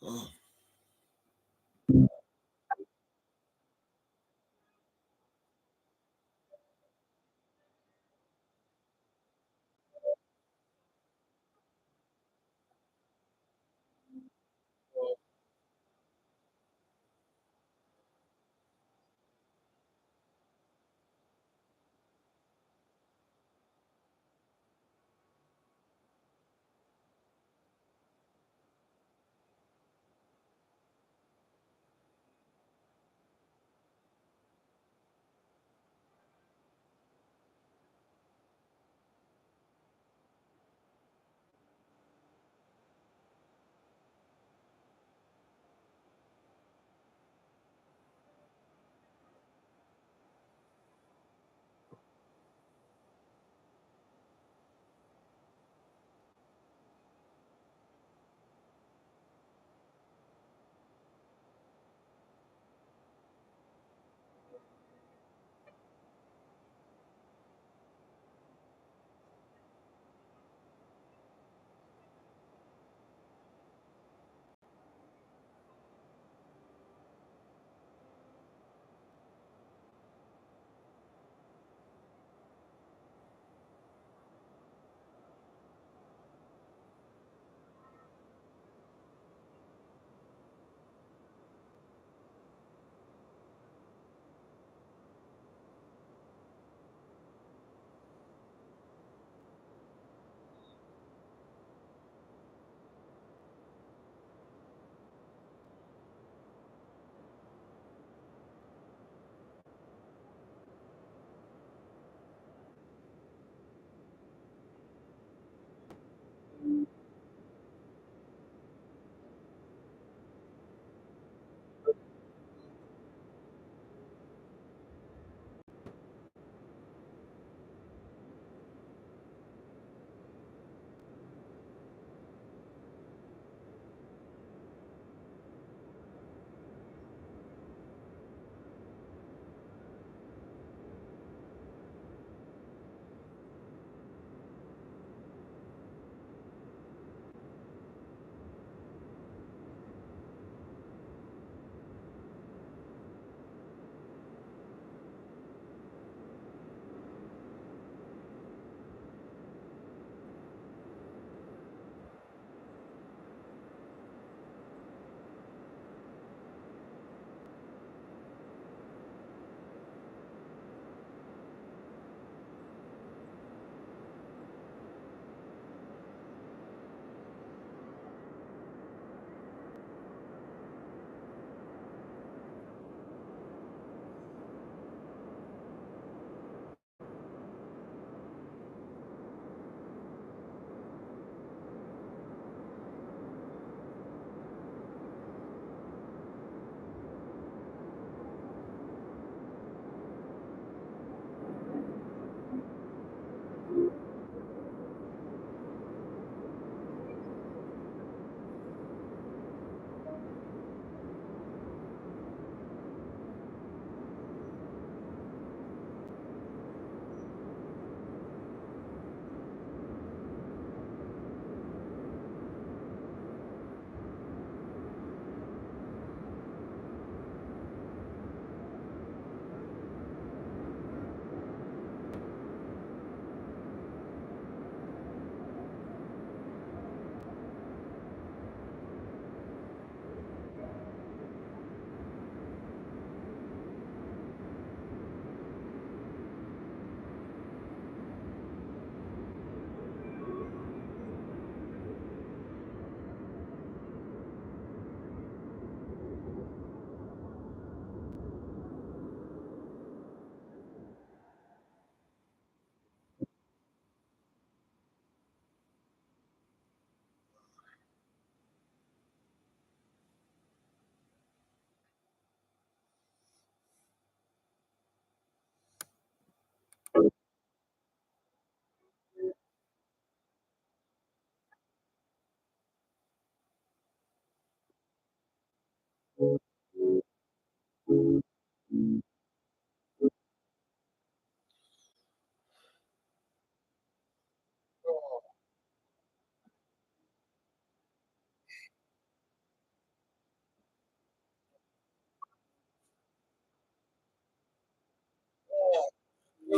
Oh,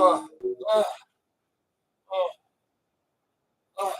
uh, uh, uh, uh,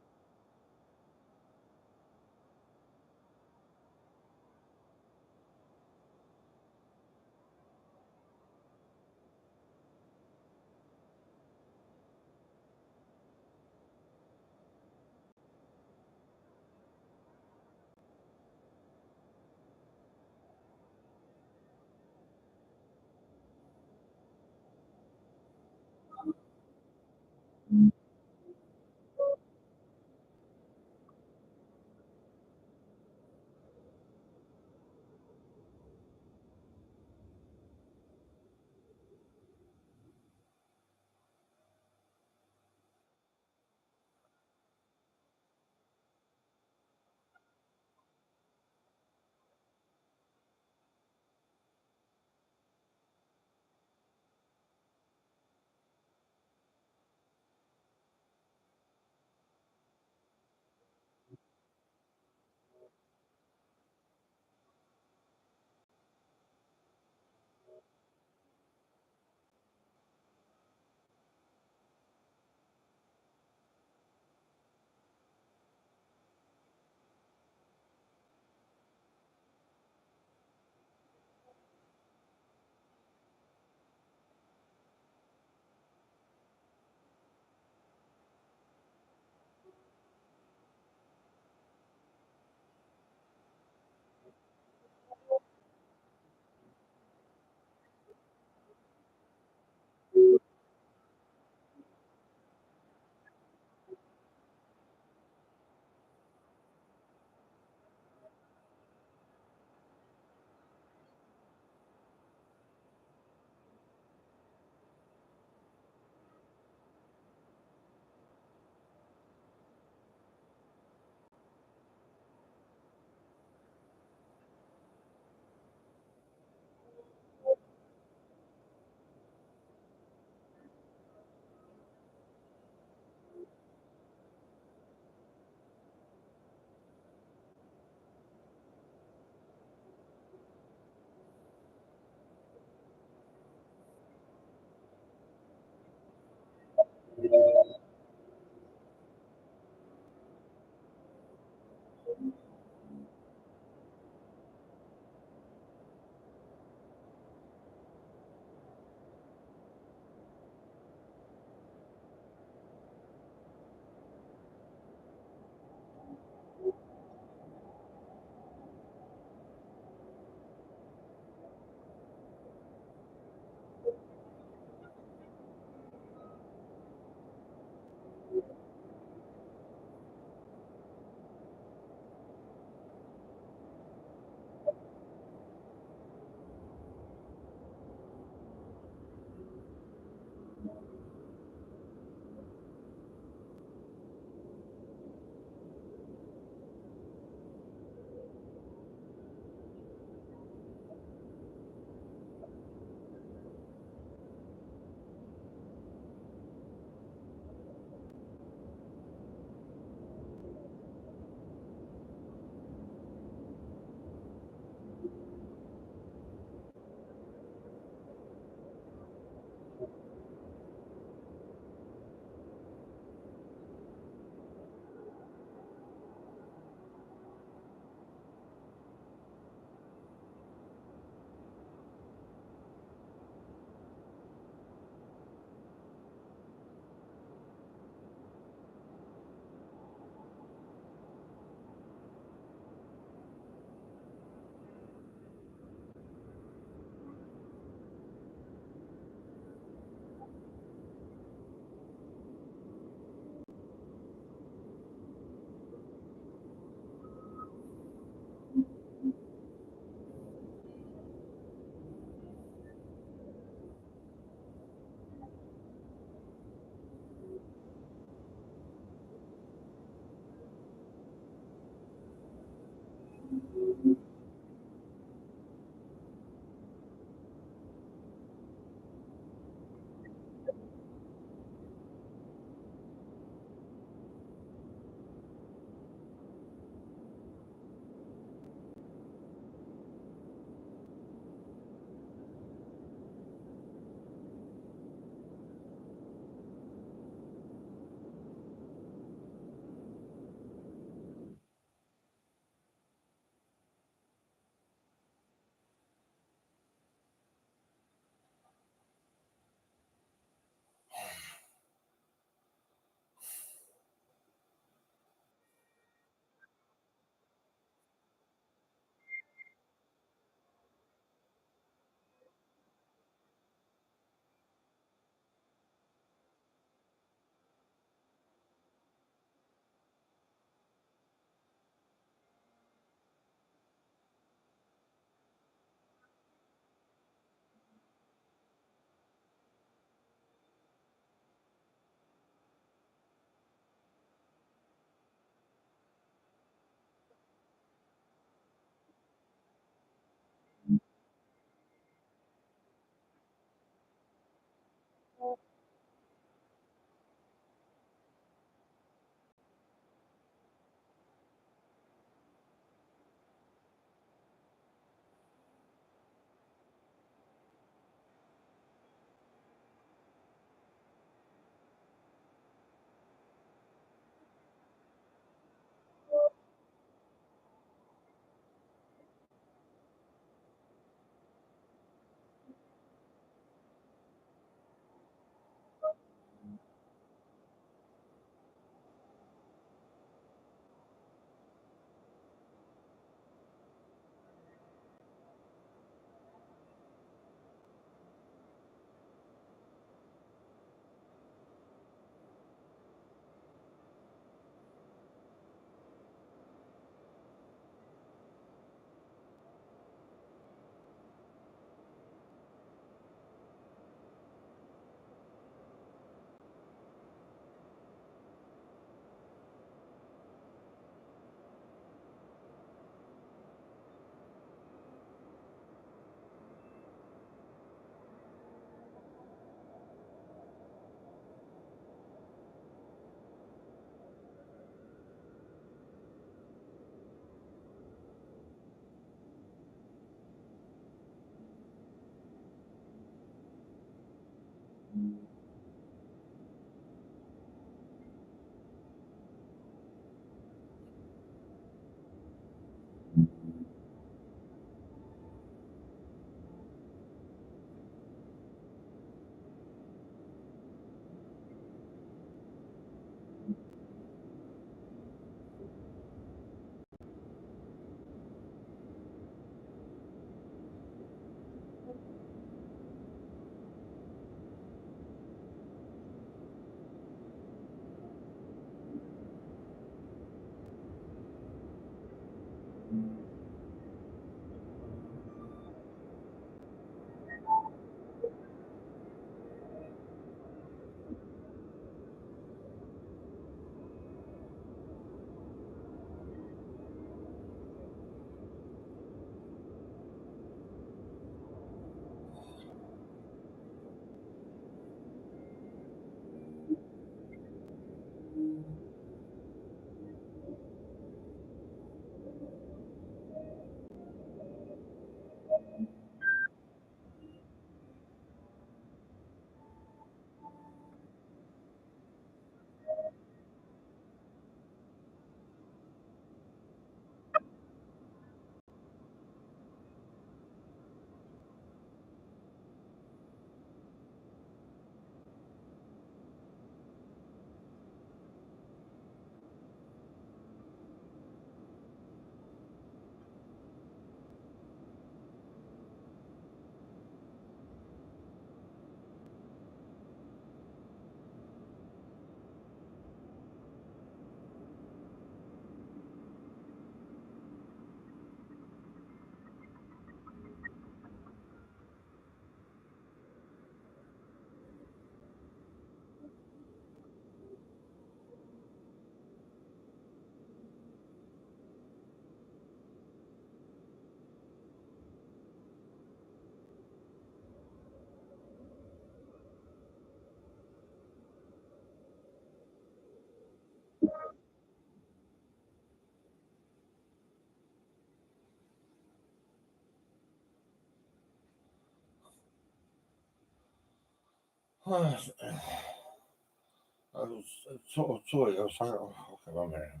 Så jag sa, okej, vad med det?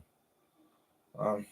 Um,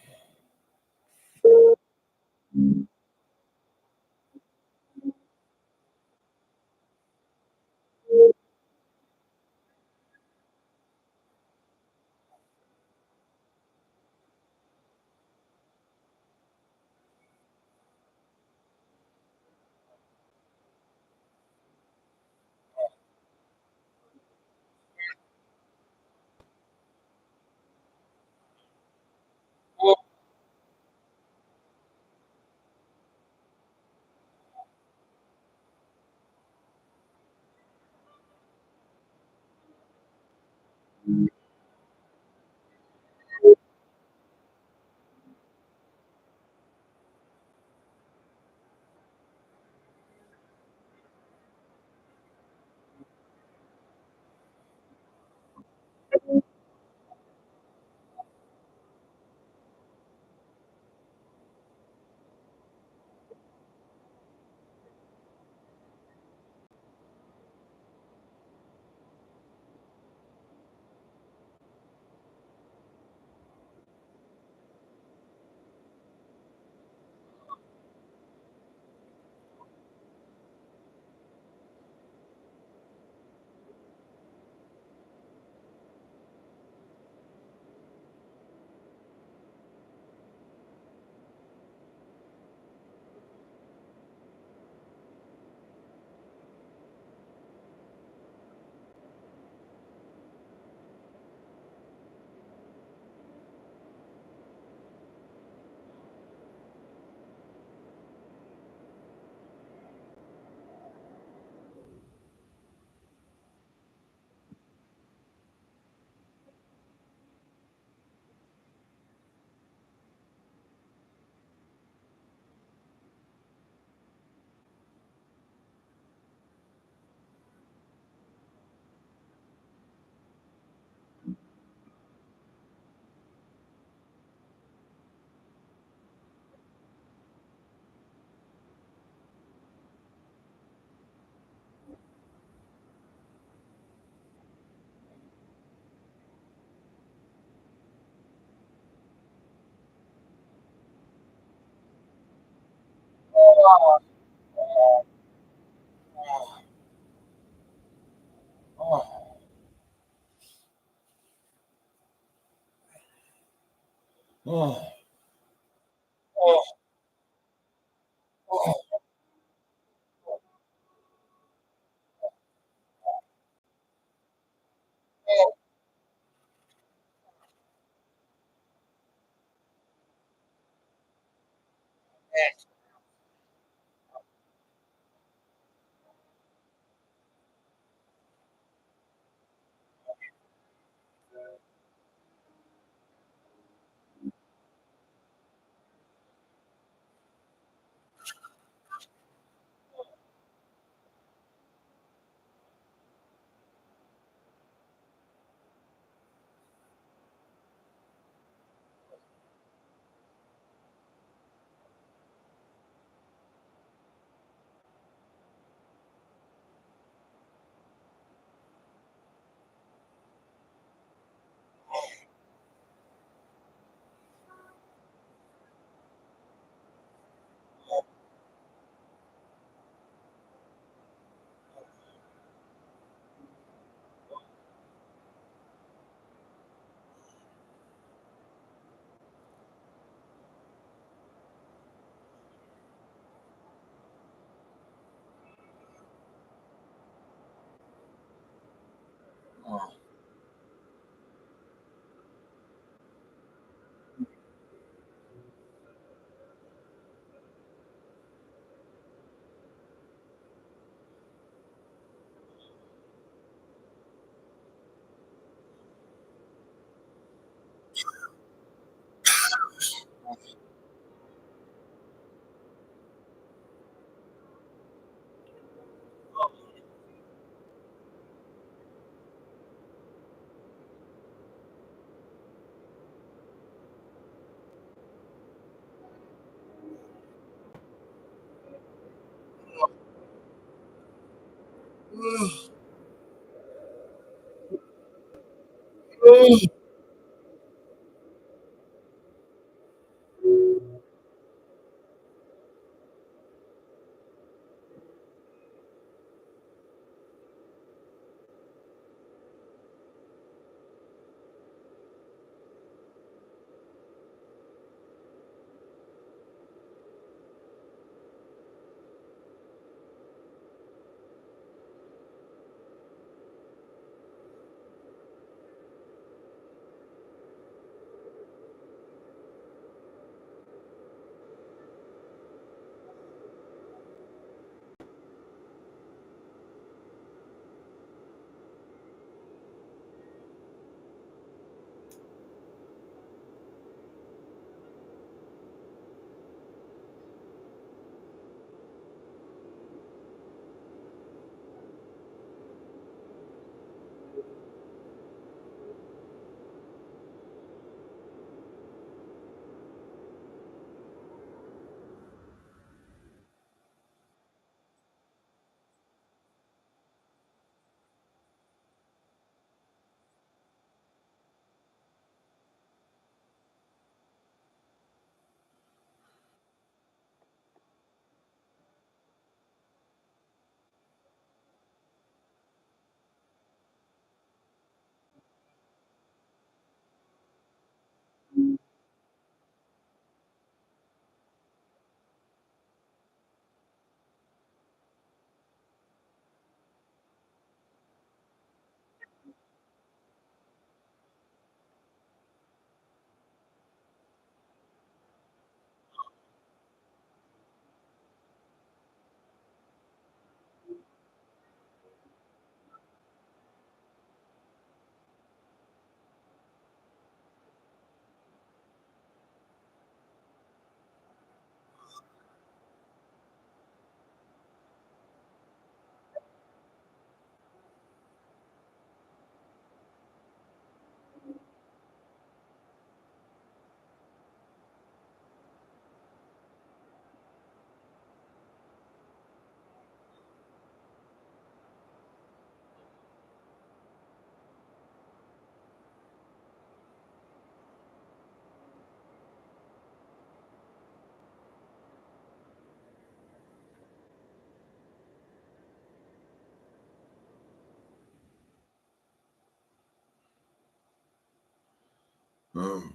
Um,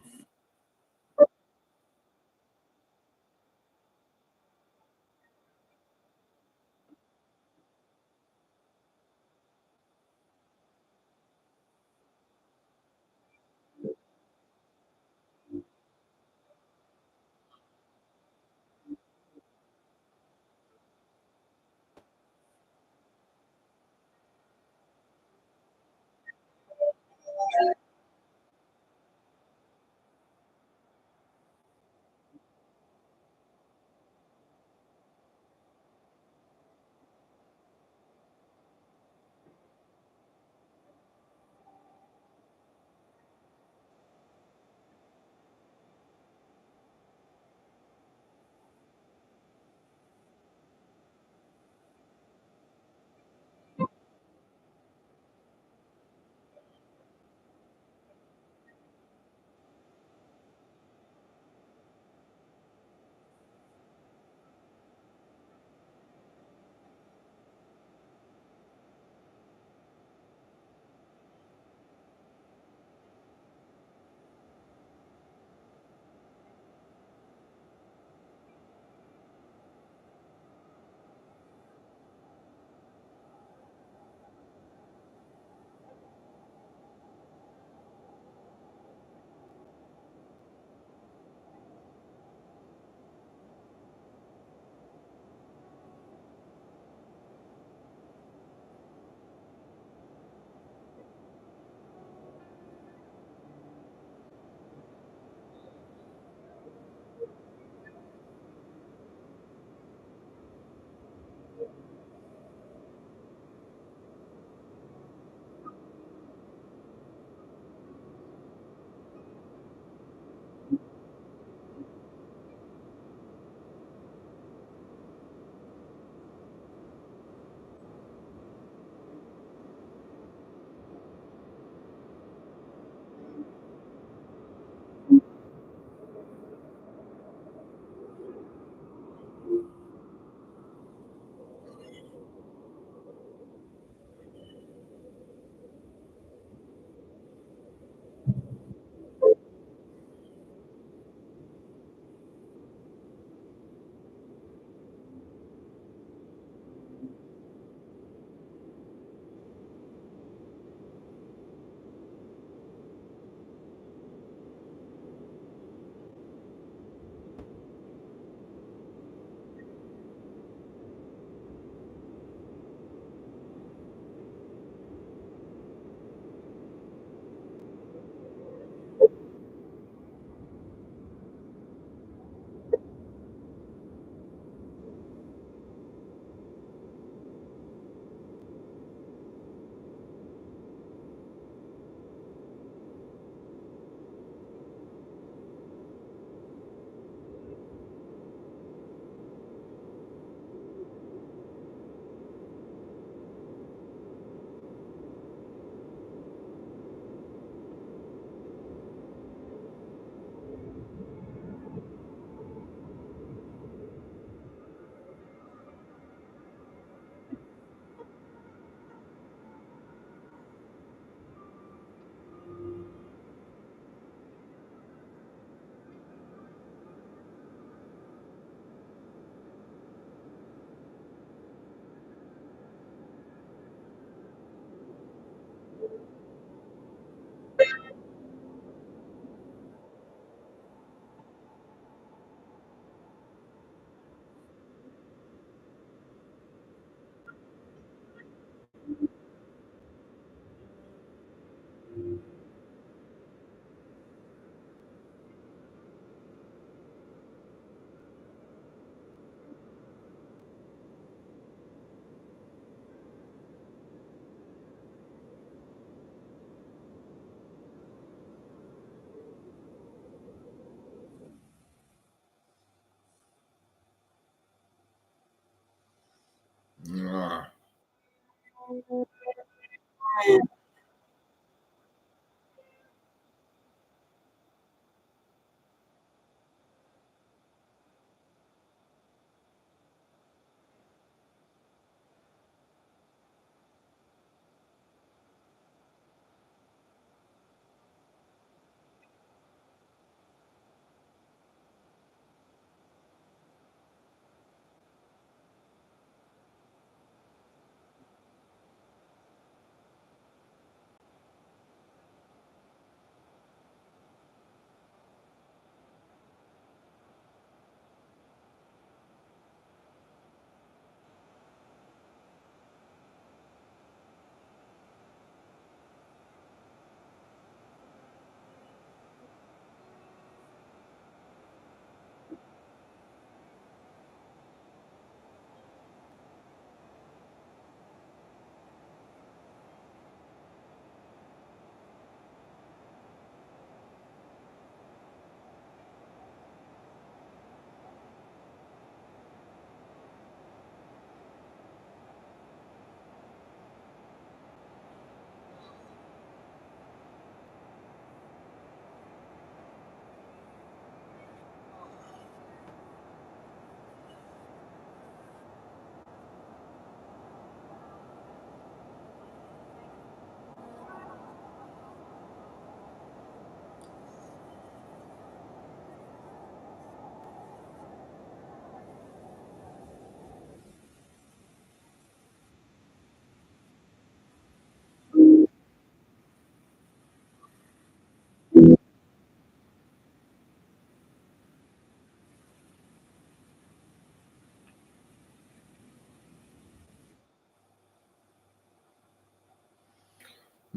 ah,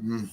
Mm.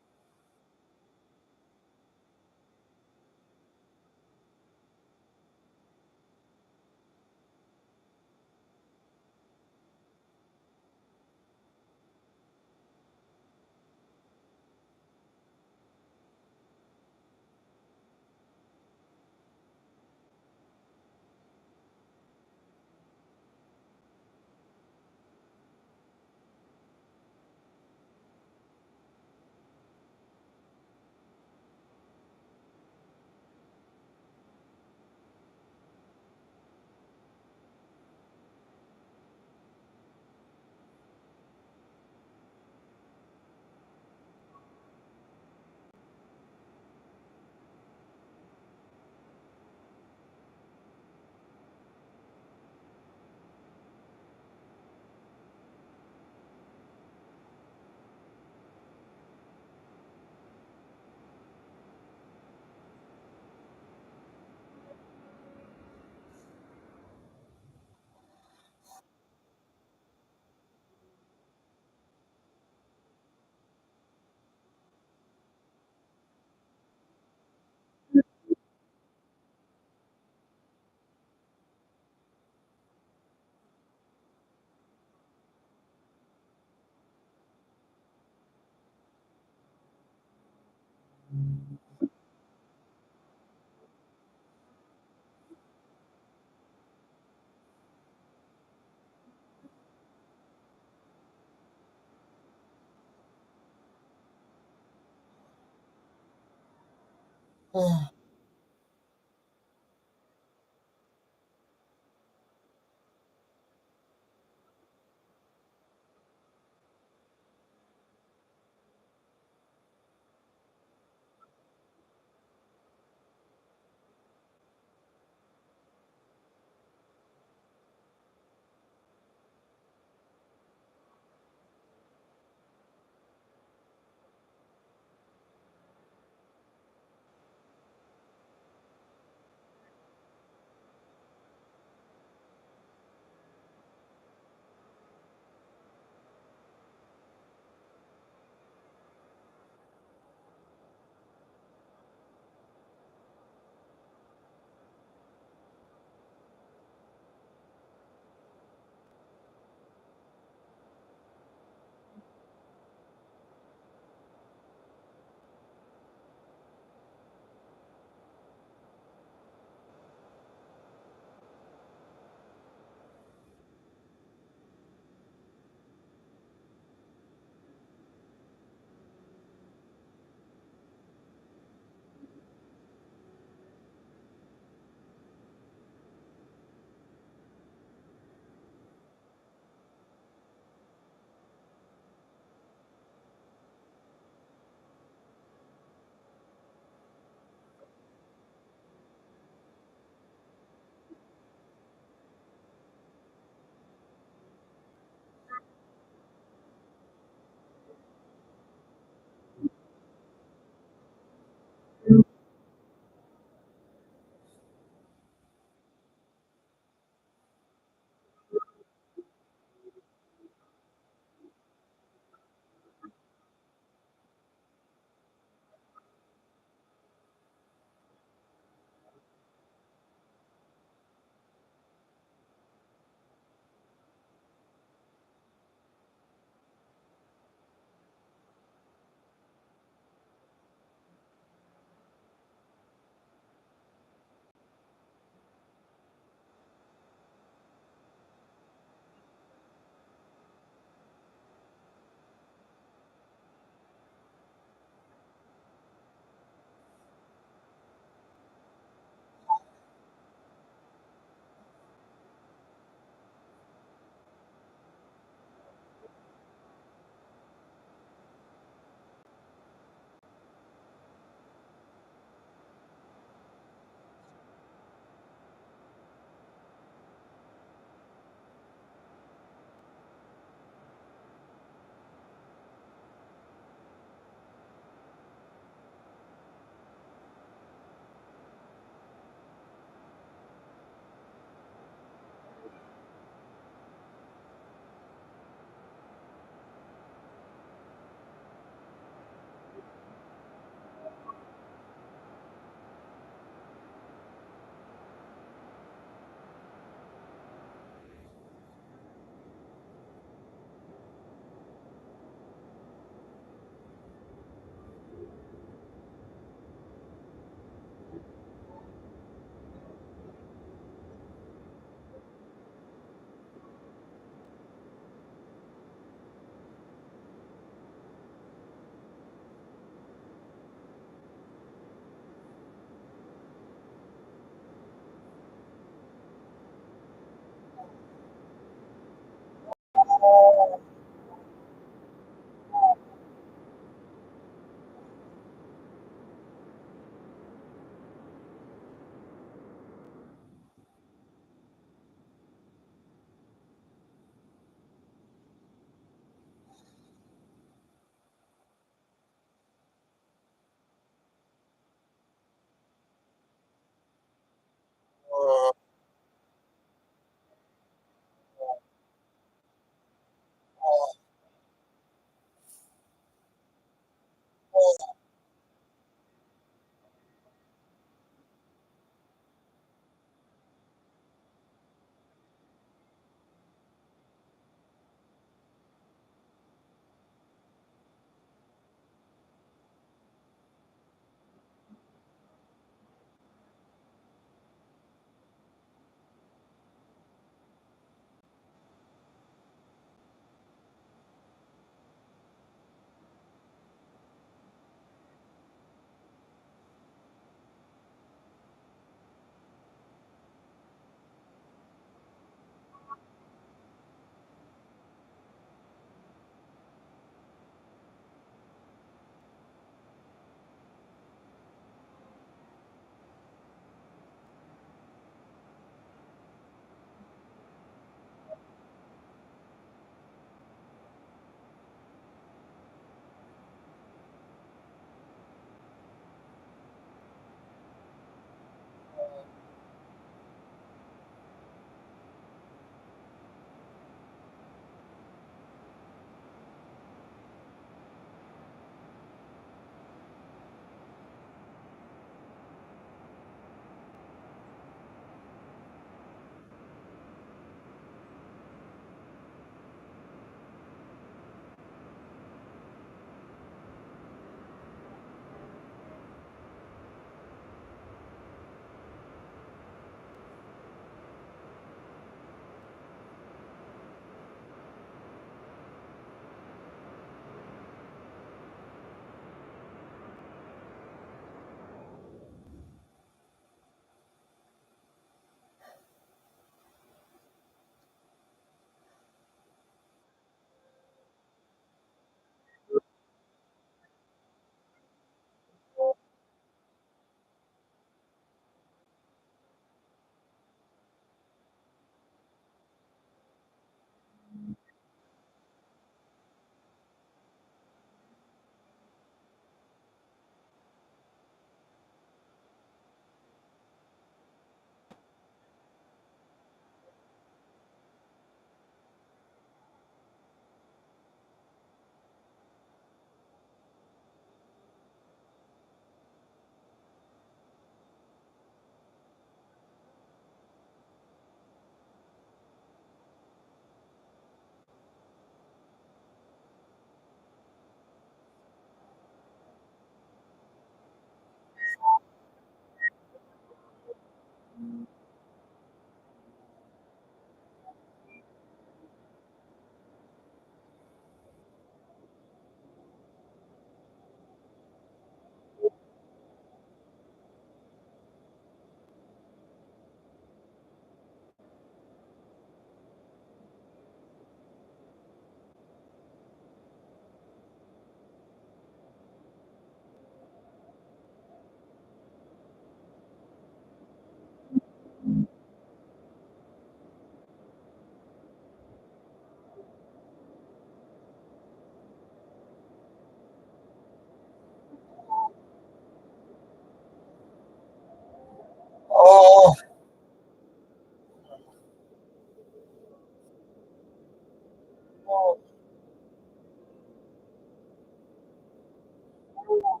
Oh,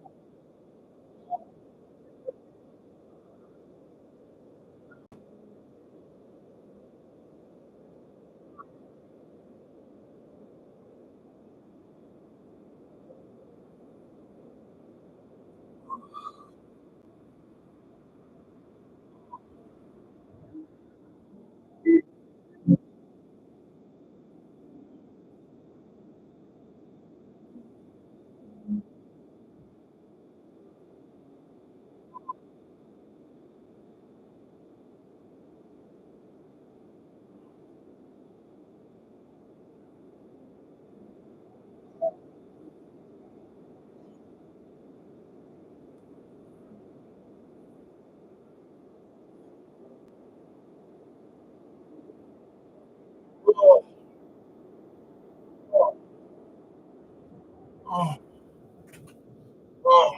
oh, oh, oh.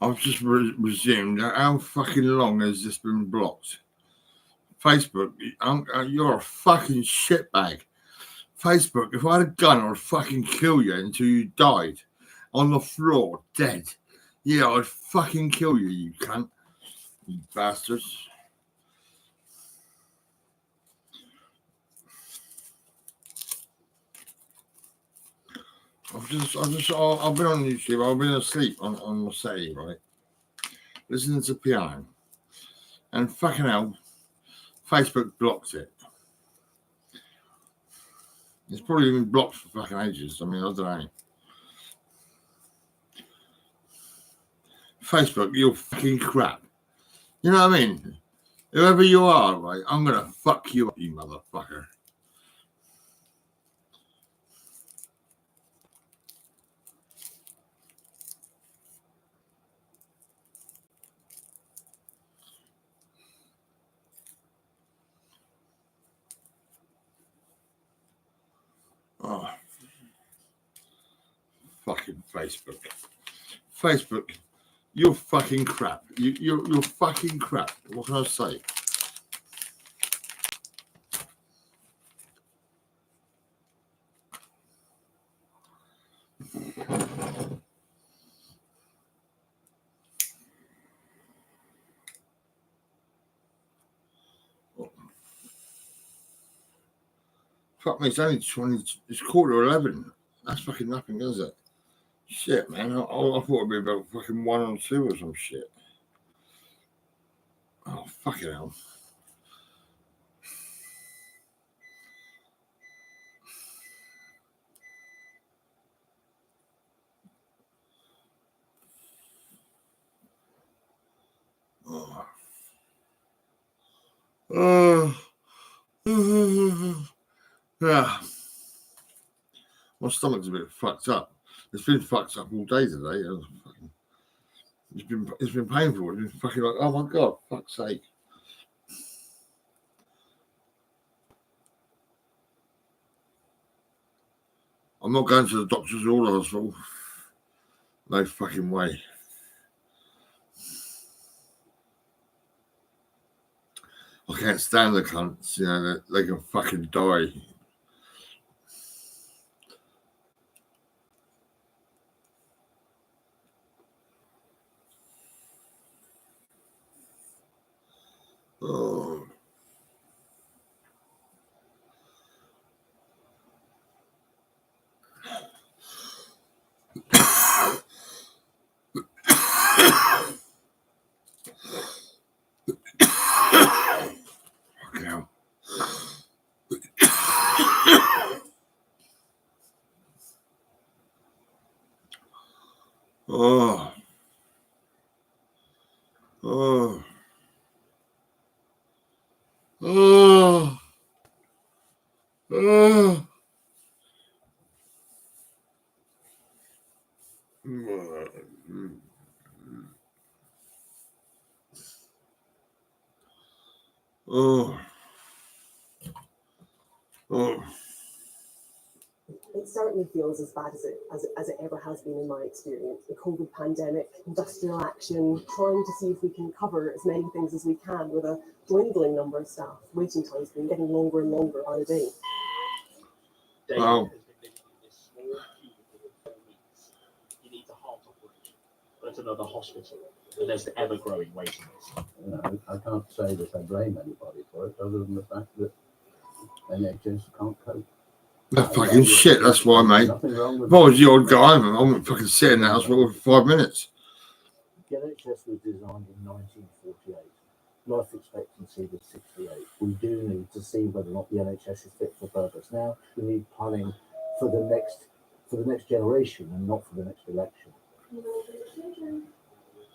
I've just resumed. How fucking long has this been blocked? Facebook, you're a fucking shitbag. Facebook, if I had a gun, I'd fucking kill you until you died on the floor, dead. Yeah, I'd fucking kill you, you cunt. You bastards. I've been on YouTube. I've been asleep on my settee, right? Listening to piano. And fucking hell, Facebook blocked it. It's probably been blocked for fucking ages. I mean, I don't know. Facebook, you're fucking crap. You know what I mean? Whoever you are, right, I'm going to fuck you up, you motherfucker. Oh. Fucking Facebook. Facebook, you're fucking crap. You're fucking crap. What can I say? Fuck me, it's only 20, it's 11:15. That's fucking nothing, is it? Shit, man. I thought it'd be about fucking 1 or 2 or some shit. Oh, fucking hell. Yeah. My stomach's a bit fucked up. It's been fucked up all day today. It's been painful. It's been fucking like, oh my god, fuck's sake. I'm not going to the doctors or the hospital. No fucking way. I can't stand the cunts, you know, they can fucking die. Oh. Oh. Oh. Oh. Oh. Oh. Oh. It certainly feels as bad as it ever has been in my experience. The COVID pandemic, industrial action, trying to see if we can cover as many things as we can with a dwindling number of staff. Waiting times have been getting longer and longer by the day. Wow. He needs a heart operation. That's another hospital. And there's the ever-growing waiting list. I can't say that I blame anybody for it, other than the fact that NHS can't cope. That's fucking shit, that's why, mate. If I was the old guy, I wouldn't fucking sit in the hospital for 5 minutes. The NHS was designed in 1948. Life expectancy was 68. We do need to see whether or not the NHS is fit for purpose. Now we need planning for the next generation and not for the next election.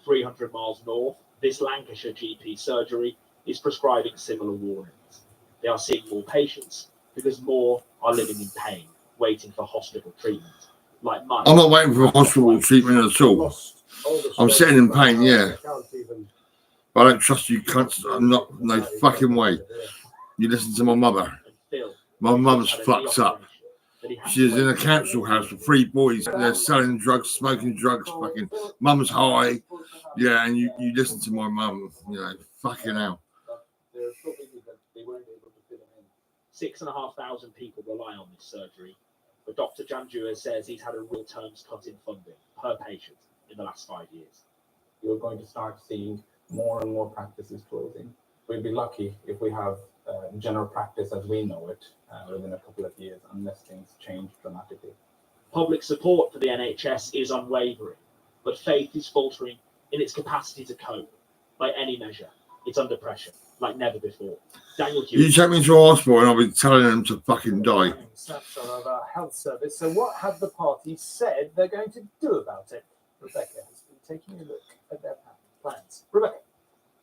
300 miles north, this Lancashire GP surgery is prescribing similar warnings. They are seeing more patients because more are living in pain, waiting for hospital treatment. Like mine. I'm not waiting for hospital treatment at all. I'm sitting in pain, yeah. But I don't trust you cunts. I'm not, no fucking way. You listen to my mother. My mother's fucked up. She's in a council house with 3 boys. They're selling drugs, smoking drugs. Fucking mum's high. Yeah, and you listen to my mum, fucking hell. But they're so busy that they weren't able to fit them in. 6,500 people rely on this surgery, but Dr. Janjua says he's had a real terms cut in funding per patient in the last 5 years. You're going to start seeing more and more practices closing. We'd be lucky if we have general practice as we know it within a couple of years, unless things change dramatically. Public support for the NHS is unwavering, but faith is faltering in its capacity to cope. By any measure, it's under pressure, like never before. Daniel You Hughes. take me to a hospital and I'll be telling them to fucking die. Snapshot of our health service. So, what have the party said they're going to do about it? Rebecca has been taking a look at their plans. Rebecca.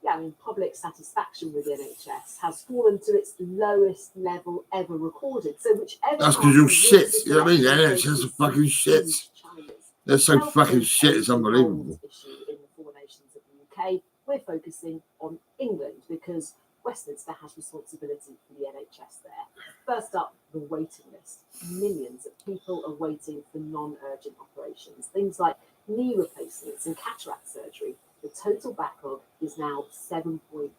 Yeah, I mean, public satisfaction with the NHS has fallen to its lowest level ever recorded. So, whichever. That's because you're party shit. wins You know what I mean? The this NHS election are fucking faces shit. huge challenges. They're so Health fucking is shit, a it's unbelievable. issue in the 4 nations of the UK. We're focusing on England because Westminster has responsibility for the NHS there. First up, the waiting list. Millions of people are waiting for non-urgent operations, things like knee replacements and cataract surgery. The total backlog is now 7.5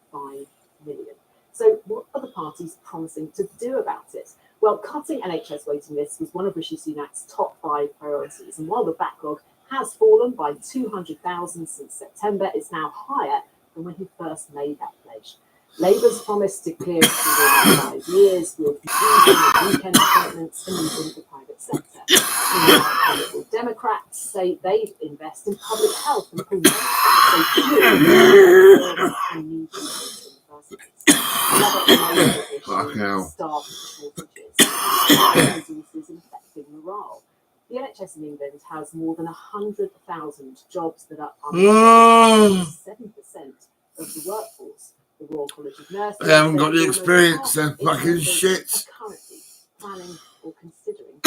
million. So what are the parties promising to do about it? Well, cutting NHS waiting lists was one of Rishi Sunak's top 5 priorities. And while the backlog has fallen by 200,000 since September, it's now higher than when he first made that pledge. Labour's promise to clear it within 5 years will be using weekend appointments and using the private sector. Meanwhile, Democrats say they'd invest in public health and promote and need to Fuck hell. staff shortages, resources and affecting morale. The NHS in England has more than 100,000 jobs that are under 7% of the workforce. The Royal College of Nurses. They haven't got the experience, they're fucking shit. Are currently planning or considering.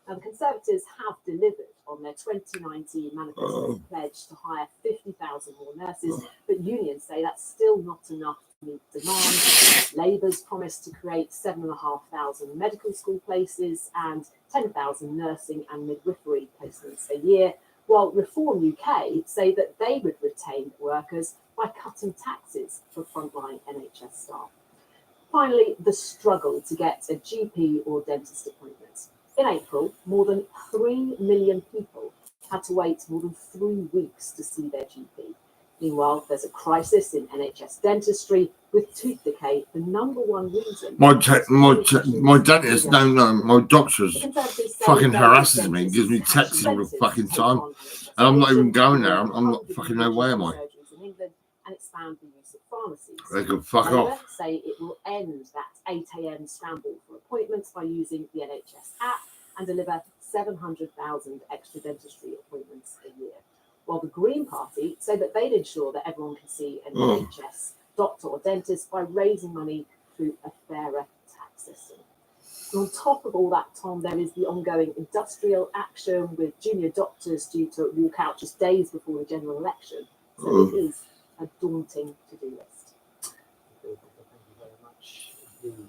Now, the Conservatives have delivered on their 2019 manifesto pledge to hire 50,000 more nurses, but unions say that's still not enough to meet demand. Labour's promised to create 7,500 medical school places and 10,000 nursing and midwifery placements a year, while Reform UK say that they would retain workers by cutting taxes for frontline NHS staff. Finally, the struggle to get a GP or dentist appointment. In April, more than 3 million people had to wait more than 3 weeks to see their GP. Meanwhile, there's a crisis in NHS dentistry, with tooth decay the number one reason. My dentist, no, my doctor's fucking harasses me, gives me texts all the fucking time. And I'm not even going there. I'm not fucking no way am I. And expand the use of pharmacies. They could fuck off. Say it will end that 8 a.m. scramble for appointments by using the NHS app and deliver 700,000 extra dentistry appointments a year. While the Green Party say that they'd ensure that everyone can see an NHS doctor or dentist by raising money through a fairer tax system. And on top of all that, Tom, there is the ongoing industrial action with junior doctors due to walk out just days before the general election. So it is a daunting to-do list. Thank you very much indeed.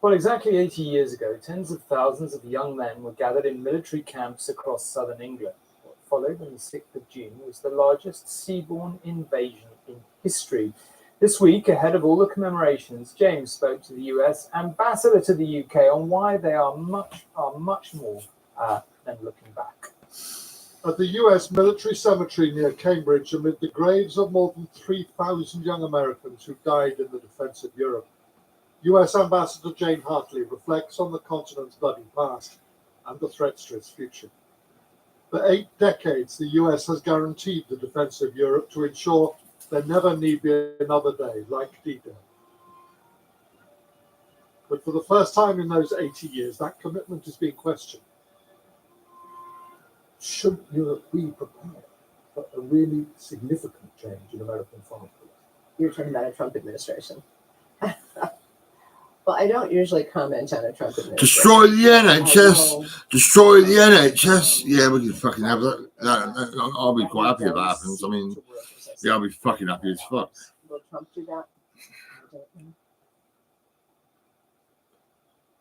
Well, exactly 80 years ago, tens of thousands of young men were gathered in military camps across southern England. What followed on the 6th of June was the largest seaborne invasion in history. This week, ahead of all the commemorations, James spoke to the US ambassador to the UK on why they are much more than looking back. At the US military cemetery near Cambridge, amid the graves of more than 3,000 young Americans who died in the defense of Europe, US Ambassador Jane Hartley reflects on the continent's bloody past and the threats to its future. For 8 decades, the US has guaranteed the defense of Europe to ensure there never need be another day like D-Day. But for the first time in those 80 years, that commitment is being questioned. Should Europe be prepared for a really significant change in American foreign policy? You're talking about a Trump administration. Well, I don't usually comment on a Trump administration. Destroy the NHS. Destroy the NHS. Yeah, we can fucking have that. I'll be quite happy if that happens. I mean, yeah, I'll be fucking happy as fuck. Will Trump do that? I don't know.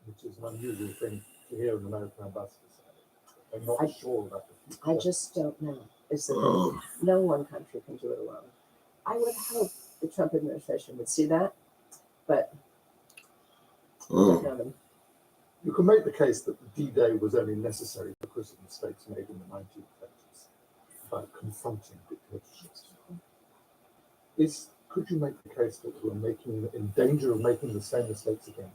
Which is an unusual thing to hear an American ambassador say. I'm not sure about the future. I just don't know. is that Oh, no one country can do it alone. I would hope the Trump administration would see that, but I don't oh. know them. You can make the case that the D-Day was only necessary because of mistakes made in the 1920s about confronting dictatorships. Could you make the case that we're in danger of making the same mistakes again?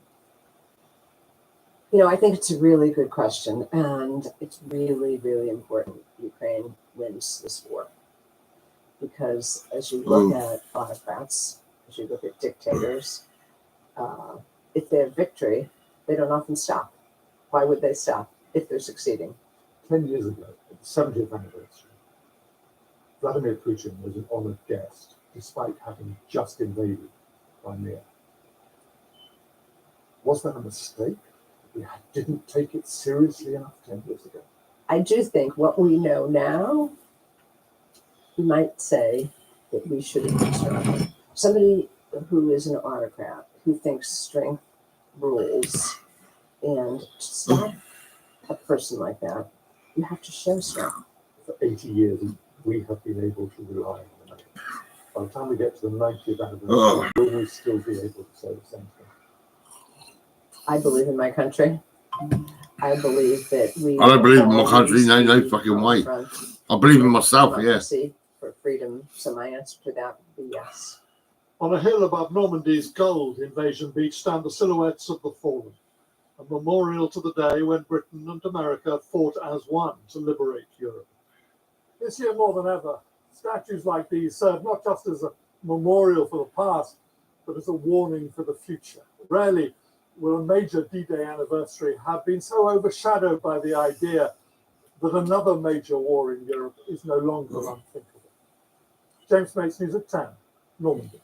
You know, I think it's a really good question, and it's really, really important Ukraine wins this war. Because as you look at autocrats, as you look at dictators, if they have victory, they don't often stop. Why would they stop if they're succeeding? 10 years ago, at the 70th anniversary, Vladimir Putin was an honored guest, despite having just invaded Crimea. Was that a mistake? We didn't take it seriously enough 10 years ago. I do think what we know now, we might say that we should have been stronger. Somebody who is an autocrat, who thinks strength rules, and to stop a person like that, you have to show strength. For 80 years, we have been able to rely on the NATO. By the time we get to the 90th anniversary, will we still be able to say the same thing? I believe in my country. I believe that we. I don't believe in my country. always No be fucking on way. the front I believe in for myself, yeah. democracy, for freedom. So my answer to that would be yes. On a hill above Normandy's gold invasion beach stand the silhouettes of the fallen, a memorial to the day when Britain and America fought as one to liberate Europe. This year, more than ever, statues like these serve not just as a memorial for the past, but as a warning for the future. Rarely will a major D-Day anniversary have been so overshadowed by the idea that another major war in Europe is no longer unthinkable. James Mates, News at 10, Normandy.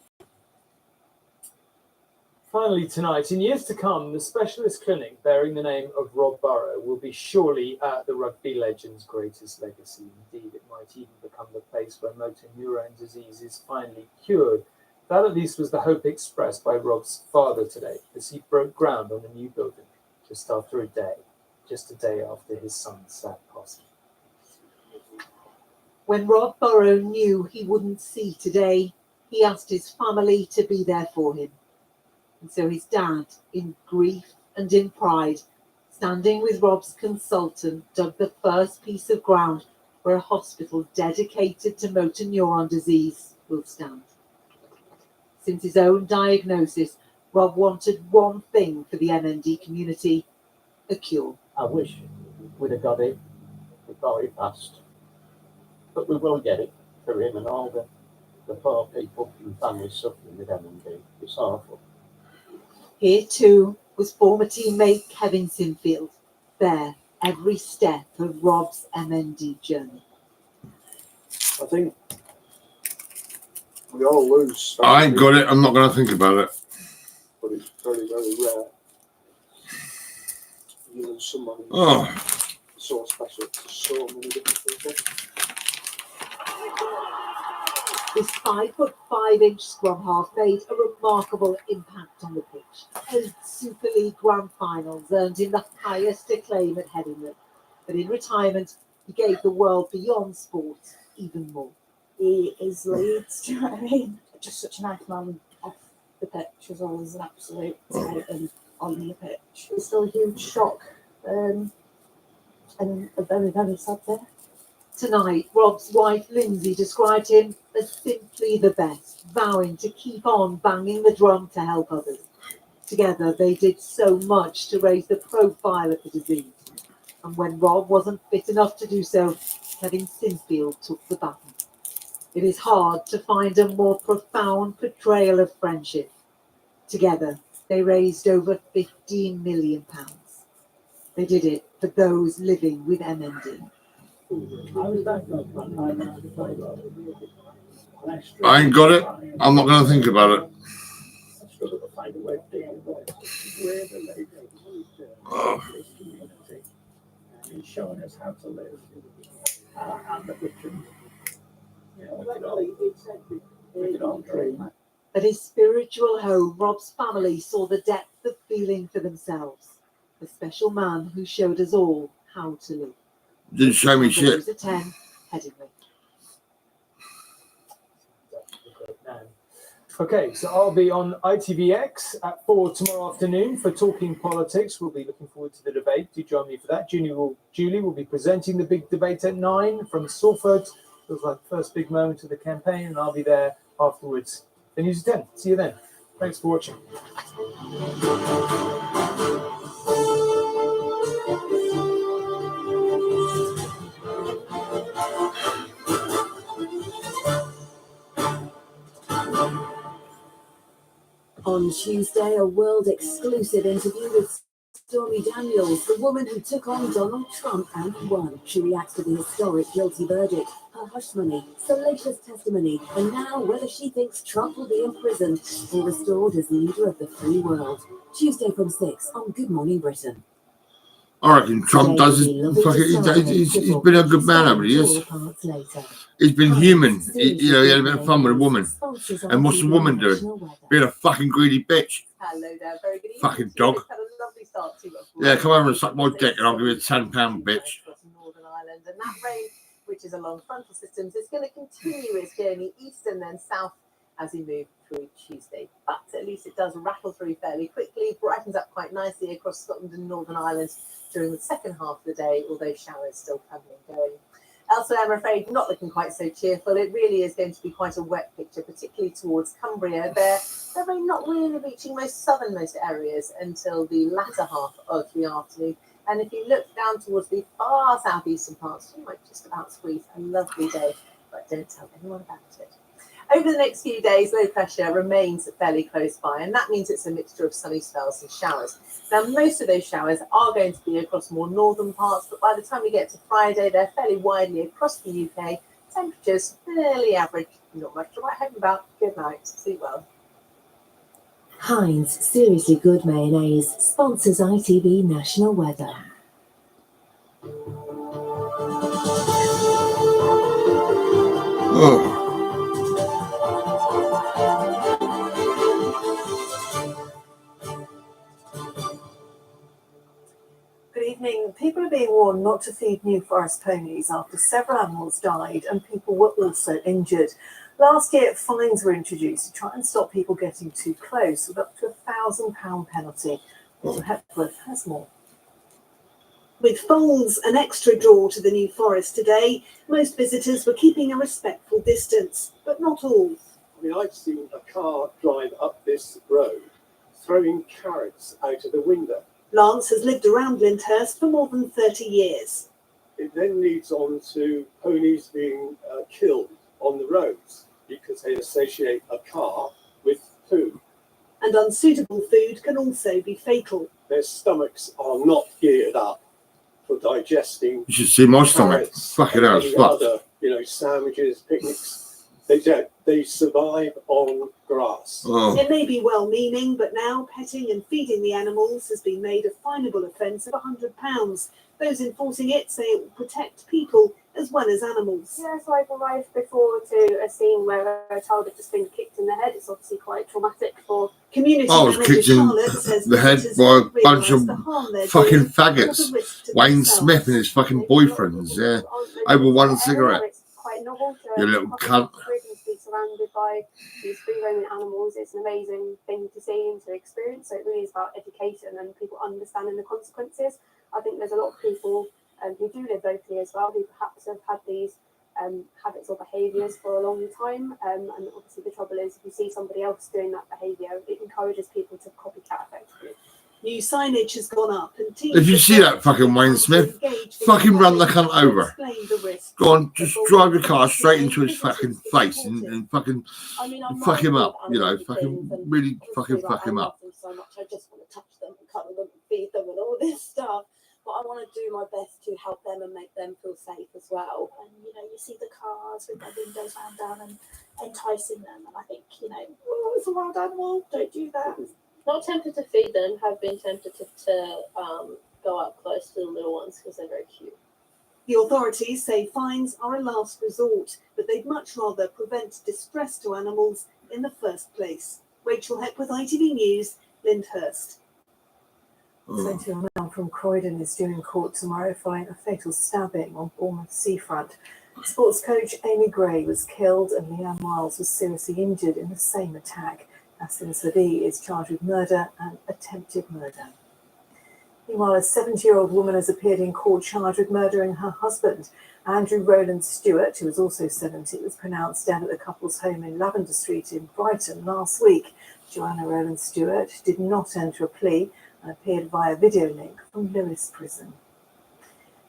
Finally tonight, in years to come, the specialist clinic bearing the name of Rob Burrow will be surely the rugby legend's greatest legacy. Indeed, it might even become the place where motor neurone disease is finally cured. That at least was the hope expressed by Rob's father today as he broke ground on the new building just a day after his son's sad passing. When Rob Burrow knew he wouldn't see today, he asked his family to be there for him. And so his dad, in grief and in pride, standing with Rob's consultant, dug the first piece of ground where a hospital dedicated to motor neuron disease will stand. Since his own diagnosis, Rob wanted one thing for the MND community: a cure. I wish we'd have got it before he passed. But we will get it for him and all the poor people and families suffering with MND. It's awful. Here too was former teammate Kevin Sinfield, there every step of Rob's MND journey. I think we all lose. I ain't got it. I'm not going to think about it. But it's very, very rare. You lose someone who's Oh, so special to so many different people. This 5'5" scrum half made a remarkable impact on the pitch. 8 Super League Grand Finals earned him the highest acclaim at Headingley. But in retirement, he gave the world beyond sport even more. He is Leeds, do you know what I mean? Just such a nice man off the pitch as well as an absolute titan on the pitch. It's still a huge shock and a very, very sad day. Tonight, Rob's wife Lindsay described him as simply the best, vowing to keep on banging the drum to help others. Together, they did so much to raise the profile of the disease. And when Rob wasn't fit enough to do so, Kevin Sinfield took the baton. It is hard to find a more profound portrayal of friendship. Together, they raised over £15 million. They did it for those living with MND. I ain't got it. I'm not going to think about it. Oh. He's showing us how to live. And that we can, we can all dream. At his spiritual home, Rob's family saw the depth of feeling for themselves. The special man who showed us all how to live. Didn't show me shit. At 10, Headingley. Okay, so I'll be on ITVX at 4 tomorrow afternoon for Talking Politics. We'll be looking forward to the debate. Do join me for that. Julie will be presenting the big debate at 9 from Salford. Feels like the first big moment of the campaign, and I'll be there afterwards. The news is 10. See you then. Thanks for watching. On Tuesday, a world exclusive interview with Stormy Daniels, the woman who took on Donald Trump and won. She reacts to the historic guilty verdict, her hush money, salacious testimony, and now whether she thinks Trump will be imprisoned or restored as leader of the free world. Tuesday from 6 on Good Morning Britain. I reckon Trump does his he's been a good man over the years. He's been human. He had a bit of fun with a woman. And what's the woman doing? Being a fucking greedy bitch. Hello there, very good evening. Fucking dog. Had a lovely start to Yeah, come over and suck my dick and I'll give you a £10 bitch. Northern Ireland, and that rain, which is along frontal systems, is going to continue its journey east and then south as we move through Tuesday. But at least it does rattle through fairly quickly, brightens up quite nicely across Scotland and Northern Ireland during the second half of the day, although showers still coming and going. Elsewhere, I'm afraid, not looking quite so cheerful. It really is going to be quite a wet picture, particularly towards Cumbria. They're not really reaching most southernmost areas until the latter half of the afternoon. And if you look down towards the far southeastern parts, you might just about squeeze a lovely day, but don't tell anyone about it. Over the next few days, low pressure remains fairly close by, and that means it's a mixture of sunny spells and showers. Now, most of those showers are going to be across more northern parts, but by the time we get to Friday, they're fairly widely across the UK. Temperatures fairly average, not much to write home about. Good night. Sleep well. Heinz Seriously Good Mayonnaise sponsors ITV National Weather. Oh. Good evening. People are being warned not to feed New Forest ponies after several animals died and people were also injured. Last year, fines were introduced to try and stop people getting too close, with up to £1,000 penalty. Paul Hepworth has more. With foals an extra draw to the New Forest today, most visitors were keeping a respectful distance, but not all. I mean, I've seen a car drive up this road throwing carrots out of the window. Lance has lived around Lyndhurst for more than 30 years. It then leads on to ponies being killed on the roads because they associate a car with food. And unsuitable food can also be fatal. Their stomachs are not geared up for digesting. You should see my stomach. carrots Fucking hell, it's and fucked. other, sandwiches, picnics. They don't. They survive on grass. Oh. It may be well-meaning, but now petting and feeding the animals has been made a finable offence of £100. Those enforcing it say it will protect people as well as animals. Yeah, so I've arrived before to a scene where a child had just been kicked in the head. It's obviously quite traumatic for community. I was kicked in the head by a bunch of fucking faggots. Wayne Smith and his fucking boyfriends, yeah. Over one cigarette. It's quite novel to You little cunt. be surrounded by these free roaming animals. It's an amazing thing to see and to experience. So it really is about education and people understanding the consequences. I think there's a lot of people who do live locally as well, who perhaps have had these habits or behaviours for a long time. And obviously the trouble is, if you see somebody else doing that behaviour, it encourages people to copycat effectively. New signage has gone up, and teams If you see that fucking Wayne Smith, fucking run the cunt over. Go on, just drive your car straight into his fucking face and fucking fuck him up, fucking really fucking fuck him up. So much, I just want to touch them and cuddle them and feed them and all this stuff. But I want to do my best to help them and make them feel safe as well. And you see the cars with their windows wound down and enticing them. And I think, oh, it's a wild animal. Don't do that. Not tempted to feed them, have been tempted to go up close to the little ones because they're very cute. The authorities say fines are a last resort, but they'd much rather prevent distress to animals in the first place. Rachel Hepworth, ITV News, Lyndhurst. 22 man from Croydon is due in court tomorrow following a fatal stabbing on Bournemouth seafront. Sports coach Amy Gray was killed and Leanne Miles was seriously injured in the same attack. Nassim Sadie is charged with murder and attempted murder. Meanwhile, a 70-year-old woman has appeared in court charged with murdering her husband. Andrew Rowland Stewart, who was also 70, was pronounced dead at the couple's home in Lavender Street in Brighton last week. Joanna Rowland Stewart did not enter a plea and appeared via video link from Lewes Prison.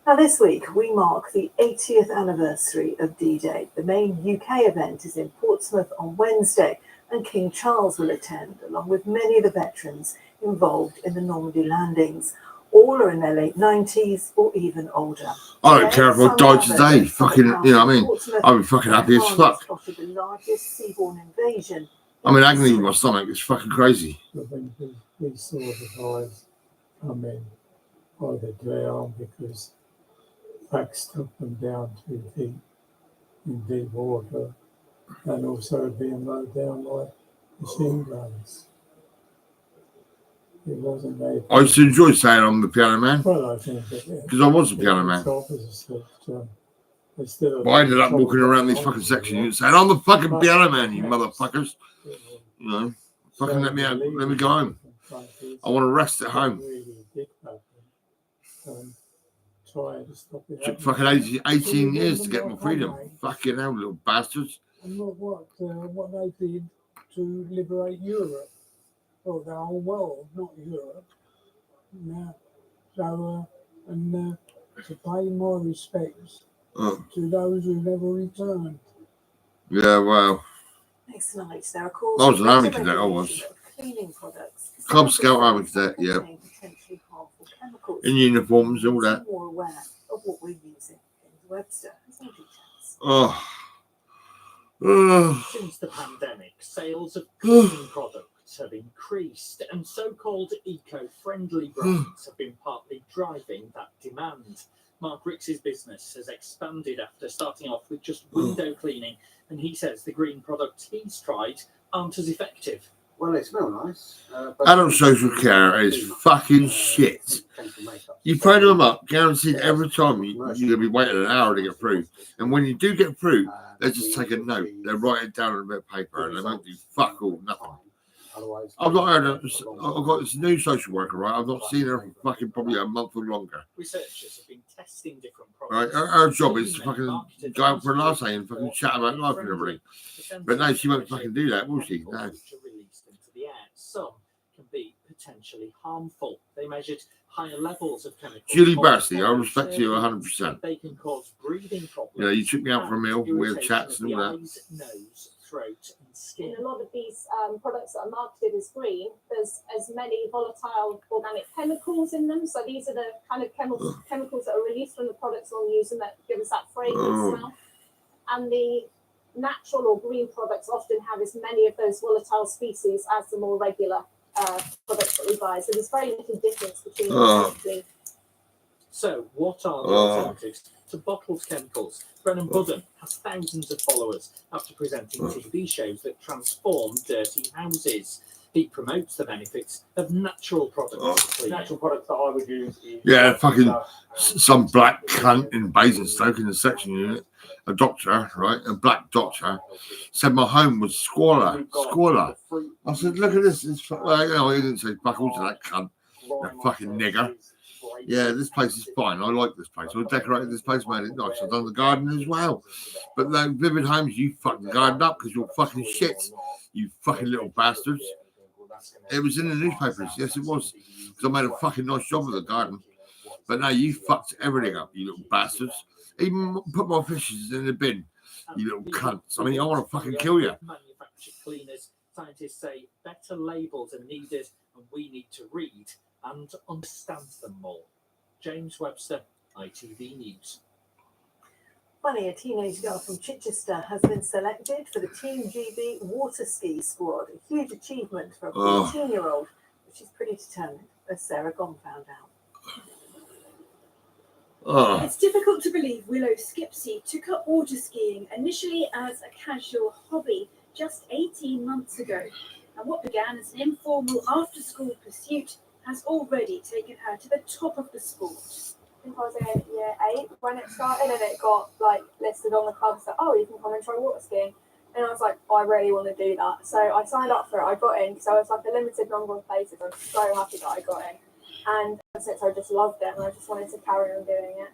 Now this week, we mark the 80th anniversary of D-Day. The main UK event is in Portsmouth on Wednesday, and King Charles will attend, along with many of the veterans involved in the Normandy landings. All are in their late 90s or even older. I don't care if I die today. Fucking, you know what I mean? I'll be fucking happy as fuck. Spotted the largest seaborne invasion. I'm in agony in my stomach. It's fucking crazy. But when we saw the guys come in, either drown because backs took them down too deep in deep water, and also being mowed down by machine guns. It wasn't made. I used to enjoy saying I'm the piano man. Well, I think that because I was a piano man. But I ended up walking around these fucking sections saying, I'm the fucking piano man, you motherfuckers. You know, fucking let me out, let me go home. I want to rest at home. Took fucking 18 years to get my freedom. Fucking hell, little bastards. And look what they did to liberate Europe, or the whole world, not Europe. Now, so to pay my respects to those who never returned. Yeah, well. Next night, there are calls I was an for army better cadet, I was. regulation of cleaning products. Cub Scout army cadet, yeah. Potentially harmful chemicals. In uniforms, all that. More aware of what we're using in Webster. There's no details. Oh. Since the pandemic, sales of cleaning products have increased, and so-called eco-friendly brands have been partly driving that demand. Mark Rix's business has expanded after starting off with just window cleaning, and he says the green products he's tried aren't as effective. Well, they smell nice. Adult social care is fucking shit. You phone them up, guaranteed every time you're going to be waiting an hour to get through. And when you do get through, they just take a note. They write it down on a bit of paper and they won't do fuck all, nothing. I've not heard of, I've got this new social worker, right? I've not seen her for fucking probably a month or longer. Researchers have been testing different Right? products. Her job is to fucking go out for a latte and fucking chat about life and everything. But no, she won't fucking do that, will she? No. Into the air. Some can be potentially harmful. They measured higher levels of chemicals. Julie Barsey, I respect you 100%. They can cause breathing problems. You know, you took me out for a meal, we had chats and all that. Eyes, nose, throat, and skin. In a lot of these products that are marketed as green, there's as many volatile organic chemicals in them. So these are the kind of chemicals that are released from the products on use and that give us that fragrance smell. And the natural or green products often have as many of those volatile species as the more regular products that we buy. So there's very little difference between the two. So, what are the alternatives to bottled chemicals? Brennan Budden has thousands of followers after presenting TV shows that transform dirty houses. He promotes the benefits of natural products. Natural products that I would use is Yeah, fucking some black cunt in Basingstoke in the section unit, a doctor, right, a black doctor, said my home was squalor. I said, look at this. It's, well, you know, he didn't say fuck all to that cunt, that fucking nigger. Yeah, this place is fine. I like this place. I decorated this place, made it nice. I've done the garden as well. But the Vivid Homes, you fucking gardened up because you're fucking shit. You fucking little bastards. It was in the newspapers. Yes, it was. Because I made a fucking nice job of the garden. But now you fucked everything up, you little bastards. Even put my fishes in the bin, you little cunts. I mean, I want to fucking kill you. Manufactured cleaners, scientists say better labels are needed, and we need to read and understand them more. James Webster, ITV News. Funny, a teenage girl from Chichester has been selected for the Team GB water ski squad. A huge achievement for a 14-year-old, but she's pretty determined, as Sarah Gom found out. It's difficult to believe Willow Skipsey took up water skiing initially as a casual hobby just 18 months ago. And what began as an informal after-school pursuit has already taken her to the top of the sport. think I was in year 8 when it started, and it got like listed on the clubs that, oh, you can come and try water skiing. And I was like, oh, I really want to do that. So I signed up for it. I got in, so it's like a limited number of places. I'm so happy that I got in. And since I just loved it, and I just wanted to carry on doing it.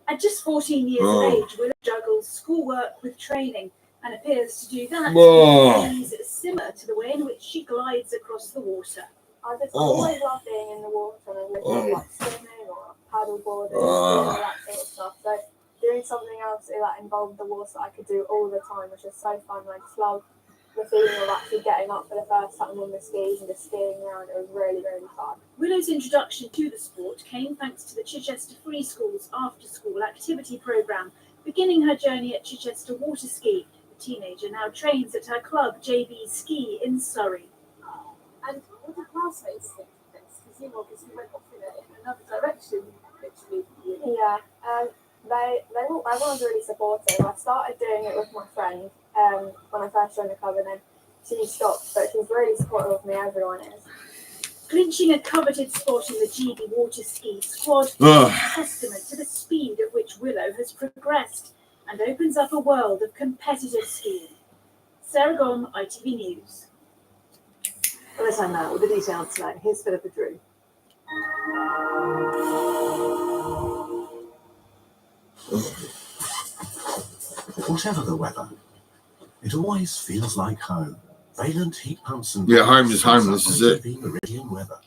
At just 14 years of age, Willow juggles schoolwork with training and appears to do that Whoa. in ways similar to the way in which she glides across the water. I just always love being in the water, and I love like swimming or paddleboarding, all that sort of stuff. So doing something else that involved the water I could do all the time, which is so fun. I just love the feeling of actually getting up for the first time on the skis and just skiing around. It was really, really fun. Willow's introduction to the sport came thanks to the Chichester Free School's after-school activity programme. Beginning her journey at Chichester Water Ski, the teenager now trains at her club JB Ski in Surrey. And what did classmates think of this? Because you obviously went off in another direction, literally. Yeah, everyone was really supportive. I started doing it with my friend when I first joined the club, and then she stopped, but she's really supportive of me, everyone is. Clinching a coveted spot in the GB Water Ski squad is a testament to the speed at which Willow has progressed and opens up a world of competitive skiing. Sarah Gom, ITV News. Well, let's now with the details tonight. Here's Philippa Drew. Whatever the weather, it always feels like home. Valent heat pumps and home is home. This is it. Meridian weather.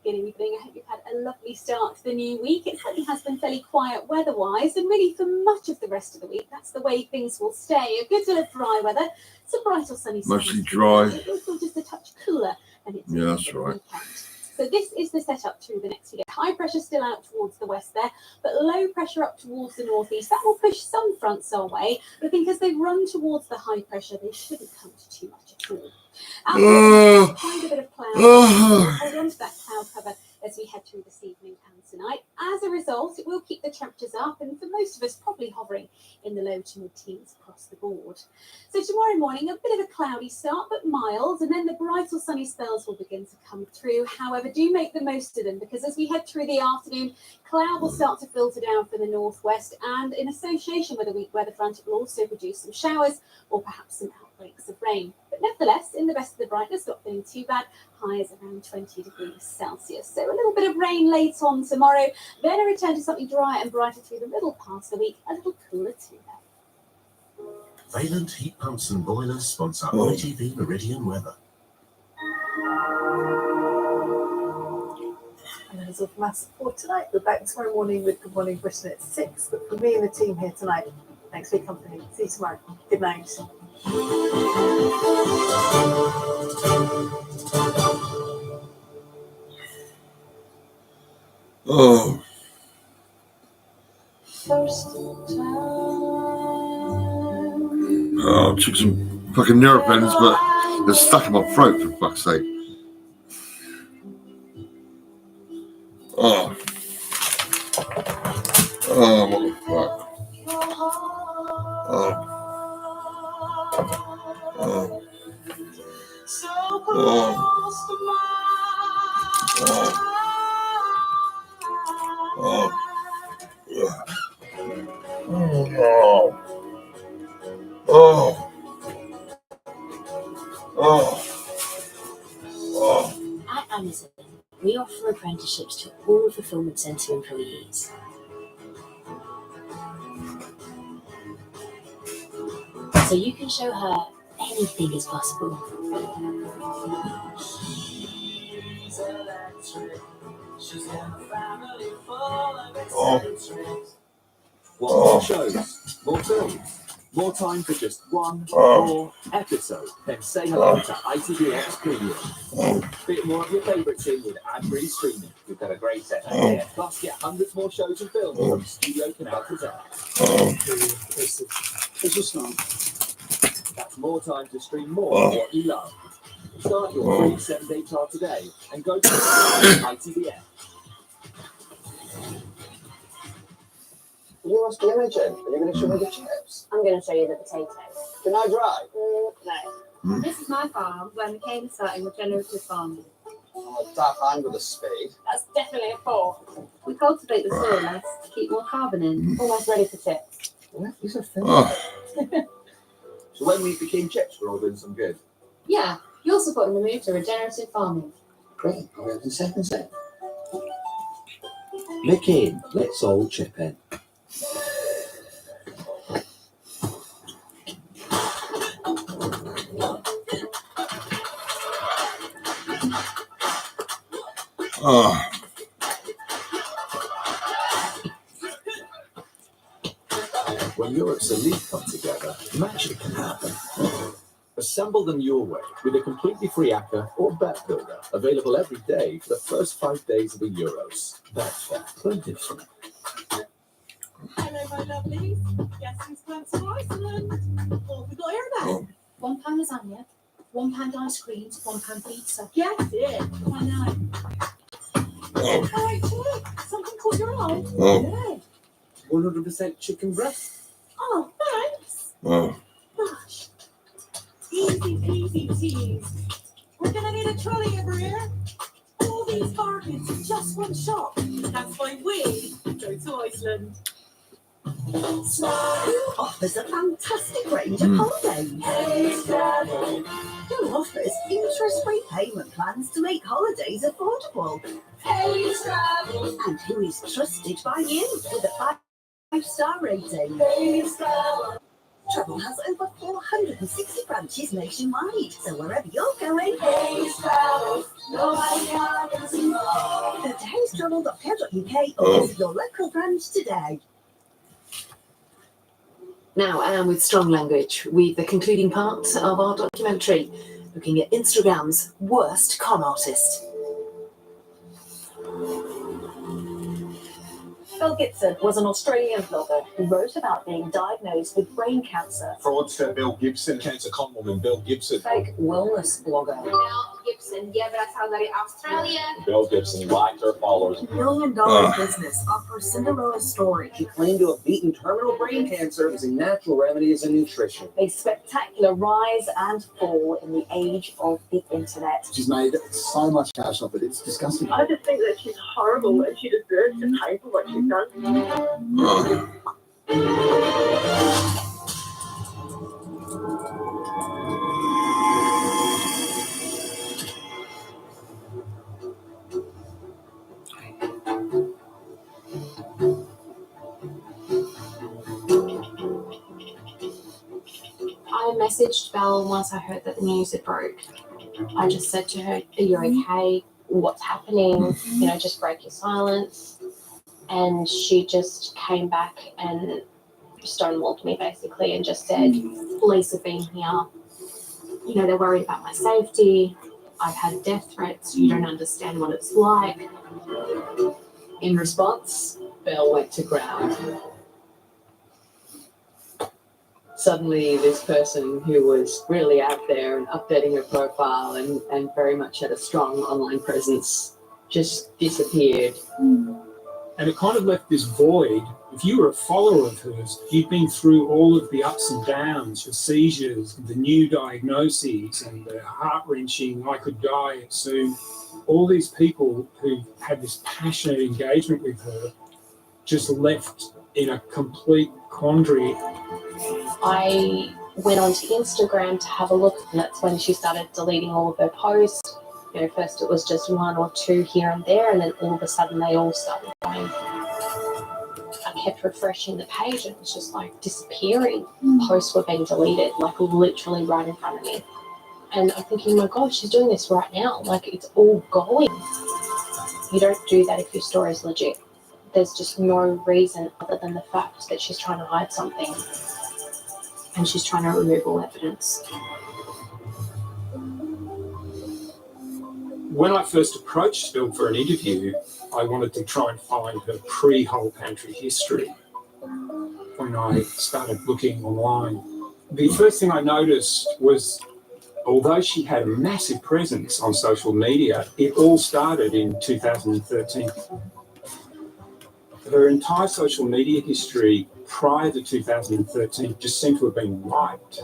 Good evening. I hope you've had a lovely start to the new week. It certainly has been fairly quiet weather-wise, and really for much of the rest of the week, that's the way things will stay. A good deal of dry weather, some bright or sunny skies. Mostly dry. It will feel just a touch cooler than it's Yeah, that's right. So this is the setup through the next few days. High pressure still out towards the west there, but low pressure up towards the northeast. That will push some fronts our way, but I think as they run towards the high pressure, they shouldn't come to too much at all. Quite a bit of cloud. Hold on to that cloud cover as we head through this evening and tonight. As a result, it will keep the temperatures up, and for most of us, probably hovering in the low to mid-teens across the board. So tomorrow morning, a bit of a cloudy start, but mild, and then the bright or sunny spells will begin to come through. However, do make the most of them, because as we head through the afternoon, cloud will start to filter down from the northwest, and in association with a weak weather front, it will also produce some showers or perhaps some outbreaks of rain. But nevertheless, in the rest of the brightness, not feeling too bad. Highs around 20 degrees Celsius. So a little bit of rain late on tomorrow, then a return to something dry and brighter through the middle part of the week, a little cooler too. Valent heat pumps and boilers sponsor ITV Meridian weather. And that is all from us for tonight. We're back tomorrow morning with Good Morning Britain at 6. But for me and the team here tonight, thanks for your company. See you tomorrow. Good night. Oh. Oh, I took some fucking Neuropens, but they're stuck in my throat, for fuck's sake. Oh. Oh, what the fuck? Oh. Oh. Oh. Oh. Oh. Oh. Oh. Oh. At Amazon, we offer apprenticeships to all fulfillment centre employees. So you can show her anything is possible. Want more shows, more films, more time for just one more episode? Then say hello to ITVX Premium. Bit more of your favourites in with ad-free streaming. We've got a great setup here. Plus, get hundreds more shows and films from Studio Canal Presents. That's more time to stream more of what you love. Start your free 7-day trial today and go to ITVX. You must be Imogen. Are you going to show me the chips? I'm going to show you the potatoes. Can I drive? No. This is my farm where McCain is starting regenerative farming. Well, a daft hand with a spade. That's definitely a 4. We cultivate the soil less to keep more carbon in. Almost ready for tips. Well, these are things. Oh. So when we became chips, we're all doing some good. Yeah, you're supporting the move to regenerative farming. Great. I'll have 2 seconds then. Nick in, let's all chip in. Oh. When Europe's elite come together, magic can happen. Assemble them your way with a completely free hacker or bet builder, available every day for the first 5 days of the Euros. Betfair, play different. Hello, my lovelies. Guess who's come to Iceland? What have we got here then? £1 lasagna, £1 ice cream, £1 pizza. Guess it. I know. Oh. Alright, look, something caught your eye. Oh. 100% chicken breast. Oh, thanks. Oh. Gosh. Easy peasy teas. We're gonna need a trolley over here. All these bargains in just one shop. That's why we go to Iceland. Smile offers a fantastic range of holidays. Who offers interest-free payment plans to make holidays affordable? And who is trusted by you with a 5-star rating? Travel has over 460 branches nationwide, so wherever you're going, go to haystravel.co.uk or visit your local branch today. Now, and with strong language, with the concluding part of our documentary, looking at Instagram's worst con artist. Bill Gibson was an Australian blogger who wrote about being diagnosed with brain cancer. Fraudster Bill Gibson, cancer con woman Bill Gibson. Fake wellness blogger. Mel Gibson ya abrazado de Australia. Bill Gibson liked her followers. $1 million business offers Cinderella story. She claimed to have beaten terminal brain cancer using natural remedies and nutrition. A spectacular rise and fall in the age of the internet. She's made so much cash off it, it's disgusting. I just think that she's horrible and she deserves to pay for what she's done. I messaged Belle once I heard that the news had broke. I just said to her, "Are you okay? What's happening? You know, just break your silence." And she just came back and stonewalled me basically and just said, "Police have been here. You know, they're worried about my safety. I've had death threats. You don't understand what it's like." In response, Belle went to ground. Suddenly, this person who was really out there and updating her profile and very much had a strong online presence just disappeared. And it kind of left this void. If you were a follower of hers, you'd been through all of the ups and downs, the seizures, the new diagnoses, and the heart-wrenching, I could die soon. All these people who had this passionate engagement with her just left in a complete quandary. I went onto Instagram to have a look, and that's when she started deleting all of her posts. You know, first it was just 1 or 2 here and there, and then all of a sudden they all started going. I kept refreshing the page, and it was just like disappearing. Posts were being deleted, like literally right in front of me. And I'm thinking, my God, she's doing this right now. Like, it's all going. You don't do that if your story is legit. There's just no reason other than the fact that she's trying to hide something. And she's trying to remove all evidence. When I first approached Bill for an interview, I wanted to try and find her pre-Whole Pantry history. When I started looking online, the first thing I noticed was, although she had a massive presence on social media, it all started in 2013. Her entire social media history prior to 2013 just seemed to have been wiped.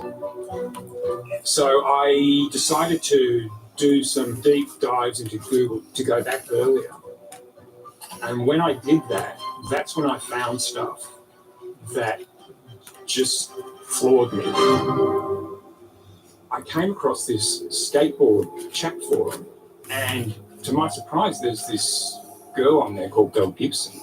So I decided to do some deep dives into Google to go back earlier. And when I did that, that's when I found stuff that just floored me. I came across this skateboard chat forum, and to my surprise, there's this girl on there called Belle Gibson.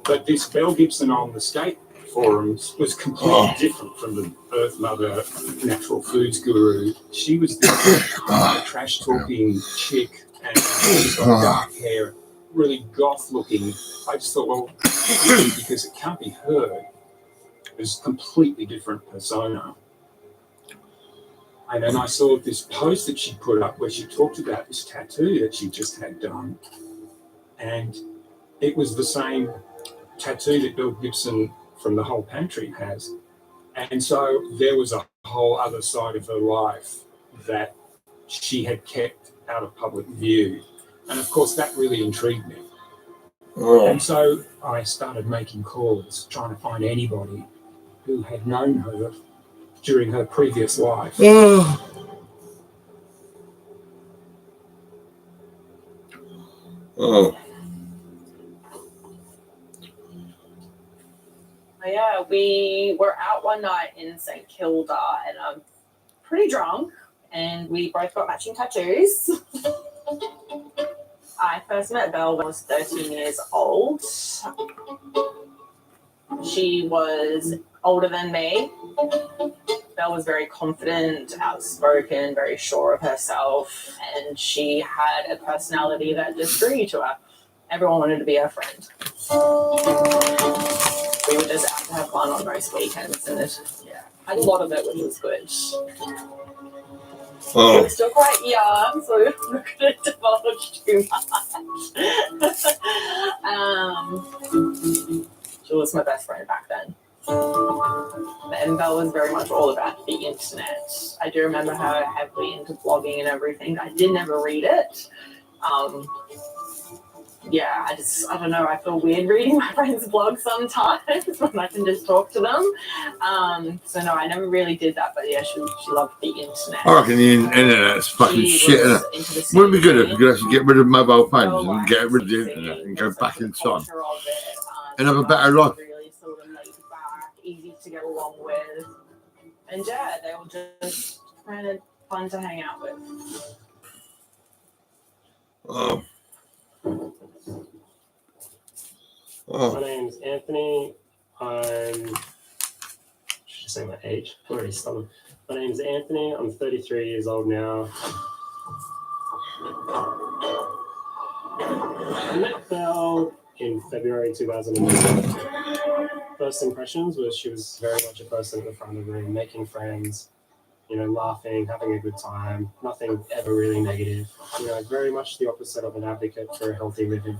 But this Belle Gibson on the skate forums was completely different from the Earth Mother natural foods guru. She was this trash talking chick, and she's got dark hair, really goth looking. I just thought, well, because it can't be her, it was a completely different persona. And then I saw this post that she put up where she talked about this tattoo that she just had done. And it was the same tattoo that Belle Gibson from The Whole Pantry has. And so there was a whole other side of her life that she had kept out of public view. And of course, that really intrigued me. And so I started making calls, trying to find anybody who had known her during her previous life. Yeah, we were out one night in St Kilda and I'm pretty drunk and we both got matching tattoos. I first met Belle when I was 13 years old. She was older than me. Belle was very confident, outspoken, very sure of herself, and she had a personality that just drew you to her. Everyone wanted to be her friend. We were just out to have fun on most weekends, and a lot of it, which was good. We were still quite young, so we're not going to divulge too much. She was my best friend back then. And Belle was very much all about the internet. I do remember her heavily into blogging and everything. I did never read it. I don't know, I feel weird reading my friends' blogs sometimes when I can just talk to them. So no, I never really did that, but yeah, she loved the internet. I reckon the internet's fucking shit, isn't it? Wouldn't it be good if you could actually get rid of mobile phones and get rid of the internet and go back in time and have a better life? Really sort of laid back, easy to get along with. And yeah, they were just kind of fun to hang out with. My name's Anthony. Should say my age. I'm already stubborn. My name's Anthony. I'm 33 years old now. I met Belle in February 2009. First impressions was she was very much a person at the front of the room, making friends, laughing, having a good time, nothing ever really negative. Very much the opposite of an advocate for a healthy living.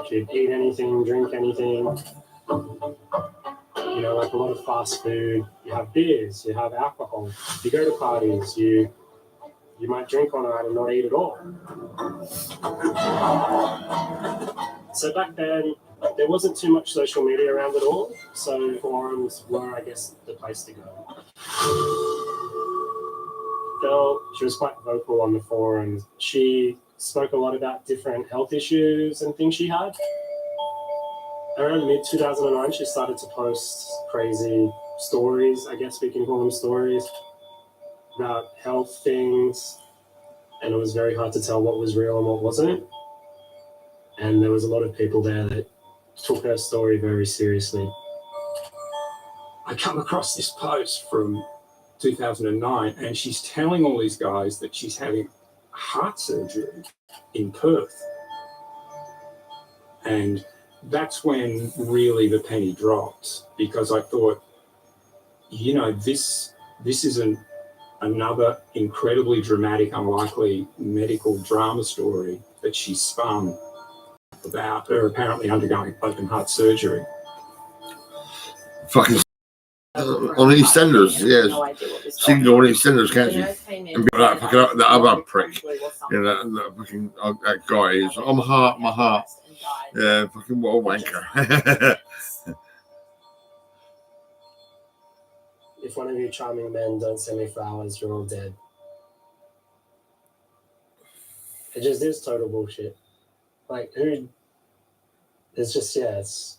She'd eat anything, drink anything, like a lot of fast food. You have beers, you have alcohol, you go to parties, you might drink all night and not eat at all. So back then, there wasn't too much social media around at all, so forums were, I guess, the place to go. Belle, she was quite vocal on the forums. She spoke a lot about different health issues and things she had. Around mid-2009, she started to post crazy stories, I guess we can call them stories, about health things, and it was very hard to tell what was real and what wasn't. And there was a lot of people there that took her story very seriously. I come across this post from 2009, and she's telling all these guys that she's having heart surgery in Perth. And that's when really the penny dropped, because I thought, this isn't another incredibly dramatic, unlikely medical drama story that she spun about her apparently undergoing open heart surgery. Fucking on EastEnders, she can go on EastEnders, can't she? And be like that other prick, that fucking that guy is. My heart. Yeah, fucking what a wanker. If one of you charming men don't send me flowers, you're all dead. It just is total bullshit. Like, who? It's just, yeah, it's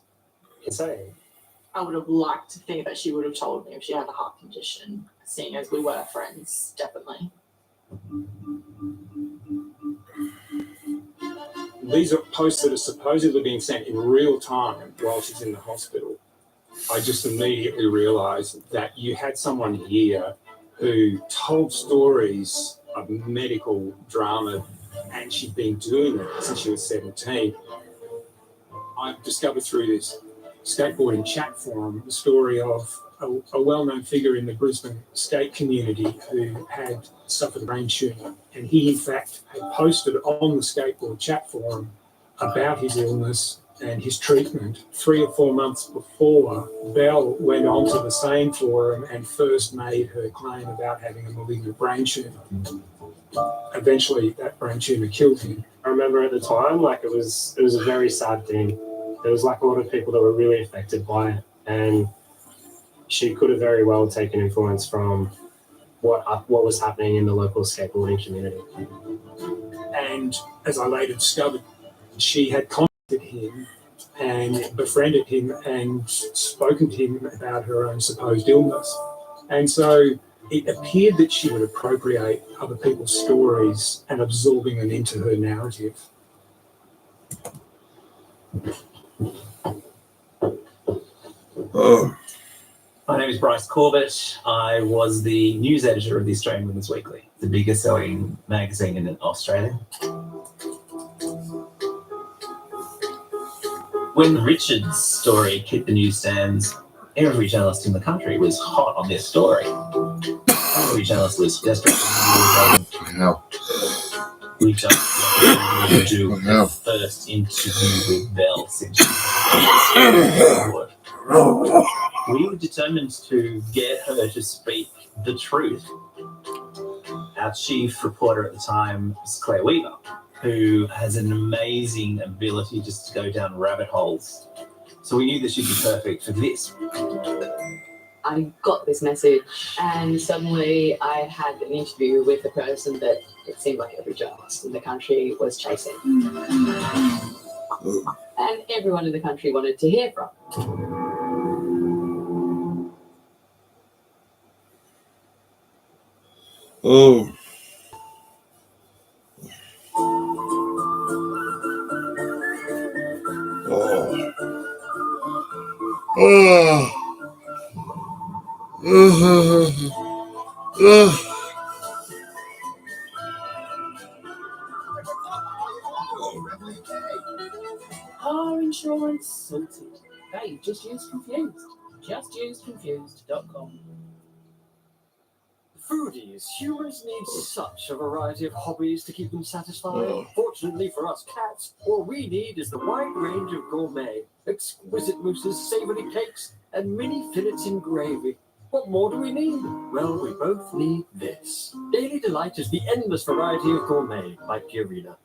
insane. I would have liked to think that she would have told me if she had a heart condition, seeing as we were friends, definitely. These are posts that are supposedly being sent in real time while she's in the hospital. I just immediately realised that you had someone here who told stories of medical drama, and she'd been doing it since she was 17. I've discovered through this skateboarding chat forum the story of a well-known figure in the Brisbane skate community who had suffered a brain tumour, and he in fact had posted on the skateboard chat forum about his illness and his treatment 3 or 4 months before Belle went onto the same forum and first made her claim about having a malignant brain tumour. Eventually that brain tumour killed him. I remember at the time, like, it was a very sad thing. There was like a lot of people that were really affected by it, and she could have very well taken influence from what was happening in the local skateboarding community. And as I later discovered, she had contacted him and befriended him and spoken to him about her own supposed illness. And so it appeared that she would appropriate other people's stories and absorbing them into her narrative. Oh. My name is Bryce Corbett. I was the news editor of the Australian Women's Weekly, the biggest selling magazine in Australia. When Richard's story hit the newsstands, every journalist in the country was hot on this story. Every journalist was desperate to reach out to do the first interview with Belle since she was we were determined to get her to speak the truth. Our chief reporter at the time was Claire Weaver, who has an amazing ability just to go down rabbit holes. So we knew that she'd be perfect for this. I got this message, and suddenly I had an interview with the person that it seemed like every journalist in the country was chasing. And everyone in the country wanted to hear from. Oh. Car insurance sorted. Hey, just use Confused. Just use Confused.com. Foodies, humans need such a variety of hobbies to keep them satisfied. Fortunately for us cats, all we need is the wide range of gourmet, exquisite mousses, savoury cakes, and mini fillets in gravy. What more do we need? Well, we both need this. Daily Delight is the endless variety of gourmet by Purina.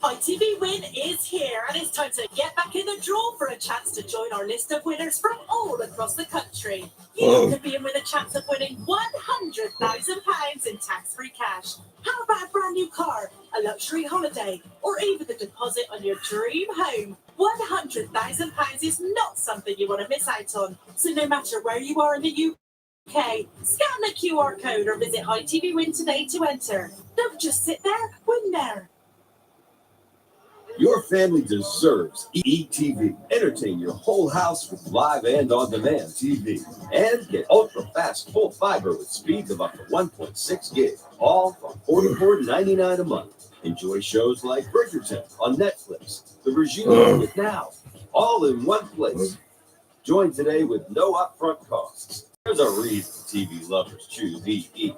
ITV Win is here, and it's time to get back in the draw for a chance to join our list of winners from all across the country. You could be in with a chance of winning £100,000 in tax-free cash. How about a brand new car, a luxury holiday, or even the deposit on your dream home? £100,000 is not something you want to miss out on. So no matter where you are in the UK, scan the QR code or visit ITV Win today to enter. Don't just sit there, win there. Your family deserves ETV. Entertain your whole house with live and on-demand TV. And get ultra-fast full fiber with speeds of up to 1.6 gig. All for $44.99 a month. Enjoy shows like Bridgerton on Netflix. The Regime with Now. All in one place. Join today with no upfront costs. There's a reason TV lovers choose EE.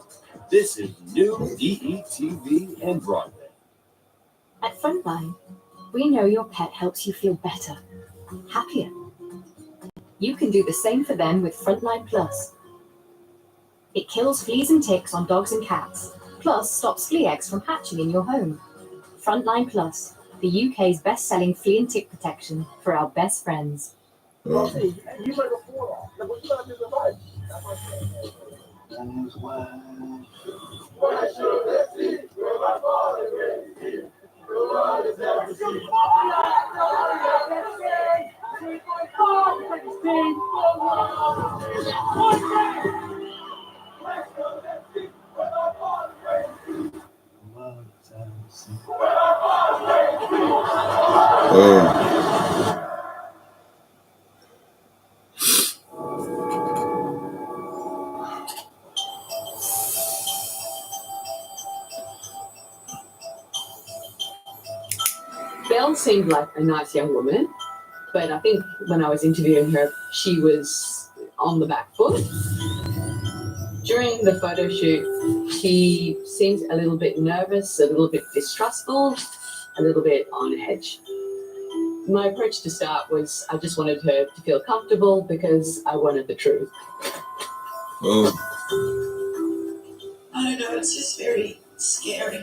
This is new EE TV and broadband. At Frontline, we know your pet helps you feel better, happier. You can do the same for them with Frontline Plus. It kills fleas and ticks on dogs and cats, plus stops flea eggs from hatching in your home. Frontline Plus, the UK's best-selling flea and tick protection for our best friends. Belle seemed like a nice young woman, but I think when I was interviewing her, she was on the back foot. During the photo shoot, she seemed a little bit nervous, a little bit distrustful, a little bit on edge. My approach to start was I just wanted her to feel comfortable because I wanted the truth. I don't know, it's just very scary,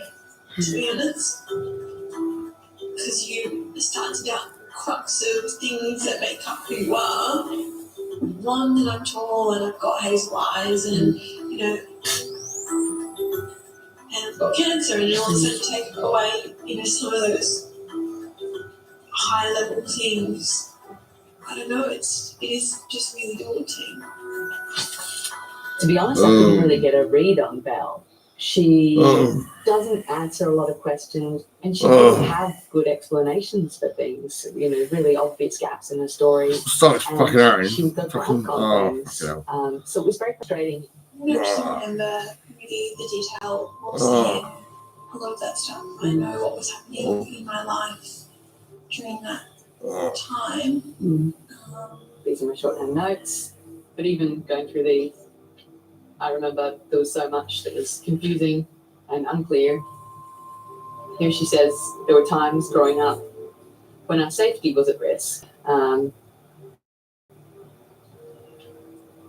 to be honest. Because you start to doubt crux of things that make up who you are. One, that I'm tall and I've got hazel eyes and, you know, and I've got cancer, and you also take away, you know, some of those high level things. I don't know, it is just really daunting. To be honest, I couldn't really get a read on Belle. She doesn't answer a lot of questions, and she doesn't have good explanations for things. You know, really obvious gaps in her story. Starts And fucking hurting. she would go blank on things. So it was very frustrating. I don't actually remember really the detail or seeing a lot of that stuff. I know what was happening in my life during that time. These are my shorthand notes. But even going through these, I remember there was so much that was confusing and unclear. Here she says there were times growing up when our safety was at risk, but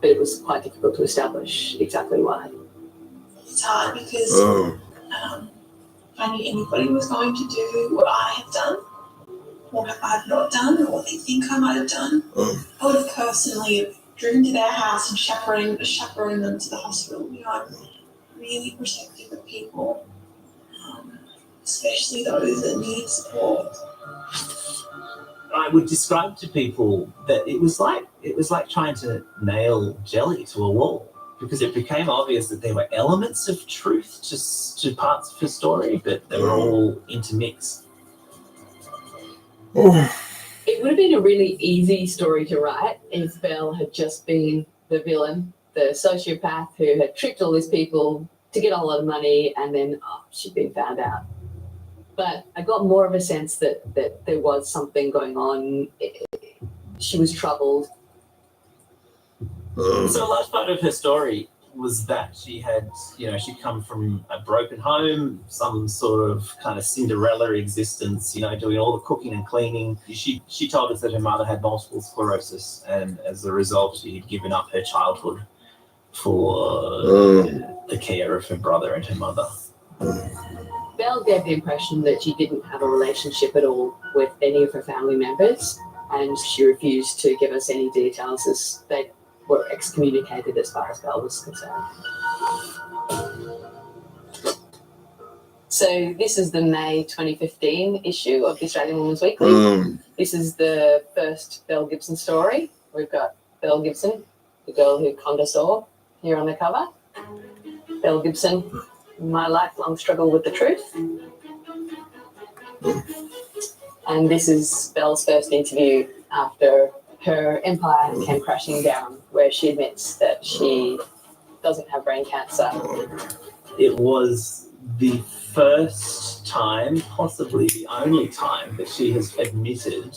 it was quite difficult to establish exactly why. It's hard because if I knew anybody was going to do what I have done, or I've not done, or what they think I might have done, I would have personally driven to their house and chaperone them to the hospital. You know, I'm really protective of people, especially those that need support. I would describe to people that it was like trying to nail jelly to a wall, because it became obvious that there were elements of truth to parts of her story, but they were all intermixed. It would have been a really easy story to write if Belle had just been the villain, the sociopath who had tricked all these people to get a lot of money, and then she'd been found out. But I got more of a sense that there was something going on. She was troubled. So a large part of her story was that she had, she'd come from a broken home, some sort of kind of Cinderella existence, doing all the cooking and cleaning. She told us that her mother had multiple sclerosis, and as a result, she had given up her childhood for the care of her brother and her mother. Belle gave the impression that she didn't have a relationship at all with any of her family members, and she refused to give us any details as they were excommunicated as far as Belle was concerned. So this is the May 2015 issue of the Australian Woman's Weekly. This is the first Belle Gibson story. We've got Belle Gibson, the girl who conned us all, here on the cover. Belle Gibson, my lifelong struggle with the truth. And this is Belle's first interview after her empire came crashing down, where she admits that she doesn't have brain cancer. It was the first time, possibly the only time, that she has admitted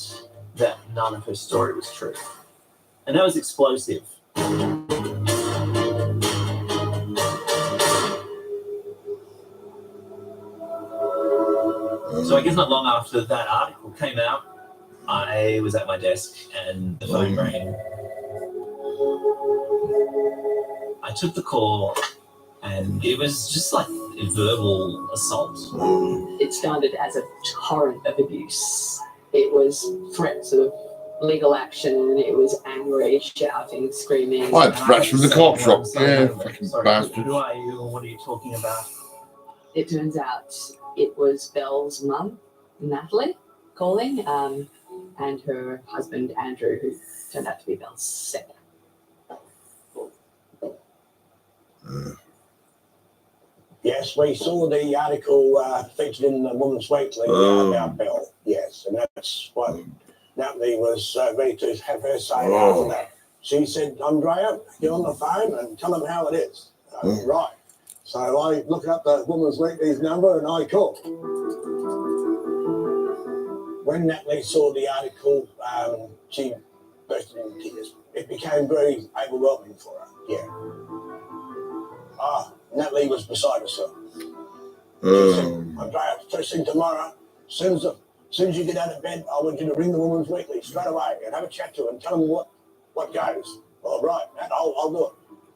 that none of her story was true. And that was explosive. So I guess not long after that article came out, I was at my desk and the phone rang. I took the call and it was just like a verbal assault. It started as a torrent of abuse. It was threats of legal action, it was angry, shouting, screaming. I had threats from the cop shop. Yeah, fucking bastard. Who are you and what are you talking about? It turns out it was Belle's mum, Natalie, calling, and her husband, Andrew, who turned out to be Belle's stepdad. Yes, we saw the article featured in the Woman's Weekly about Belle. Yes. Yes, and that's what Natalie was ready to have her say after that. She said, Andrea, get on the phone and tell them how it is. Right. So I looked up the Women's Weekly's number and I called. When Natalie saw the article, she burst into tears. It became very overwhelming for her, yeah. Natalie was beside herself. She said, Andrea, first thing tomorrow, as soon as you get out of bed, I want you to ring the Women's Weekly straight away and have a chat to her and tell them what goes. All right, and I'll do it.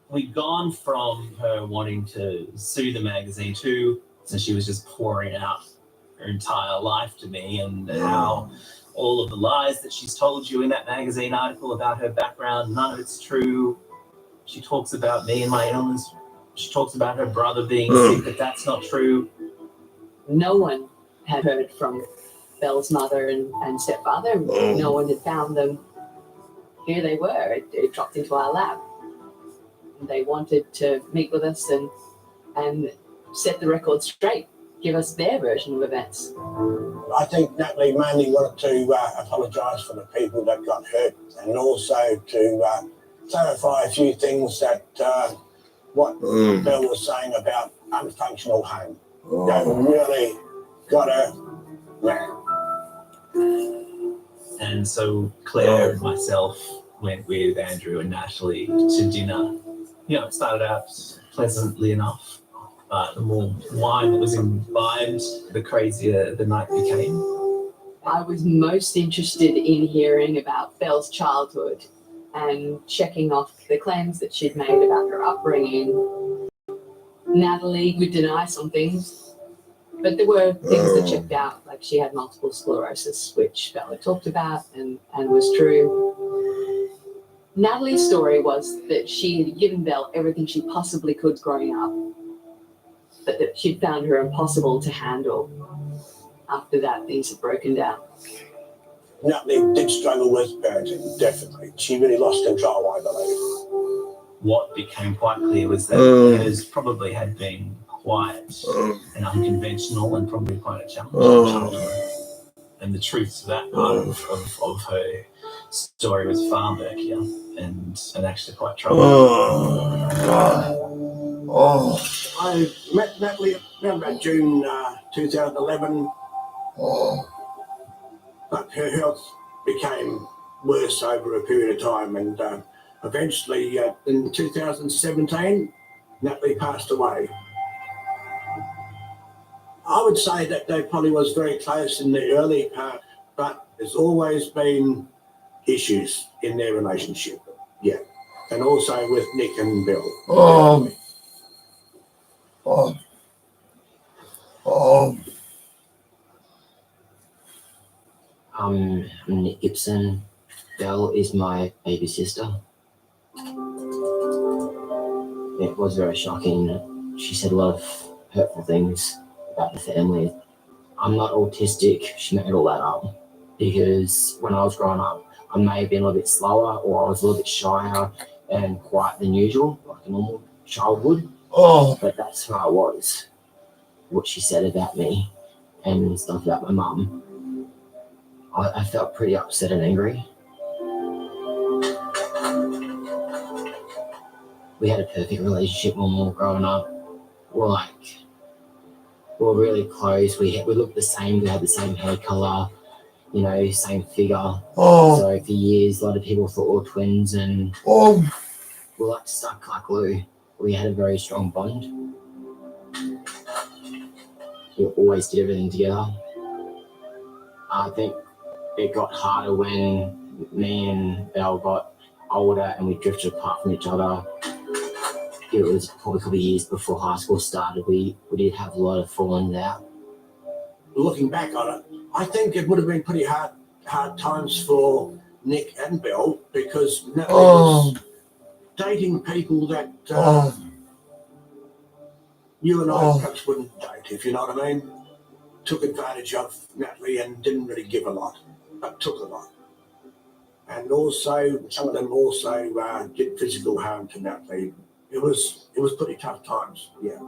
We'd gone from her wanting to sue the magazine to, since she was just pouring out her entire life to me, and how all of the lies that she's told you in that magazine article about her background, none of it's true. She talks about me and my illness. She talks about her brother being sick, but that's not true. No one had heard from Belle's mother and stepfather. No one had found them. Here they were. It dropped into our lap. They wanted to meet with us and set the record straight, give us their version of events. I think Natalie mainly wanted to apologise for the people that got hurt, and also to clarify a few things that what Belle was saying about unfunctional home. That really got her mad. And so Claire and myself went with Andrew and Natalie to dinner. You know, it started out pleasantly enough. The more wine that was imbibed, the crazier the night became. I was most interested in hearing about Belle's childhood and checking off the claims that she'd made about her upbringing. Natalie would deny some things, but there were things that checked out, like she had multiple sclerosis, which Belle had talked about and was true. Natalie's story was that she had given Belle everything she possibly could growing up, but that she'd found her impossible to handle. After that, things had broken down. Natalie did struggle with parenting, definitely. She really lost control, I believe. What became quite clear was that hers probably had been quite and unconventional and probably quite a challenging childhood. And the truth to that part of her story was far murkier and actually quite troubling. I met Natalie around about June 2011. But her health became worse over a period of time, and eventually in 2017, Natalie passed away. I would say that they probably was very close in the early part, but there's always been issues in their relationship, yeah, and also with Nick and Bill. I'm Nick Gibson. Belle is my baby sister. It was very shocking. She said a lot of hurtful things about the family. I'm not autistic. She made all that up because when I was growing up, I may have been a little bit slower, or I was a little bit shyer and quiet than usual, like a normal child would. But that's who I was. What she said about me and stuff about my mum. I felt pretty upset and angry. We had a perfect relationship when we were growing up. We were really close. We looked the same. We had the same hair color, you know, same figure. So for years, a lot of people thought we were twins, and we were like stuck like glue. We had a very strong bond. We always did everything together. I think it got harder when me and Belle got older and we drifted apart from each other. It was probably a couple of years before high school started. We did have a lot of fallings out. Looking back on it, I think it would have been pretty hard times for Nick and Belle, because Natalie was dating people that you and I perhaps wouldn't date, if you know what I mean. Took advantage of Natalie and didn't really give a lot, but took a lot. And also, some of them also did physical harm to Natalie. It was pretty tough times, yeah.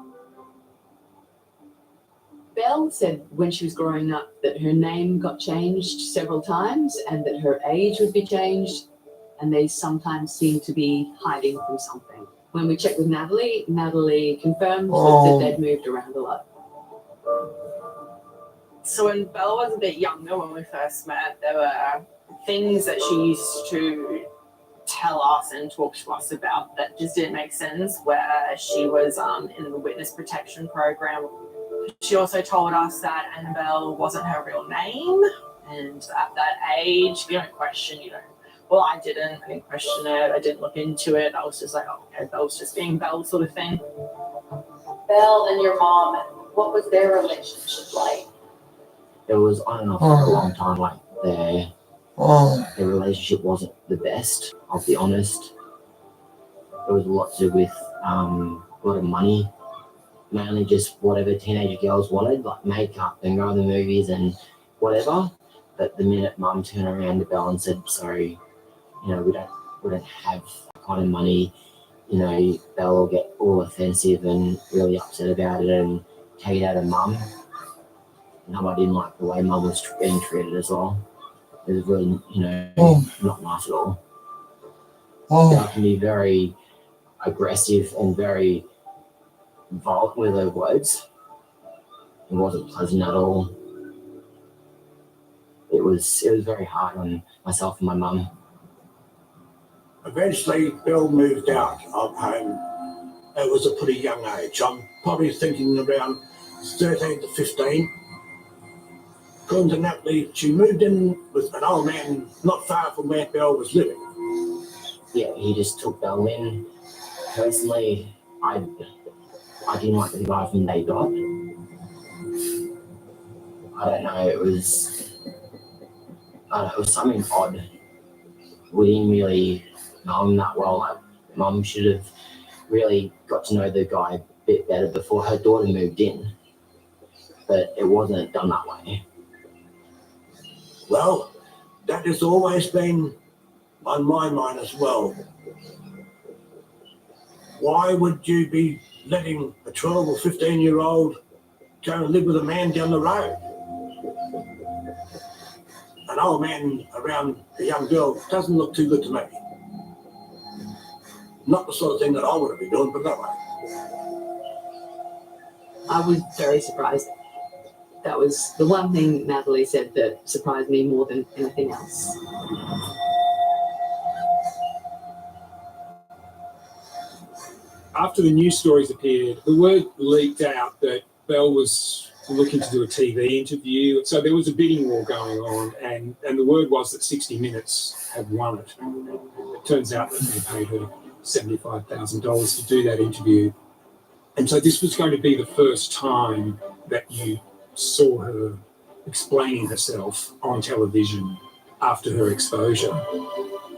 Belle said when she was growing up that her name got changed several times and that her age would be changed, and they sometimes seemed to be hiding from something. When we checked with Natalie, Natalie confirmed that they'd moved around a lot. So when Belle was a bit younger, when we first met, there were things that she used to tell us and talk to us about that just didn't make sense, where she was in the witness protection program. She also told us that Annabelle wasn't her real name, and at that age, you don't question, well, I didn't question it, I didn't look into it, I was just like, oh, okay, Belle's just being Belle sort of thing. Belle and your mom, what was their relationship like? It was on and off for a long time. Like their relationship wasn't the best. I'll be honest. It was a lot to do with a lot of money, mainly just whatever teenage girls wanted, like makeup and go to the movies and whatever. But the minute Mum turned around to Belle and said, "Sorry, we don't have that kind of money," Belle will get all offensive and really upset about it and take it out of Mum. I didn't like the way Mum was being treated as well. It was really, not nice at all. Belle can be very aggressive and very violent with her words. It wasn't pleasant at all. It was very hard on myself and my mum. Eventually, Bill moved out of home. It was a pretty young age. I'm probably thinking around 13 to 15. According to Natalie, she moved in with an old man not far from where Bill was living. Yeah, he just took Belle in. Personally, I didn't like the vibe from day dot. I don't know, it was something odd. We didn't really know him that well. Like, Mum should have really got to know the guy a bit better before her daughter moved in. But it wasn't done that way. Well, that has always been on my mind as well. Why would you be letting a 12 or 15-year-old go and live with a man down the road? An old man around a young girl doesn't look too good to me. Not the sort of thing that I would have been doing, but that way. I was very surprised. That was the one thing Natalie said that surprised me more than anything else. After the news stories appeared, the word leaked out that Belle was looking to do a TV interview. So there was a bidding war going on, and the word was that 60 Minutes had won it. It turns out that they paid her $75,000 to do that interview. And so this was going to be the first time that you saw her explaining herself on television after her exposure.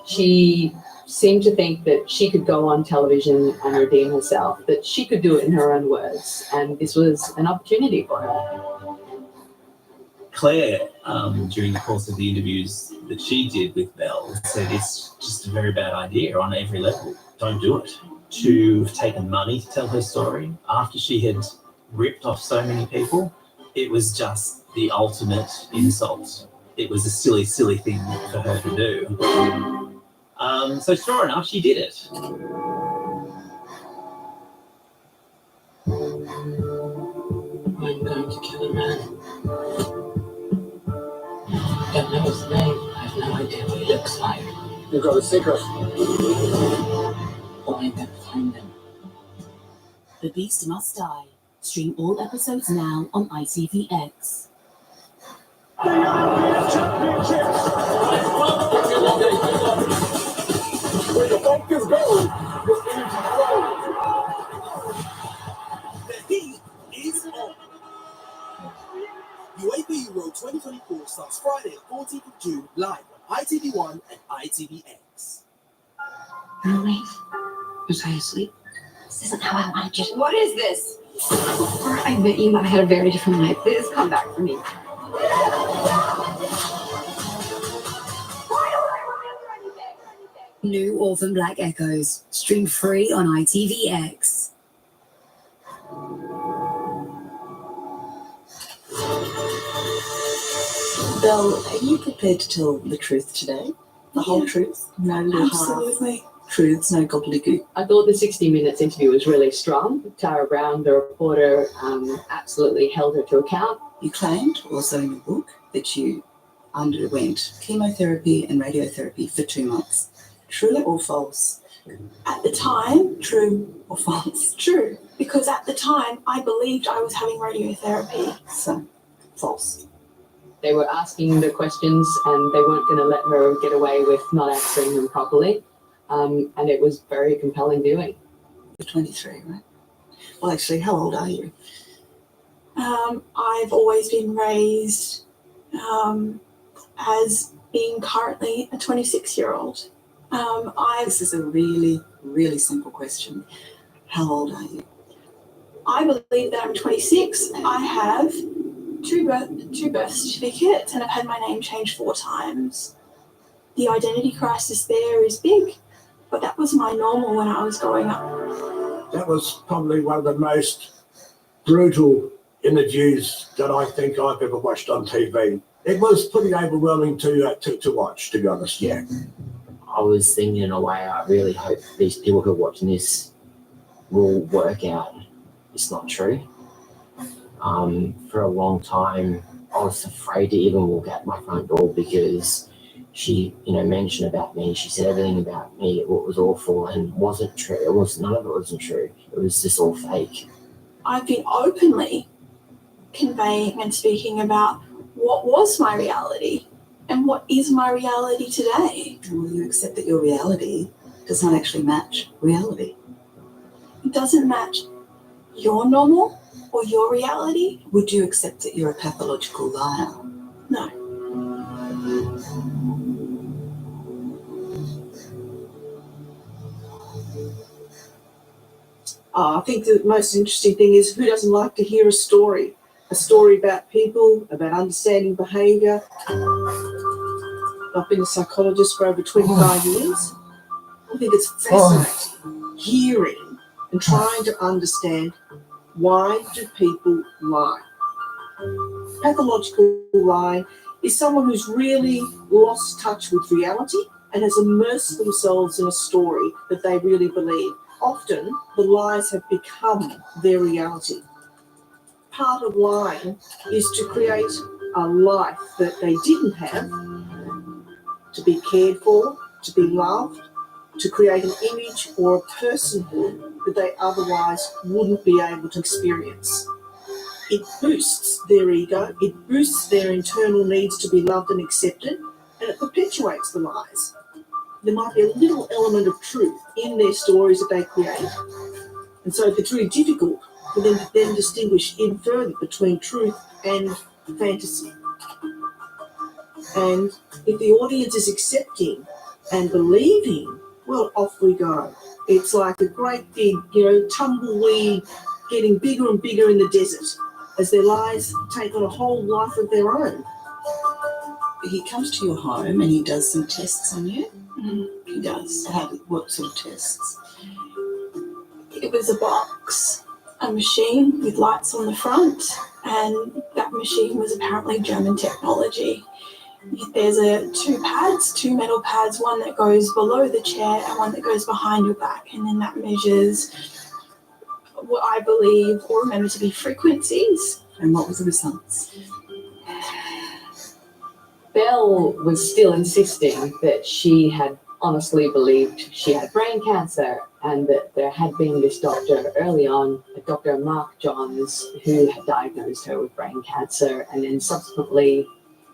She seemed to think that she could go on television and redeem herself, that she could do it in her own words, and this was an opportunity for her. Claire, during the course of the interviews that she did with Belle, said it's just a very bad idea on every level. Don't do it. To have taken money to tell her story after she had ripped off so many people, it was just the ultimate insult. It was a silly, silly thing for her to do. So sure enough, she did it. I'm going to kill a man. Don't know his name. I have no idea what he looks like. You've got a secret. I'm going to find him. The Beast Must Die. Stream all episodes now on ITVX. Where the focus goes, the energy flows. The heat is on. UAB World 2024 starts Friday, 14th of June, live on ITV1 and ITVX. Emily, was I asleep? This isn't how I wanted you to. What is this? I bet you might have had a very different night. Please come back for me. New Orphan Black Echoes. Stream free on ITVX. Belle, are you prepared to tell the truth today? The whole truth? No little Absolutely. half truths, no gobbledygook. I thought the 60 Minutes interview was really strong. Tara Brown, the reporter, absolutely held her to account. You claimed, also in your book, that you underwent chemotherapy and radiotherapy for 2 months. True or false? At the time, True or false? true, because at the time I believed I was having radiotherapy. So, false. They were asking the questions and they weren't going to let her get away with not answering them properly. And it was very compelling viewing. You're 23, right? Well, actually, how old are you? I've always been raised as being currently a 26-year-old. This is a really, really simple question. How old are you? I believe that I'm 26. I have two birth certificates and I've had my name changed 4 times. The identity crisis there is big, but that was my normal when I was growing up. That was probably one of the most brutal interviews that I think I've ever watched on TV. It was pretty overwhelming to watch, to be honest, yeah. I was thinking in a way, I really hope these people who are watching this will work out it's not true. For a long time, I was afraid to even walk out my front door because she, mentioned about me. She said everything about me, what was awful and wasn't true. None of it wasn't true. It was just all fake. I've been openly conveying and speaking about what was my reality and what is my reality today. Will you accept that your reality does not actually match reality? It doesn't match your normal or your reality. Would you accept that you're a pathological liar? No. I think the most interesting thing is who doesn't like to hear a story about people, about understanding behaviour. I've been a psychologist for over 25 years. I think it's fascinating hearing and trying to understand why do people lie. Pathological lying is someone who's really lost touch with reality and has immersed themselves in a story that they really believe. Often, the lies have become their reality. Part of lying is to create a life that they didn't have, to be cared for, to be loved, to create an image or a personhood that they otherwise wouldn't be able to experience. It boosts their ego, it boosts their internal needs to be loved and accepted, and it perpetuates the lies. There might be a little element of truth in their stories that they create, and so it's really difficult for them to then distinguish even further between truth and fantasy. And if the audience is accepting and believing, well, off we go. It's like a great big, tumbleweed getting bigger and bigger in the desert as their lives take on a whole life of their own. He comes to your home and he does some tests on you? He does. What sort of tests? It was a box, a machine with lights on the front, and that machine was apparently German technology. There's two metal pads, one that goes below the chair and one that goes behind your back, and then that measures what I believe or remember to be frequencies. And what was the results? Belle was still insisting that she had honestly believed she had brain cancer and that there had been this doctor early on, Dr. Mark Johns, who had diagnosed her with brain cancer, and then subsequently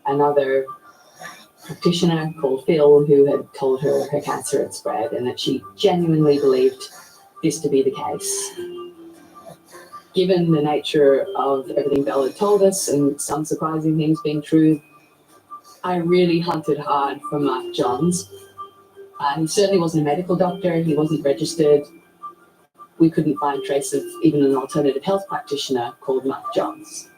another practitioner called Phil who had told her her cancer had spread, and that she genuinely believed this to be the case. Given the nature of everything Belle had told us and some surprising things being true, I really hunted hard for Mark Johns. He certainly wasn't a medical doctor, he wasn't registered. We couldn't find trace of even an alternative health practitioner called Mark Johns.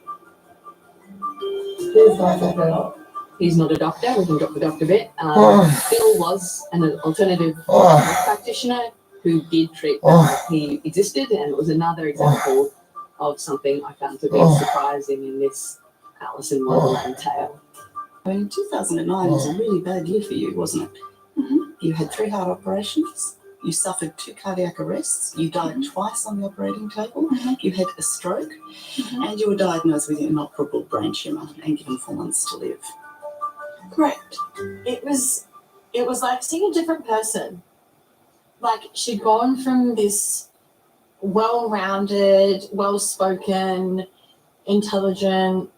Who's Michael? He's not a doctor, we can drop the doctor bit. Phil was an alternative health practitioner who did treat them. He existed, and it was another example of something I found to be surprising in this Alice in Wonderland tale. I mean, 2009 was a really bad year for you, wasn't it? You had 3 heart operations, you suffered 2 cardiac arrests, you died twice on the operating table, you had a stroke, and you were diagnosed with an inoperable brain tumour and given 4 months to live. Correct. It was like seeing a different person. Like she'd gone from this well-rounded, well-spoken, intelligent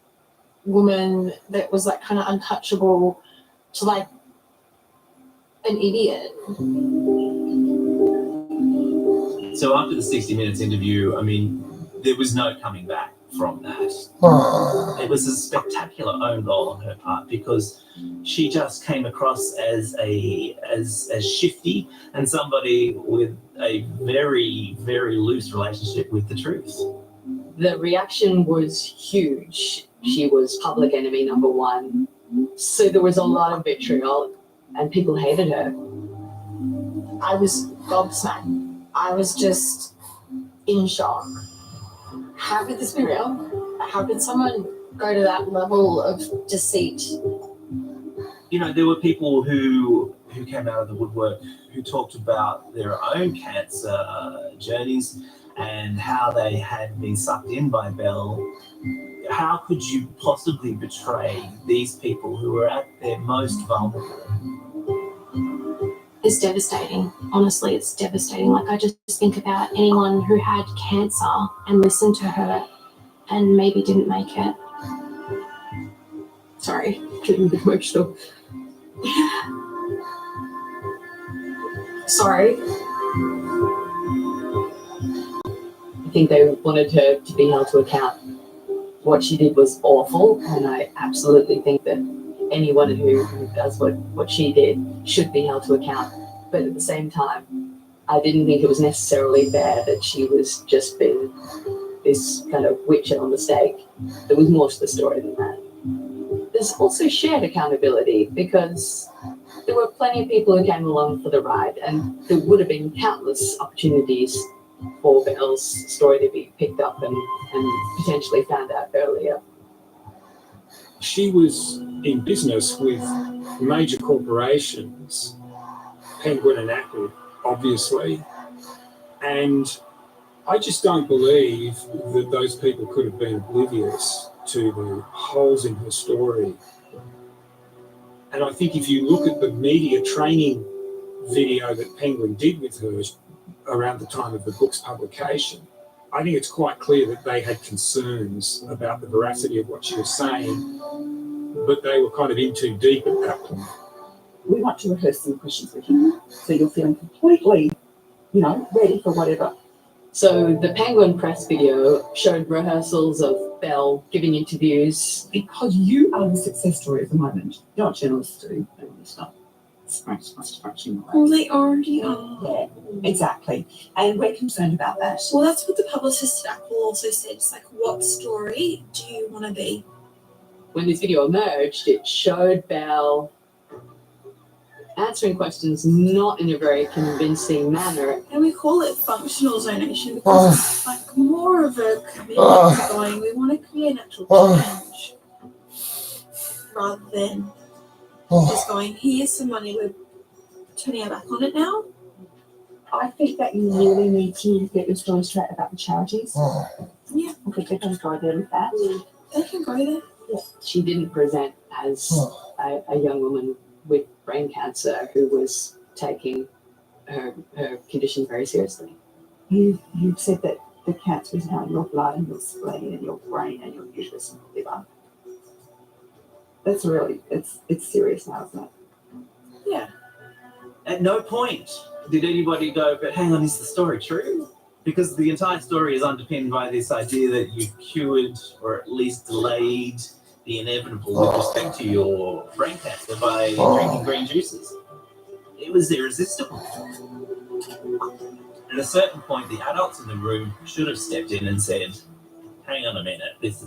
woman that was like kind of untouchable to like an idiot. So after the 60 Minutes interview, I mean, there was no coming back from that. It was a spectacular own goal on her part because she just came across as shifty and somebody with a very, very loose relationship with the truth. The reaction was huge. She was public enemy number 1. So there was a lot of vitriol and people hated her. I was gobsmacked. I was just in shock. How could this be real? How could someone go to that level of deceit? You know, there were people who came out of the woodwork who talked about their own cancer journeys and how they had been sucked in by Belle. How could you possibly betray these people who were at their most vulnerable? It's devastating. Honestly, it's devastating. Like, I just think about anyone who had cancer and listened to her and maybe didn't make it. Sorry, getting a bit emotional. Sorry. I think they wanted her to be held to account. What she did was awful, and I absolutely think that anyone who does what she did should be held to account. But at the same time, I didn't think it was necessarily fair that she was just being this kind of witch on the stake. There was more to the story than that. There's also shared accountability because there were plenty of people who came along for the ride, and there would have been countless opportunities for Belle's story to be picked up and potentially found out earlier. She was in business with major corporations, Penguin and Apple, obviously, and I just don't believe that those people could have been oblivious to the holes in her story. And I think if you look at the media training video that Penguin did with her around the time of the book's publication, I think it's quite clear that they had concerns about the veracity of what she was saying, but they were kind of in too deep at that point. We want to rehearse some questions with you, so you're feeling completely, ready for whatever. So the Penguin press video showed rehearsals of Belle giving interviews. Because you are the success story at the moment. You're journalists do. They want to start scratching. Well, they already are. Yeah, exactly. And we're concerned about that. Well, that's what the publicist at Apple also said. It's like, what story do you want to be? When this video emerged, it showed Belle answering questions not in a very convincing manner. And we call it functional zonation because it's like more of a commitment to going, we want to create actual change rather than just going, here's some money, we're turning our back on it now. I think that you really need to get your story straight about the charities. Yeah. Okay, they can go there with that. They can go there. Yeah. She didn't present as a young woman with brain cancer who was taking her condition very seriously. You've said that the cancer is now in your blood and your spleen and your brain and your uterus and your liver. That's really, it's serious now, isn't it? Yeah. At no point did anybody go, but hang on, is the story true? Because the entire story is underpinned by this idea that you cured or at least delayed the inevitable with respect to your brain cancer by drinking green juices. It was irresistible. At a certain point, the adults in the room should have stepped in and said, hang on a minute, this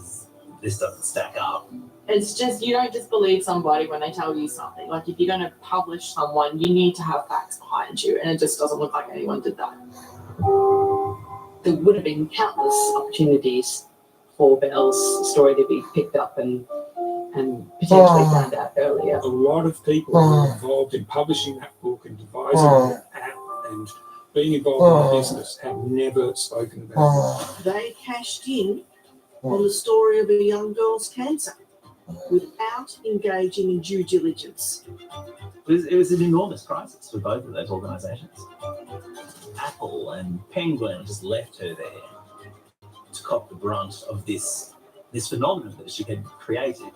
doesn't stack up. It's just, you don't just believe somebody when they tell you something. Like, if you're going to publish someone, you need to have facts behind you, and it just doesn't look like anyone did that. There would have been countless opportunities for Belle's story to be picked up and and potentially found out earlier. A lot of people were involved in publishing that book and devising the app and being involved in the business have never spoken about it. They cashed in on the story of a young girl's cancer without engaging in due diligence. It was an enormous crisis for both of those organisations. Apple and Penguin just left her there to cop the brunt of this phenomenon that she had created.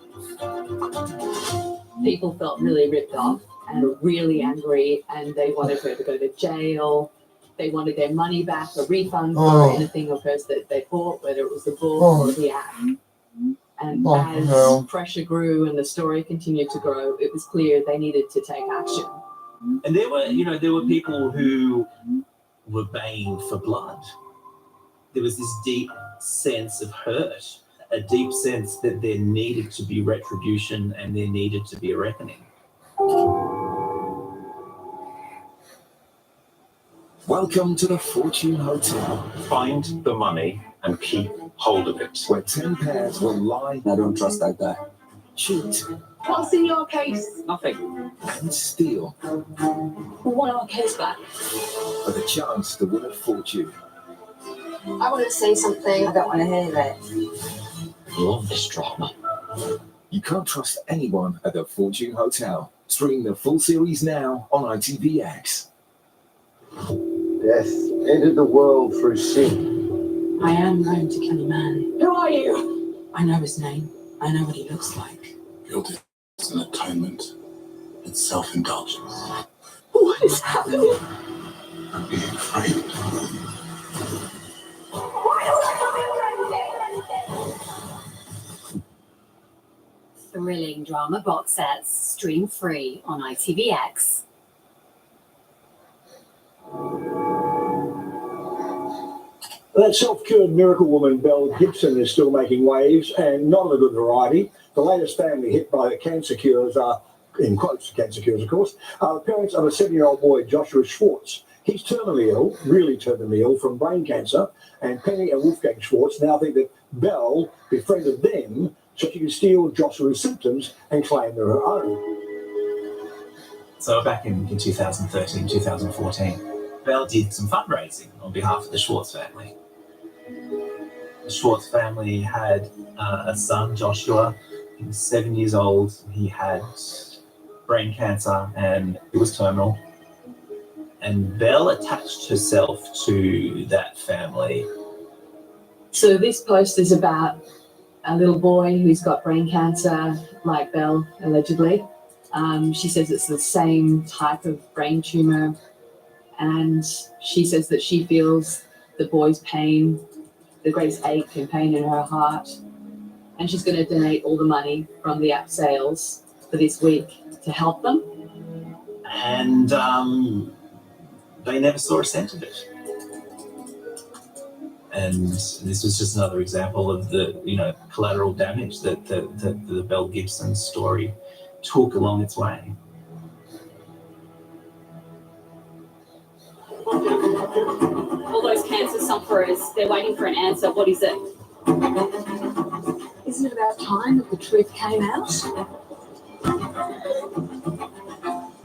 People felt really ripped off and really angry, and they wanted her to go to jail. They wanted their money back, a refund for anything of hers that they bought, whether it was the book or the app. And as pressure grew and the story continued to grow, it was clear they needed to take action. And there were people who were baying for blood. There was this deep sense of hurt, a deep sense that there needed to be retribution and there needed to be a reckoning. Welcome to the Fortune Hotel. Find the money and keep hold of it. Where 10 pairs will lie. I don't trust that guy. Cheat What's in your case? Nothing. and steal We want our case back. for the chance to win a fortune. I want to say something. I don't want to hear it. Love this drama. You can't trust anyone at the Fortune Hotel. Stream the full series now on ITVX. Death entered the world through sin. I am going to kill a man. Who are you? I know his name. I know what he looks like. Guilt is an atonement. It's self-indulgence. What is happening? I'm being afraid. Thrilling drama box sets stream free on ITVX. That self-cured miracle woman, Belle Gibson, is still making waves, and not of a good variety. The latest family hit by the cancer cures are, in quotes, cancer cures, of course, are the parents of a 7-year-old boy, Joshua Schwartz. He's terminally ill, really terminally ill, from brain cancer, and Penny and Wolfgang Schwartz now think that Belle befriended them so she could steal Joshua's symptoms and claim they're her own. So back in 2013, 2014, Belle did some fundraising on behalf of the Schwartz family. The Schwartz family had a son, Joshua. He was 7 years old. He had brain cancer and it was terminal. And Belle attached herself to that family. So this post is about a little boy who's got brain cancer, like Belle, allegedly. She says it's the same type of brain tumor. And she says that she feels the boy's pain, the greatest ache and pain in her heart. And she's going to donate all the money from the app sales for this week to help them. And they never saw a cent of it. And this was just another example of the, collateral damage that the Belle Gibson story took along its way. All those cancer sufferers, they're waiting for an answer. What is it? Isn't it about time that the truth came out?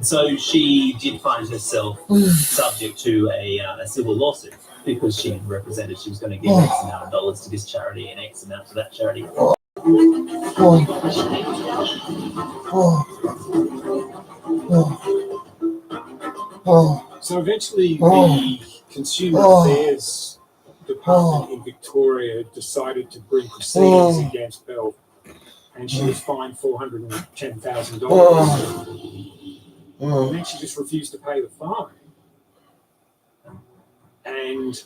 So she did find herself subject to a civil lawsuit because she had represented she was going to give X amount of dollars to this charity and X amount to that charity. So eventually the Consumer Affairs Department in Victoria decided to bring proceedings against Belle, and she was fined $410,000. And then she just refused to pay the fine. And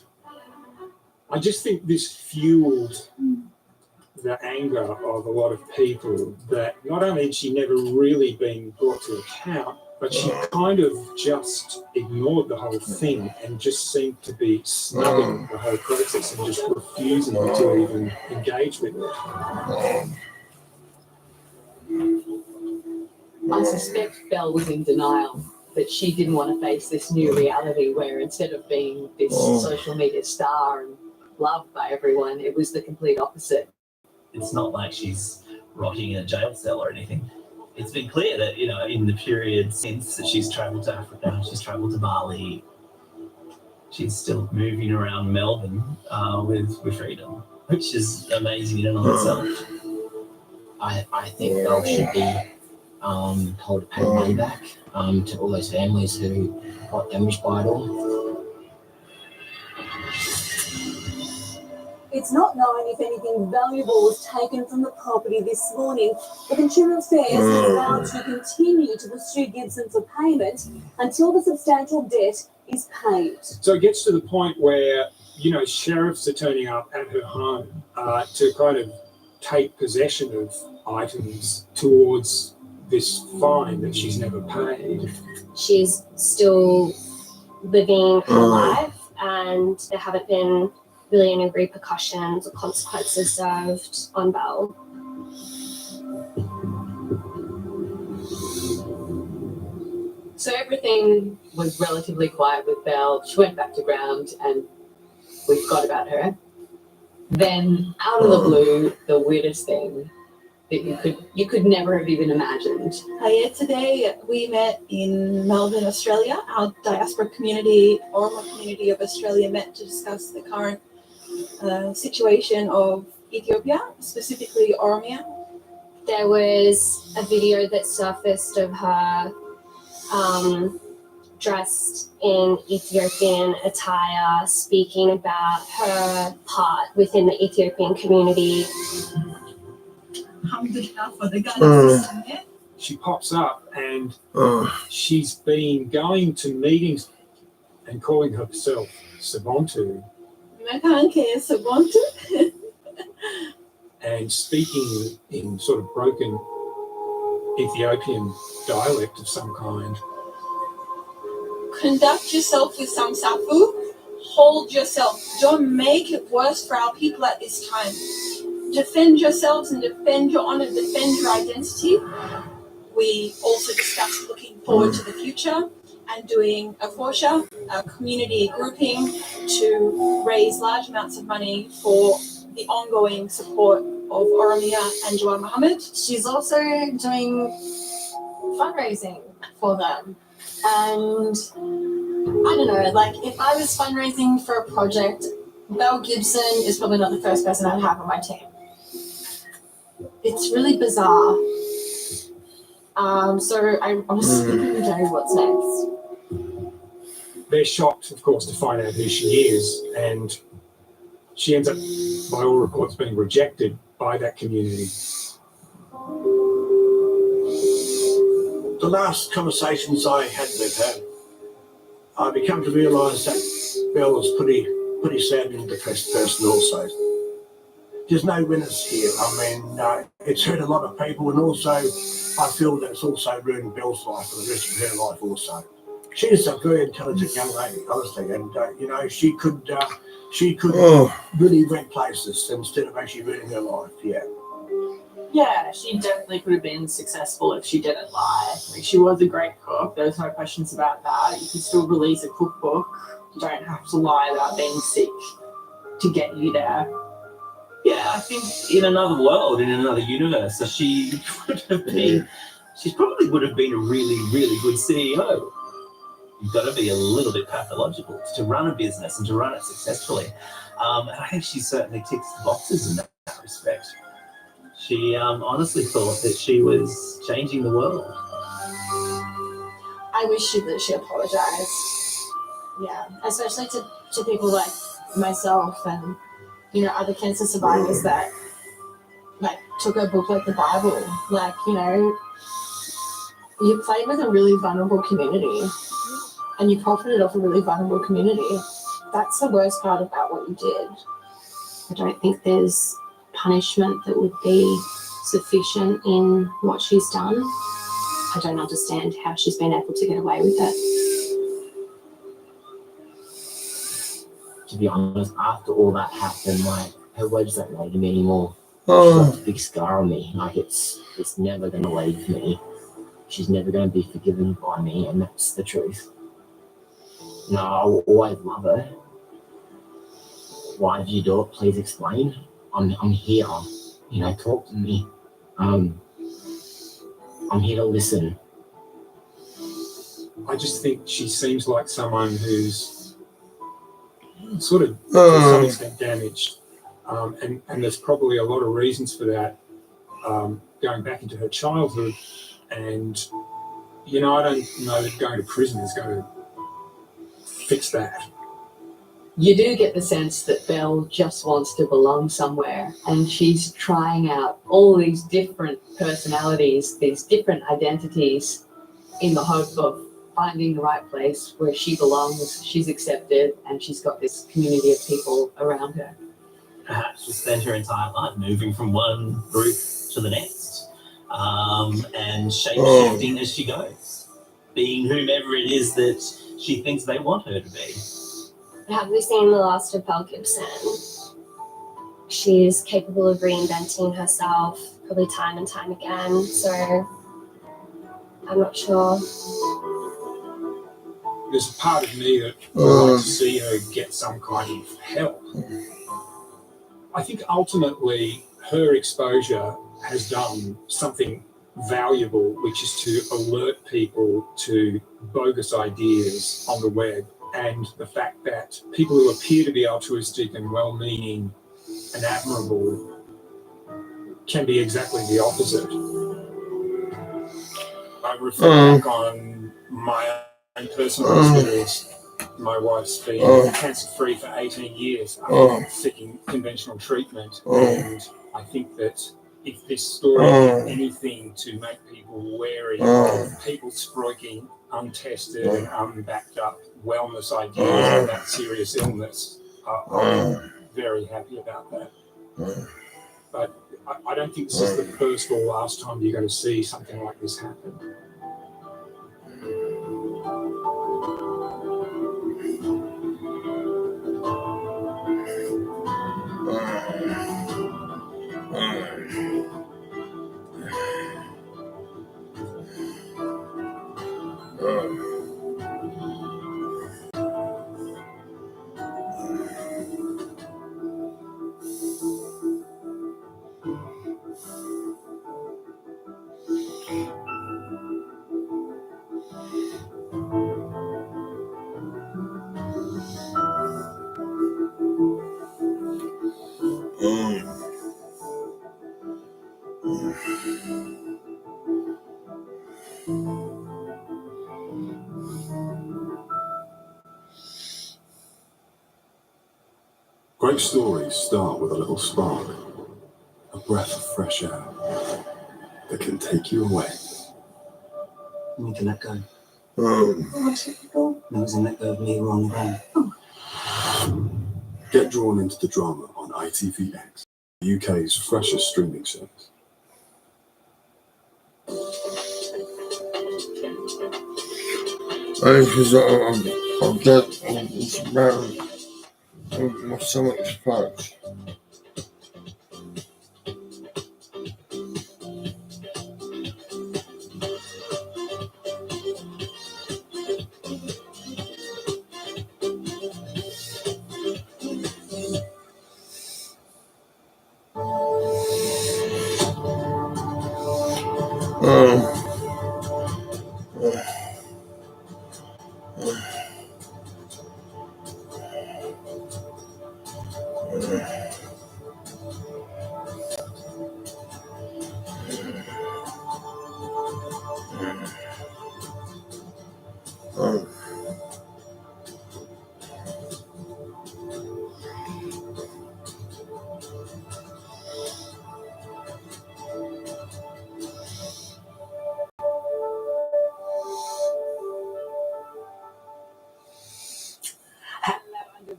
I just think this fueled the anger of a lot of people that not only had she never really been brought to account, but she kind of just ignored the whole thing and just seemed to be snubbing the whole process and just refusing to even engage with it. I suspect Belle was in denial, that she didn't want to face this new reality where instead of being this social media star and loved by everyone, it was the complete opposite. It's not like she's rotting in a jail cell or anything. It's been clear that, you know, in the period since that she's travelled to Africa, she's travelled to Bali, she's still moving around Melbourne with freedom, which is amazing in and of itself. I think Belle should be told to pay money back to all those families who got damaged by it all. It's not known if anything valuable was taken from the property this morning. The Consumer Affairs has vowed to continue to pursue Gibson for payment until the substantial debt is paid. So it gets to the point where, you know, sheriffs are turning up at her home to kind of take possession of items towards this fine that she's never paid. She's still living her life, and there haven't been really any repercussions or consequences served on Belle. So everything was relatively quiet with Belle. She went back to ground and we forgot about her. Then out of the blue, the weirdest thing that you could never have even imagined. Yeah, today we met in Melbourne, Australia. Our diaspora community, Oromo community of Australia, met to discuss the current situation of Ethiopia, specifically Oromia. There was a video that surfaced of her dressed in Ethiopian attire, speaking about her part within the Ethiopian community. She pops up and she's been going to meetings and calling herself Sabontu and speaking in sort of broken Ethiopian dialect of some kind. Conduct yourself with some safu. Hold yourself. Don't make it worse for our people at this time. Defend yourselves and defend your honor, defend your identity. We also discussed looking forward to the future and doing a Forsha, a community grouping to raise large amounts of money for the ongoing support of Oromia and Jawar Mohammed. She's also doing fundraising for them. And I don't know, like if I was fundraising for a project, Belle Gibson is probably not the first person I'd have on my team. It's really bizarre. So I honestly don't know what's next. They're shocked, of course, to find out who she is, and she ends up, by all reports, being rejected by that community. The last conversations I had with her, I became to realise that Belle was pretty sad and depressed person also. There's no winners here. I mean, it's hurt a lot of people, and also I feel that it's also ruined Belle's life for the rest of her life also. She is a very intelligent young lady, honestly, and you know, she could really went places instead of actually ruining her life. Yeah, she definitely could have been successful if she didn't lie. Like, she was a great cook. There's no questions about that. You can still release a cookbook. You don't have to lie about being sick to get you there. Yeah, I think in another world, in another universe, she probably would have been a really, really good CEO. You've got to be a little bit pathological to run a business and to run it successfully. And I think she certainly ticks the boxes in that respect. She honestly thought that she was changing the world. I wish she apologized. Yeah, especially to people like myself and, you know, other cancer survivors that like took a book like the Bible. Like, you know, you played with a really vulnerable community and you profited off a really vulnerable community. That's the worst part about what you did. I don't think there's punishment that would be sufficient in what she's done. I don't understand how she's been able to get away with it. To be honest, after all that happened, like, her words don't matter to me anymore. She's got a big scar on me. Like, it's never going to leave me. She's never going to be forgiven by me, and that's the truth. You know, I will always love her. Why did you do it? Please explain. I'm here. You know, talk to me. I'm here to listen. I just think she seems like someone who's sort of to some extent damaged, and there's probably a lot of reasons for that, going back into her childhood. And I don't know that going to prison is going to fix that. You do get the sense that Belle just wants to belong somewhere, and she's trying out all these different personalities, these different identities, in the hope of finding the right place where she belongs, she's accepted, and she's got this community of people around her. Perhaps she'll spend her entire life moving from one group to the next, and shape-shifting as she goes, being whomever it is that she thinks they want her to be. Have we seen the last of Belle Gibson? She's capable of reinventing herself, probably time and time again, so I'm not sure. There's a part of me that would like to see her get some kind of help. I think ultimately her exposure has done something valuable, which is to alert people to bogus ideas on the web, and the fact that people who appear to be altruistic and well-meaning and admirable can be exactly the opposite. I reflect back on my own personal experience. My wife's been cancer-free for 18 years after seeking conventional treatment, and I think that if this story did anything to make people wary of people sproiking untested and unbacked up wellness ideas of that serious illness, I'm very happy about that. But I don't think this is the first or last time you're going to see something like this happen. Great stories start with a little spark, a breath of fresh air that can take you away. You need to let go. What's it called? It was a let go of me on the ground. Get drawn into the drama on ITVX, the UK's freshest streaming service. Because I'll get it's about my stomach's fucked.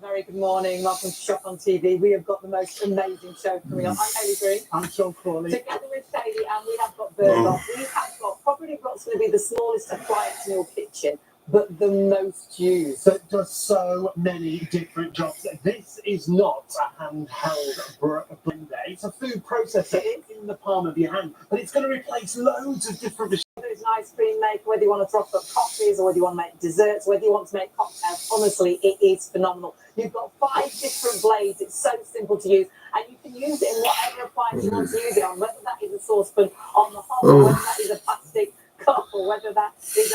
Very good morning. Welcome to Shop on TV. We have got the most amazing show coming up. I'm Hayley Green. I'm Sean Crawley. Together with Hayley, and we have got Burgos. We have got probably what's going to be the smallest appliance in your kitchen, but the most used. That does so many different jobs. This is not a handheld blender. It's a food processor. It's in the palm of your hand, but it's going to replace loads of different machines. Whether it's an ice cream maker, whether you want to froth up coffees, or whether you want to make desserts, whether you want to make cocktails, honestly, it is phenomenal. You've got 5 different blades. It's so simple to use, and you can use it in whatever appliance you want to use it on, whether that is a saucepan on the hob, or whether that is a plastic cup, or whether that is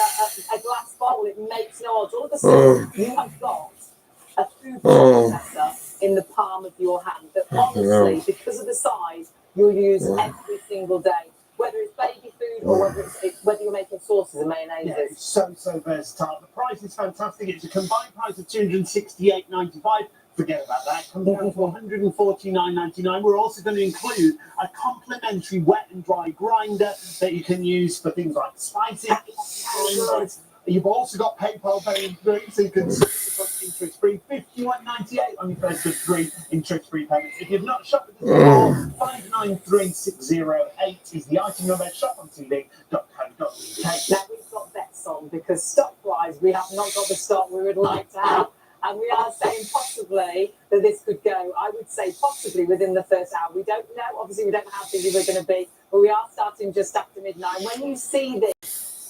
a glass bowl. It makes no odds. All of a sudden, you have got a food processor in the palm of your hand that honestly, because of the size, you'll use every single day. Whether it's baby food or whether you're making sauces and mayonnaises. Yeah, it's so versatile. The price is fantastic. It's a combined price of $268.95. Forget about that. It comes down to $149.99. We're also going to include a complimentary wet and dry grinder that you can use for things like spices. You've also got PayPal paying through, so you can interest-free, $51.98 on your first of 3 interest-free payments. If you've not shopped with us before, 593608 is the item number. shopontv.co.uk. Now we've got bets on because stock-wise, we have not got the stock we would like to have. And we are saying possibly that this could go, I would say possibly within the first hour. We don't know. Obviously, we don't know how busy we're going to be, but we are starting just after midnight. When you see this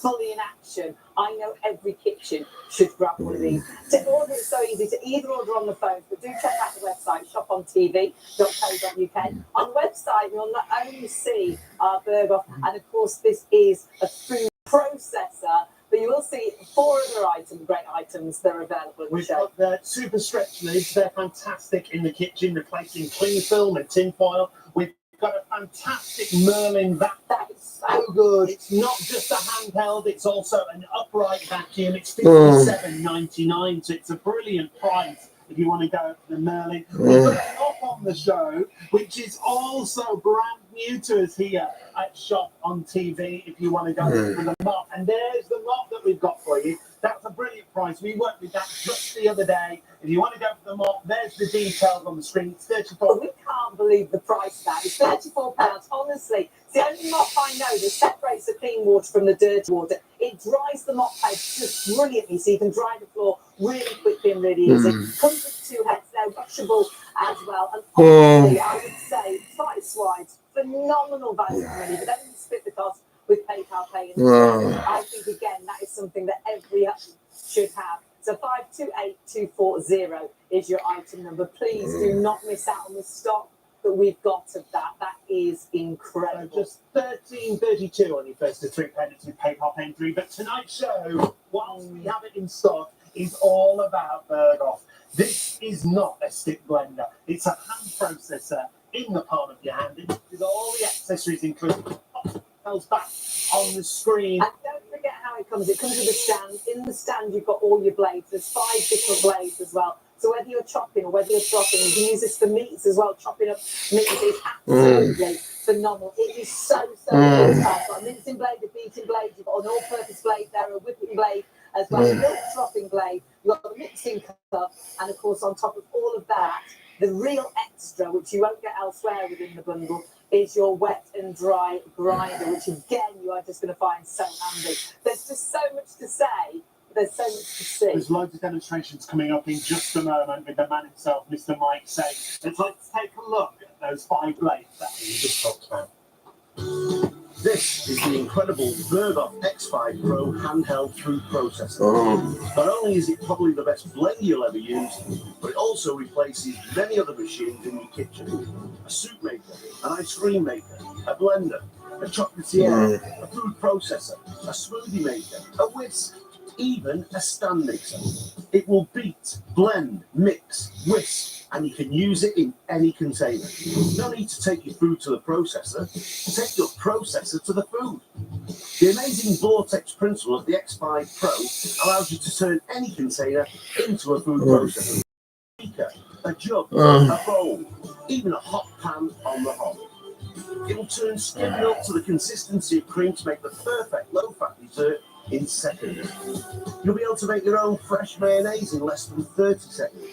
fully in action, I know every kitchen should grab one of these. To order, it's so easy to either order on the phone, but do check out the website, shopontv.co.uk. On the website, you'll not only see our Berghoff, and of course, this is a food processor, but you will see 4 other great items that are available in the We've show. got the super stretch lids. They're fantastic in the kitchen, replacing cling film and tin foil. We've got a fantastic Merlin vacuum. That is so good. It's not just a handheld, it's also an upright vacuum. It's $57.99, so it's a brilliant price if you want to go for the Merlin. We've got a mop on the show, which is also brand new to us here at Shop on TV if you want to go for the mop. And there's the mop that we've got for you. That's a brilliant price. We worked with that just the other day. If you want to go for the mop, there's the details on the screen. It's $34. We can't believe the price of that. It's £34. Honestly, it's the only mop I know that separates the clean water from the dirty water. It dries the mop pad just brilliantly, so you can dry the floor really quickly and really easy. Comes with 2 heads, they're washable as well. And honestly, I would say price-wise, phenomenal value for money, but then you split the cost with PayPal Pay. I think again that is something that every should have. So 528240 is your item number. Please do not miss out on the stock that we've got of that. That is incredible. Just $13.32 on your first of 3 payments with PayPal Pay 3. But tonight's show, whilst we have it in stock, is all about Berghoff. This is not a stick blender. It's a hand processor in the palm of your hand. With all the accessories included. Tells back on the screen. And don't forget how it comes. It comes with a stand. In the stand, you've got all your blades. There's 5 different blades as well. So whether you're chopping or whether you're chopping, you can use this for meats as well. Chopping up meats is absolutely phenomenal. It is so versatile. You've got a mincing blade, a beating blade. You've got an all-purpose blade there, a whipping blade as well, a milk dropping blade. You've got the mixing cup, and of course, on top of all of that, the real extra, which you won't get elsewhere within the bundle, is your wet and dry grinder, which again you are just going to find so handy. There's just so much to say. There's so much to see. There's loads of demonstrations coming up in just a moment with the man himself, Mr. Mike Say. Let's take a look at those 5 blades that we just talked about. This is the incredible Berghoff X5 Pro handheld food processor. Not only is it probably the best blender you'll ever use, but it also replaces many other machines in your kitchen. A soup maker, an ice cream maker, a blender, a chocolatier, a food processor, a smoothie maker, a whisk, even a stand mixer. It will beat, blend, mix, whisk, and you can use it in any container. No need to take your food to the processor. Take your processor to the food. The amazing vortex principle of the X5 Pro allows you to turn any container into a food processor. A beaker, a jug, a bowl, even a hot pan on the hob. It will turn skim milk to the consistency of cream to make the perfect low-fat dessert in seconds. You'll be able to make your own fresh mayonnaise in less than 30 seconds.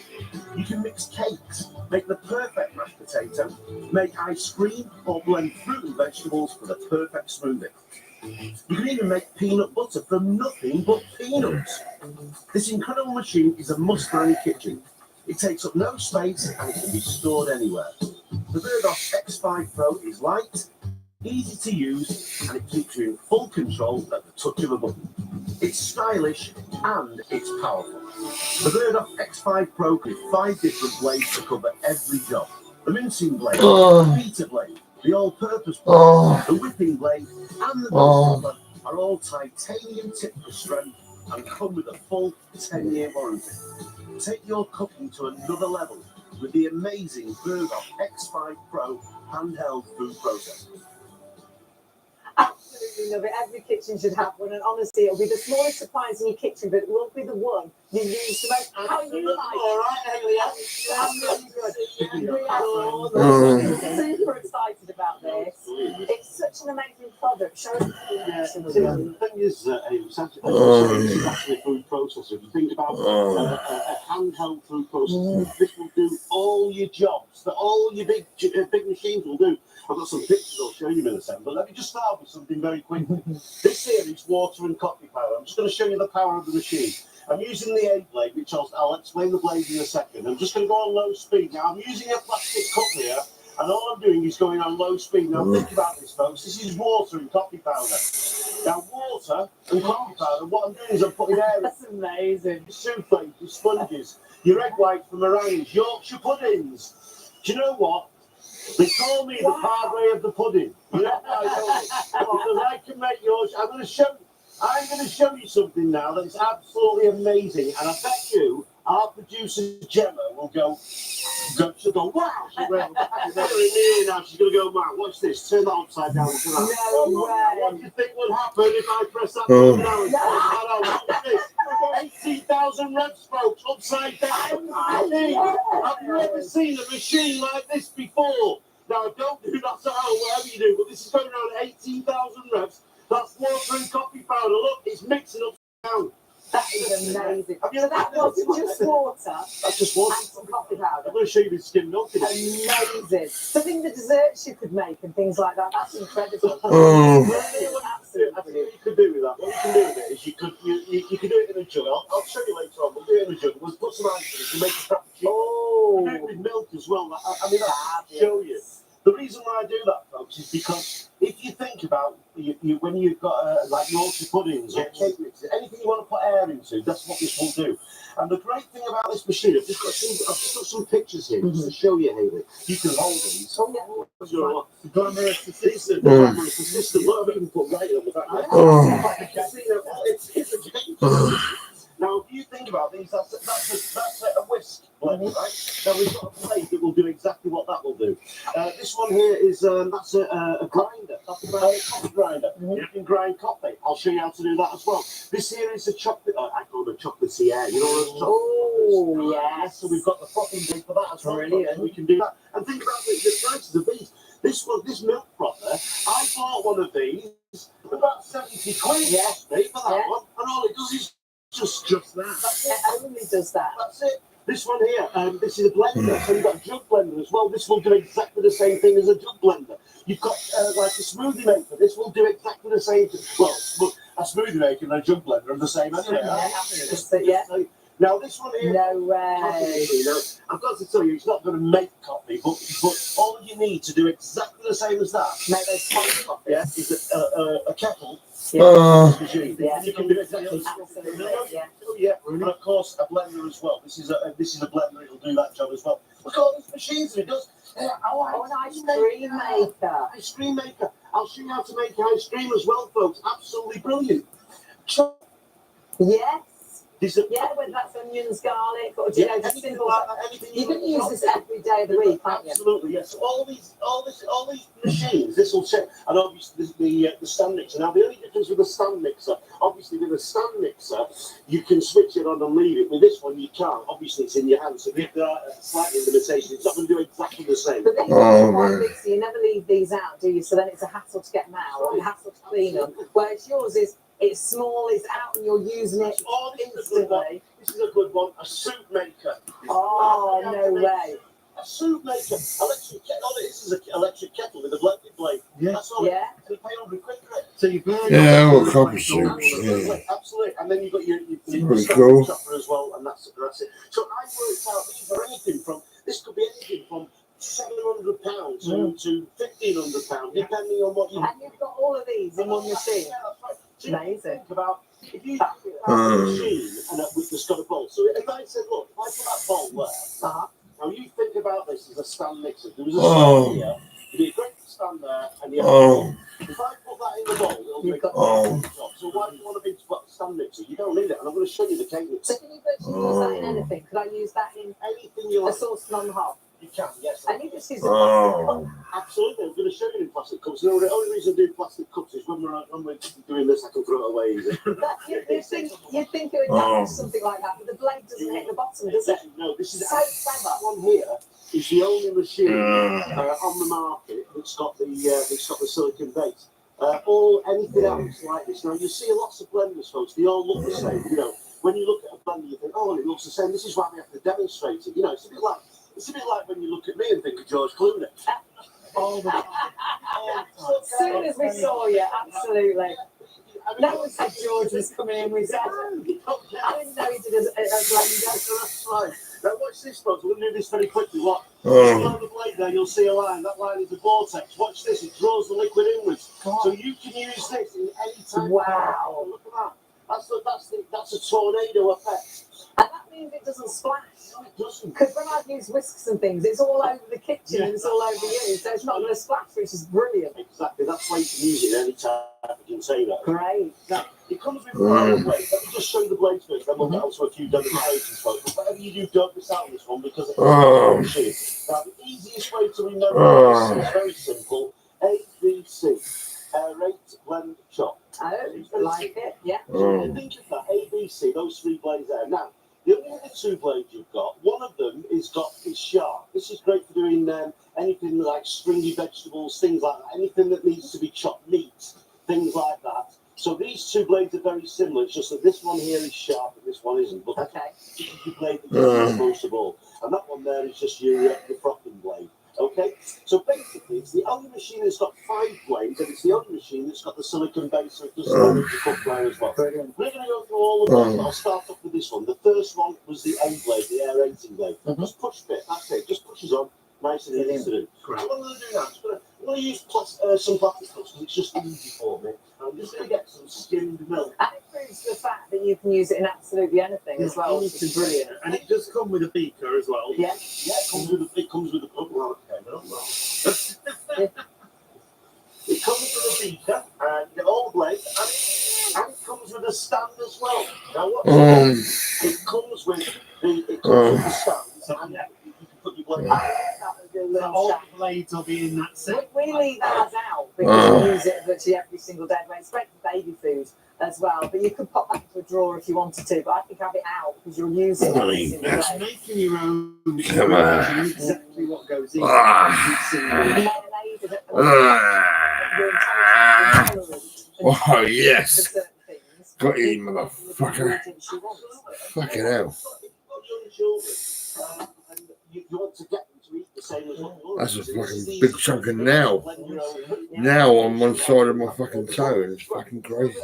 You can mix cakes, make the perfect mashed potato, make ice cream, or blend fruit and vegetables for the perfect smoothie. You can even make peanut butter from nothing but peanuts. This incredible machine is a must for any kitchen. It takes up no space and it can be stored anywhere. The Berghoff X5 Pro is light, easy to use, and it keeps you in full control at the touch of a button. It's stylish and it's powerful. The Berghoff X5 Pro has 5 different ways to cover every job. the mincing blade, Oh. the pita blade, the all-purpose blade, Oh. the whipping blade, and the Oh. belt are all titanium tipped for strength and come with a full 10-year warranty. Take your cooking to another level with the amazing Berghoff X5 Pro handheld food processor. Absolutely love it. Every kitchen should have one, and honestly, it'll be the smallest appliance in your kitchen, but it will be the one you use the most. How you like? All right, Haley. That's really good. We Mm. are super excited about this. It's such an amazing product. Show us the The thing is, it's actually a food processor. If you think about a handheld food processor, this will do all your jobs that all your big machines will do. I've got some pictures I'll show you in a second, but let me just start with something very quickly. This here is water and coffee power. I'm just going to show you the power of the machine. I'm using the 8 blade, which I'll explain the blade in a second. I'm just going to go on low speed. Now, I'm using a plastic cup here, and all I'm doing is going on low speed. Now, think about this, folks. This is water and coffee powder. Now, water and coffee powder, what I'm doing is I'm putting air. That's amazing. Souffles, your sponges, your egg whites for meringues, Yorkshire puddings. Do you know what? They call me the padre of the pudding. You know why I call it? Because I can make yours. I'm going to show you something now that's absolutely amazing, and I bet you our producer Gemma will go, wow, she's really near now. She's going to go, wow, watch this, turn that upside down. Look at that. No way. What do you think would happen if I press that button now? Watch this. 18,000 reps, folks, upside down. Have you ever seen a machine like this before? Now, don't do that at home, whatever you do, but this is going around 18,000 reps. That's water and coffee powder. Look, it's mixing up down. That is amazing. So that wasn't just water. That's just water. And some coffee powder. I'm going to show you the skim milk in it. Amazing. So think the desserts you could make and things like that. That's incredible. Absolutely. What you could do with that, what you can do with it is you could do it in a jug. I'll show you later on. We'll do it in a jug. We'll put some ice in it to make a frappuccino. Oh. Do it with milk as well. I mean, I'll show you. The reason why I do that, folks, is because if you think about when you've got like Yorkshire puddings or cake mixes, anything you want to put air into, that's what this will do. And the great thing about this machine, I've just got some pictures here just to show you, Haley. You can hold these. The glamorous assistant. The glamorous assistant. What we can put right on the back. It's a game. Now, if you think about these, that's a whisk blend, right? Now, we've got a plate that will do exactly what that will do. This one here is, that's a grinder. That's a coffee grinder. You can grind coffee. I'll show you how to do that as well. This here is a chocolate, I call it a chocolatier. You know what I'm Oh, yes. So we've got the frothing thing for that as well. Brilliant. We can do that. And think about the prices of these. This milk frother, I bought one of these for about 70 quid. Yes, for that one. And all it does is just that. It only does that. That's it. This one here, this is a blender. So you've got a jug blender as well. This will do exactly the same thing as a jug blender. You've got like a smoothie maker. This will do exactly the same thing. Well, a smoothie maker and a jug blender are the same anyway. Now this one here. No way. Now, I've got to tell you, it's not going to make coffee, but all you need to do exactly the same as that. Make those coffee. Yeah, is a kettle. Machine. Yeah. You can do exactly the same. Yeah. And of course a blender as well. This is a blender. It'll do that job as well. Look at all these machines it does. An ice cream maker. Ice cream maker. I'll show you how to make ice cream as well, folks. Absolutely brilliant. Yes. Yeah, whether that's onions, garlic, or just simple like that. You can use this every day of the week, can't you? Absolutely, yes. All these machines, this will check, and obviously the stand mixer. Now the only difference with the stand mixer, obviously with a stand mixer, you can switch it on and leave it. With this one, you can't. Obviously, it's in your hand, so if there are slight limitations, it's not going to do exactly the same. But these are quite big, so you never leave these out, do you? So then it's a hassle to get them out, or a hassle to clean them. Whereas yours is. It's small, it's out, and you're using it instantly. This is a good one. A soup maker. Oh, no way. A soup maker. Electric kettle. All it is an electric kettle with a blended blade. Yeah. That's all. Yeah. You pay 100 quid for it. So you burn. Yeah, I've got coffee soups. Yeah. Absolutely. And then you've got your Pretty cool. chopper as well, and that's it. So I worked out these are anything from, this could be anything from £700 to £1,500, depending on what you. And you've got all of these in one machine. Amazing. Think about if you think about a machine and that's got a bowl. So if I said, look, if I put that bowl there, now you think about this. this is a stand mixer. There was a stand here. You need a great stand there, and you have if I put that in the bowl, it'll make a job. So why do you want a big stand mixer? You don't need it, and I'm going to show you the cake mixer. So can you virtually use that in anything? Could I use that in anything you a like? sauce on the hob? You can, yes. And you just use a plastic cup. Absolutely, I'm going to show you in plastic cups. The only reason I do plastic cups is when we're doing this, I can throw it away easy. You'd think it would damage something like that, but the blade doesn't hit the bottom, does it? No, this is so clever. That one here is the only machine on the market that's got the silicon base. Anything else like this. Now you see lots of blenders, folks. They all look the same. You know, when you look at a blender, you think, oh, it looks the same. This is why we have to demonstrate it. You know, it's a bit like when you look at me and think of George Clooney. All the time. As soon as we saw you, absolutely. No one said George was coming in. We said, I didn't know he did a blender. That's right. Now watch this, folks. We're going to do this very quickly. What? On the blade there, you'll see a line. That line is a vortex. Watch this. It draws the liquid inwards. So you can use this in any time. Wow. Look at that. That's a tornado effect. And that means it doesn't splash. No, it doesn't. Because when I've used whisks and things, it's all over the kitchen and it's all over you, so it's not going to splash, which is brilliant. Exactly. That's why you can use it in any type of container. Great. Now, it comes with blades. Let me just show you the blades first, then we'll get on to a few demonstrations, folks. But whatever you do, don't miss out on this one because it's a machine. Now, the easiest way to remember this is very simple. ABC. Aerate, blend, chop. Oh, like it, yeah. So think of that, ABC, those three blades there. Now, the only other two blades you've got, one of them is sharp. This is great for doing anything like stringy vegetables, things like that, anything that needs to be chopped, meat, things like that. So these two blades are very similar. It's just that this one here is sharp and this one isn't. But this is the blade that you use most of all. And that one there is just your frothing blade. Okay, so basically it's the only machine that's got 5 blades and it's the only machine that's got the silicon base, so it doesn't damage the cook there as well. We're going to go through all of them. I'll start off with this one. The first one was the A blade, the aerating blade. Just push bit, that's it, just pushes on, nice and easy to do. So what I'm going to do now, I'm going to use some plastic cups because it's just easy for me. I'm just going to get some skimmed milk. And it proves the fact that you can use it in absolutely anything as well, which is brilliant. And it does come with a beaker as well. Yeah. Yeah, it comes with a well, it comes with a beaker, and you get all the blades, and it comes with a stand as well. Now what it comes with the stand, and you can put your blade All the blades will be in that set. We leave ours out because we use it virtually every single day. It's great for baby food as well, but you could pop that into a drawer if you wanted to, but I think have it out because you'll use it every single That's day. making your own. Come on. Exactly what goes in. Oh, yes. Got you, motherfucker. Fucking hell. You want to get them to eat the same as what you want. That's a fucking big chunk of nail. Now on one side of my fucking toe, and it's fucking crazy.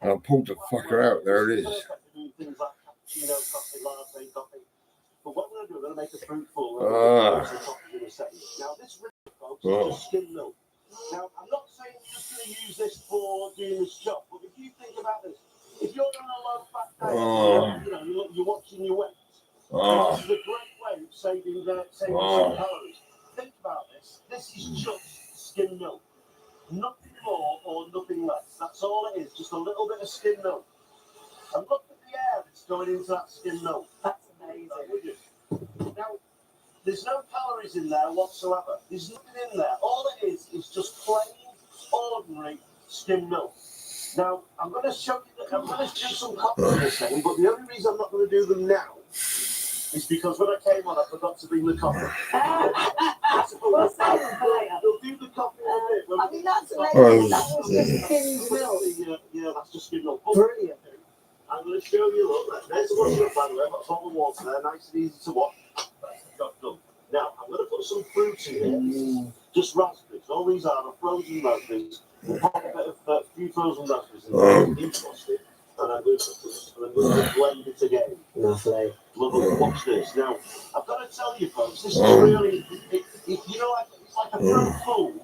And I pulled the fucker out. There it is. Things like cappuccino, coffee, latte, coffee. But what we're going to do, we're going to make a fruit bowl. Now, this really, folks, is just skim milk. Now, I'm not saying you're just going to use this for doing this job, but if you think about this, if you're on a low-fat diet, you're watching your weight. This is a great way of saving some calories. Think about this. This is just skim milk. Nothing more or nothing less. That's all it is. Just a little bit of skim milk. And look at the air that's going into that skim milk. That's amazing. Now, there's no calories in there whatsoever. There's nothing in there. All it is just plain, ordinary skim milk. Now, I'm going to show you I'm going to do some coffee in a second, but the only reason I'm not going to do them now is because when I came on, I forgot to bring the coffee. We'll save them for later. We'll do the coffee in a bit. I mean, that's amazing. That was just skimmed milk. Yeah, that's just skimmed milk. Brilliant. I'm going to show you, look, there's the water, by the way. I've got a bottle of water there, nice and easy to watch. Got done. Now, I'm going to put some fruit in here. Just raspberries. All these are frozen raspberries. We'll pop a bit of a few frozen raspberries in there, defrosted, and I'm going to blend it again. Lovely. Lovely. Watch this. Now, I've got to tell you, folks, this is really, you know, it's like a fruit food,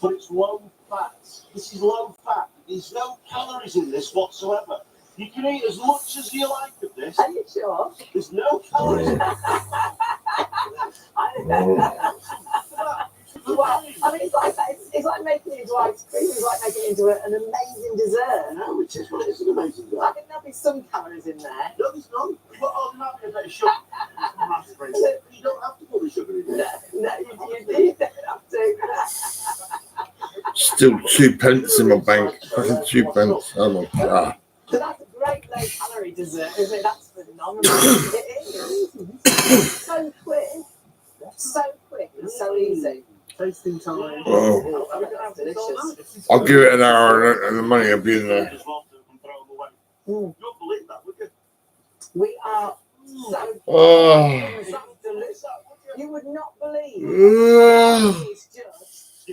but it's low fat. This is low fat. There's no calories in this whatsoever. You can eat as much as you like of this. Are you sure? There's no calories in it. Well, I mean, it's like making it into ice cream. It's like making it into an amazing dessert. No, which is what is an amazing dessert. I think there'll be some calories in there. No, there's none. But I'm not going to let sugar. You don't have to put the sugar in there. No, you don't have to. Still 2 pence in my bank. Fucking 2 pence. Oh my god. So that's a great low calorie dessert, isn't it? That's phenomenal. It is. So quick. So quick and so easy. Tasting time. Oh. That's delicious. I'll give it an hour and the money will be in there. You don't believe that, would you? We are so Oh. delicious. You would not believe it's just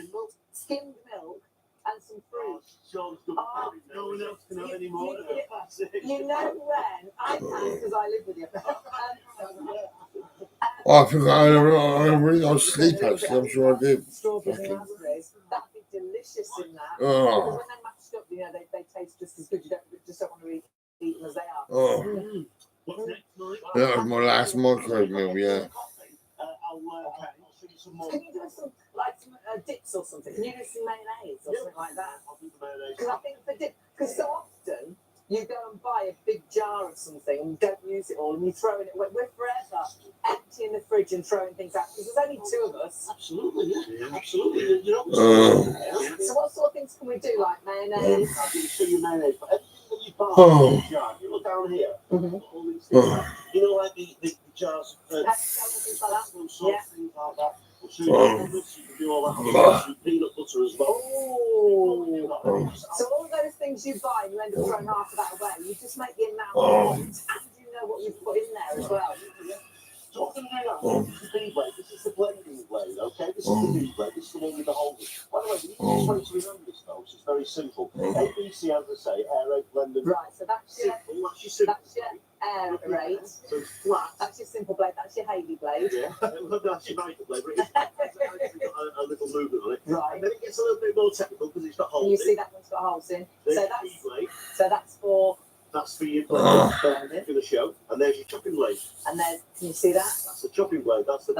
skimmed milk and some fruit. No one else can have any more. You know when I can, because I live with you. Oh, I think I had a really nice sleep actually. I'm sure I did. Strawberries and raspberries, that'd be delicious in that. Oh. Because when they're matched up, you know, they taste just as good. You just don't want to eat them as they are. Oh. That was my last microwave meal, yeah. Can you do some dips or something? Can you do some mayonnaise or something like that? Because I think for dip, because so often you go and buy a big jar of something and you don't use it all and you throw it. We're forever emptying the fridge and throwing things out because there's only 2 of us. Absolutely, yeah. Absolutely. You know, So what sort of things can we do, like mayonnaise? I can show you mayonnaise, but everything that you buy Oh. in the jar, you look down here, all these things, Oh. you know, like the jars of Things like that. things like that. We'll show Oh. you you can do all that with peanut butter as well. Oh. So all those things you buy and you end up throwing half of that away, you just make the amount Oh. and you know what you've put in there as well. So what can we do now? This is the B blade, this is the blending blade, okay? This is the B blade, this is the one with the holes. By the way, you just want to remember this though, it's very simple. ABC, as I say, aerate, blend and Right, so that's your simple. That's your aerate. So it's flat. That's your simple blade. That's your Haley blade. Yeah, that's your magic blade, but it's got a little movement on it. Right. And then it gets a little bit more technical because it's got holes And you in. see that one's got holes in. There's So your that's B blade. so that's for That's for your blending. for the show. And there's your chopping blade. And then can you see that? That's the chopping blade. That's the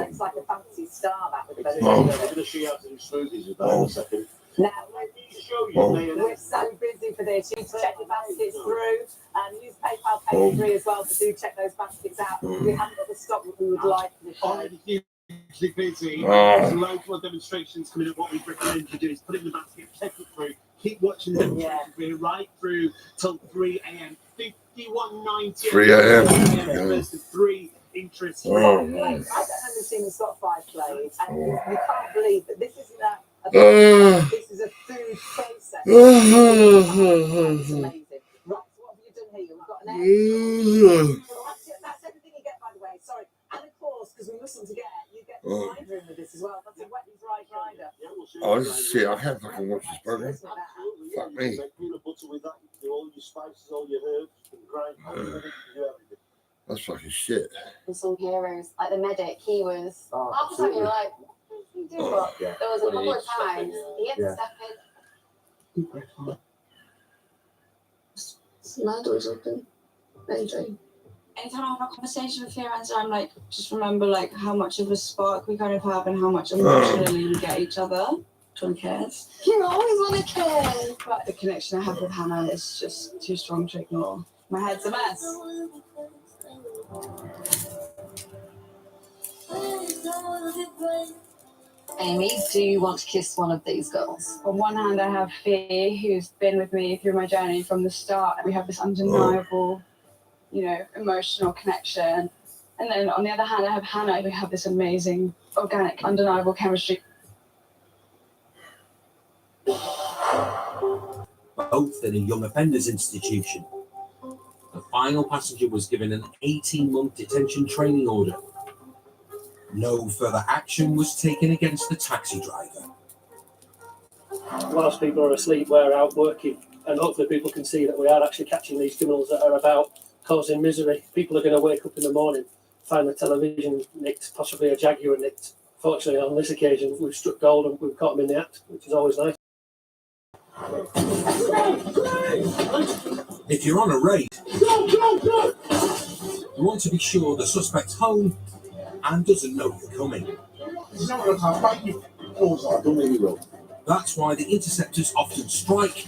It's like a fancy star that with the I'm belly. going to show you how to do smoothies with that in a second. Now Show you we're so busy for this. You need to check your baskets through and use PayPal Pay Free as well. So do check those baskets out. We haven't got the stock that we would like for this show. Already hugely busy. Oh. There's loads more demonstrations coming up. What we recommend you do is put it in the basket, check it through, keep watching the demonstrations. We're right through till 3 a.m. 51.90. 3 a.m. There's the 3 interests. Oh. I don't understand it's got 5 blades, and you can't believe that this isn't this is a food process. It's amazing. Right, so what have you done here? We've got an egg. That's everything you get, by the way. Sorry. And of course, because we mustn't forget, you get the grinder in with this as well. That's a wet and dry grinder. Oh, this is shit. I can't fucking watch this program. Fuck me. Make peanut butter with that. You do all your spices, all your herbs, and grind. You do everything. That's fucking shit. And some heroes, like the medic, he was half the time you're like, what does he do? But there was a couple of times he had to step in. My door's open. AJ. Anytime I have a conversation with Firenze, I'm like, just remember like how much of a spark we kind of have and how much emotionally we get each other. John cares. You always want to care. But the connection I have with Hannah is just too strong to ignore. My head's a mess. Amy, do you want to kiss one of these girls? On one hand, I have Fee, who's been with me through my journey from the start. We have this undeniable, emotional connection. And then on the other hand, I have Hannah, we have this amazing, organic, undeniable chemistry. Both in a young offenders institution. The final passenger was given an 18-month detention training order. No further action was taken against the taxi driver. Whilst people are asleep, we're out working, and hopefully people can see that we are actually catching these criminals that are about causing misery. People are going to wake up in the morning, find the television nicked, possibly a Jaguar nicked. Fortunately, on this occasion, we've struck gold and we've caught them in the act, which is always nice. If you're on a raid, you want to be sure the suspect's home and doesn't know you're coming. That's why the interceptors often strike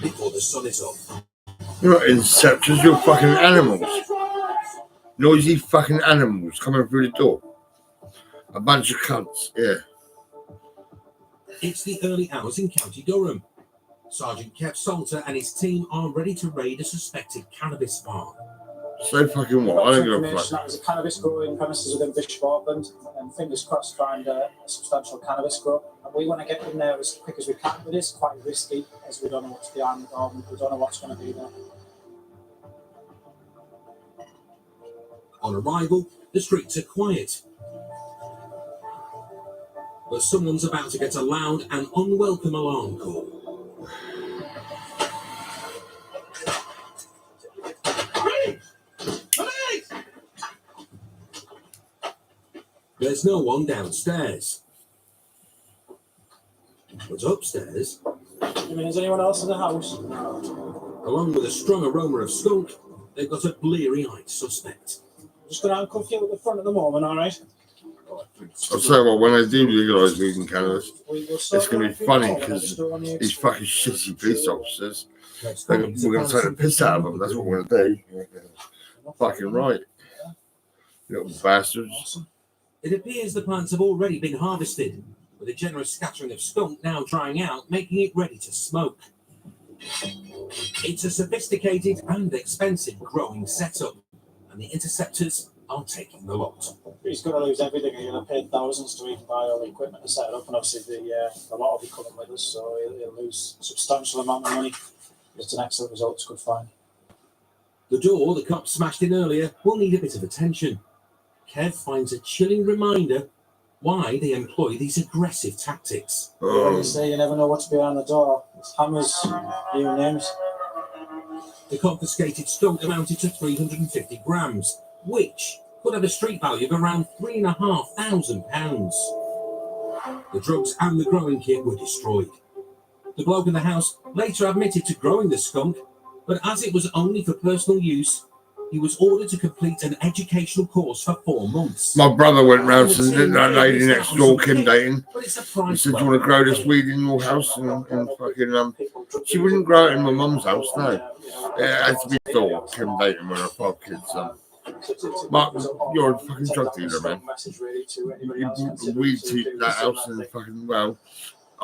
before the sun is up. You're not interceptors, you're fucking animals. Noisy fucking animals coming through the door. A bunch of cunts, yeah. It's the early hours in County Durham. Sergeant Kev Salter and his team are ready to raid a suspected cannabis farm. So fucking what? I don't give a fuck. That was a cannabis growing premises within Bishop Auckland, and fingers crossed find a substantial cannabis grow. And we want to get in there as quick as we can, but it's quite risky as we don't know what's behind the door, we don't know what's going to be there. On arrival, the streets are quiet. But someone's about to get a loud and unwelcome alarm call. There's no one downstairs. But upstairs, Is anyone else in the house? along with a strong aroma of skunk, they've got a bleary-eyed suspect. Just going to handcuff you at the front at the moment, all right? I'll tell you what, when they do legalise weed in cannabis, it's going to be funny because these fucking shitty police officers, we're going to take the piss out of them. That's what we're going to do. Fucking right. Little bastards. It appears the plants have already been harvested, with a generous scattering of skunk now drying out, making it ready to smoke. It's a sophisticated and expensive growing setup, and the interceptors are taking the lot. He's going to lose everything. He's going to pay thousands to even buy all the equipment to set it up, and obviously a lot will be coming with us, so he'll lose a substantial amount of money. It's an excellent result. It's a good find. The door the cops smashed in earlier will need a bit of attention. Kev finds a chilling reminder why they employ these aggressive tactics. When you say you never know what's behind the door, it's hammers, new names. The confiscated skunk amounted to 350 grams, which could have a street value of around £3,500. The drugs and the growing kit were destroyed. The bloke in the house later admitted to growing the skunk, but as it was only for personal use, he was ordered to complete an educational course for 4 months. My brother went round to that lady next door, Kim Dayton. He said, do you want to grow this weed in your house? And fucking, she wouldn't grow it in my mum's house, no. It had to be thought, Kim Dayton, when I had 5 kids. Mark, you're a fucking drug dealer, man. You weed to that house and fucking, well,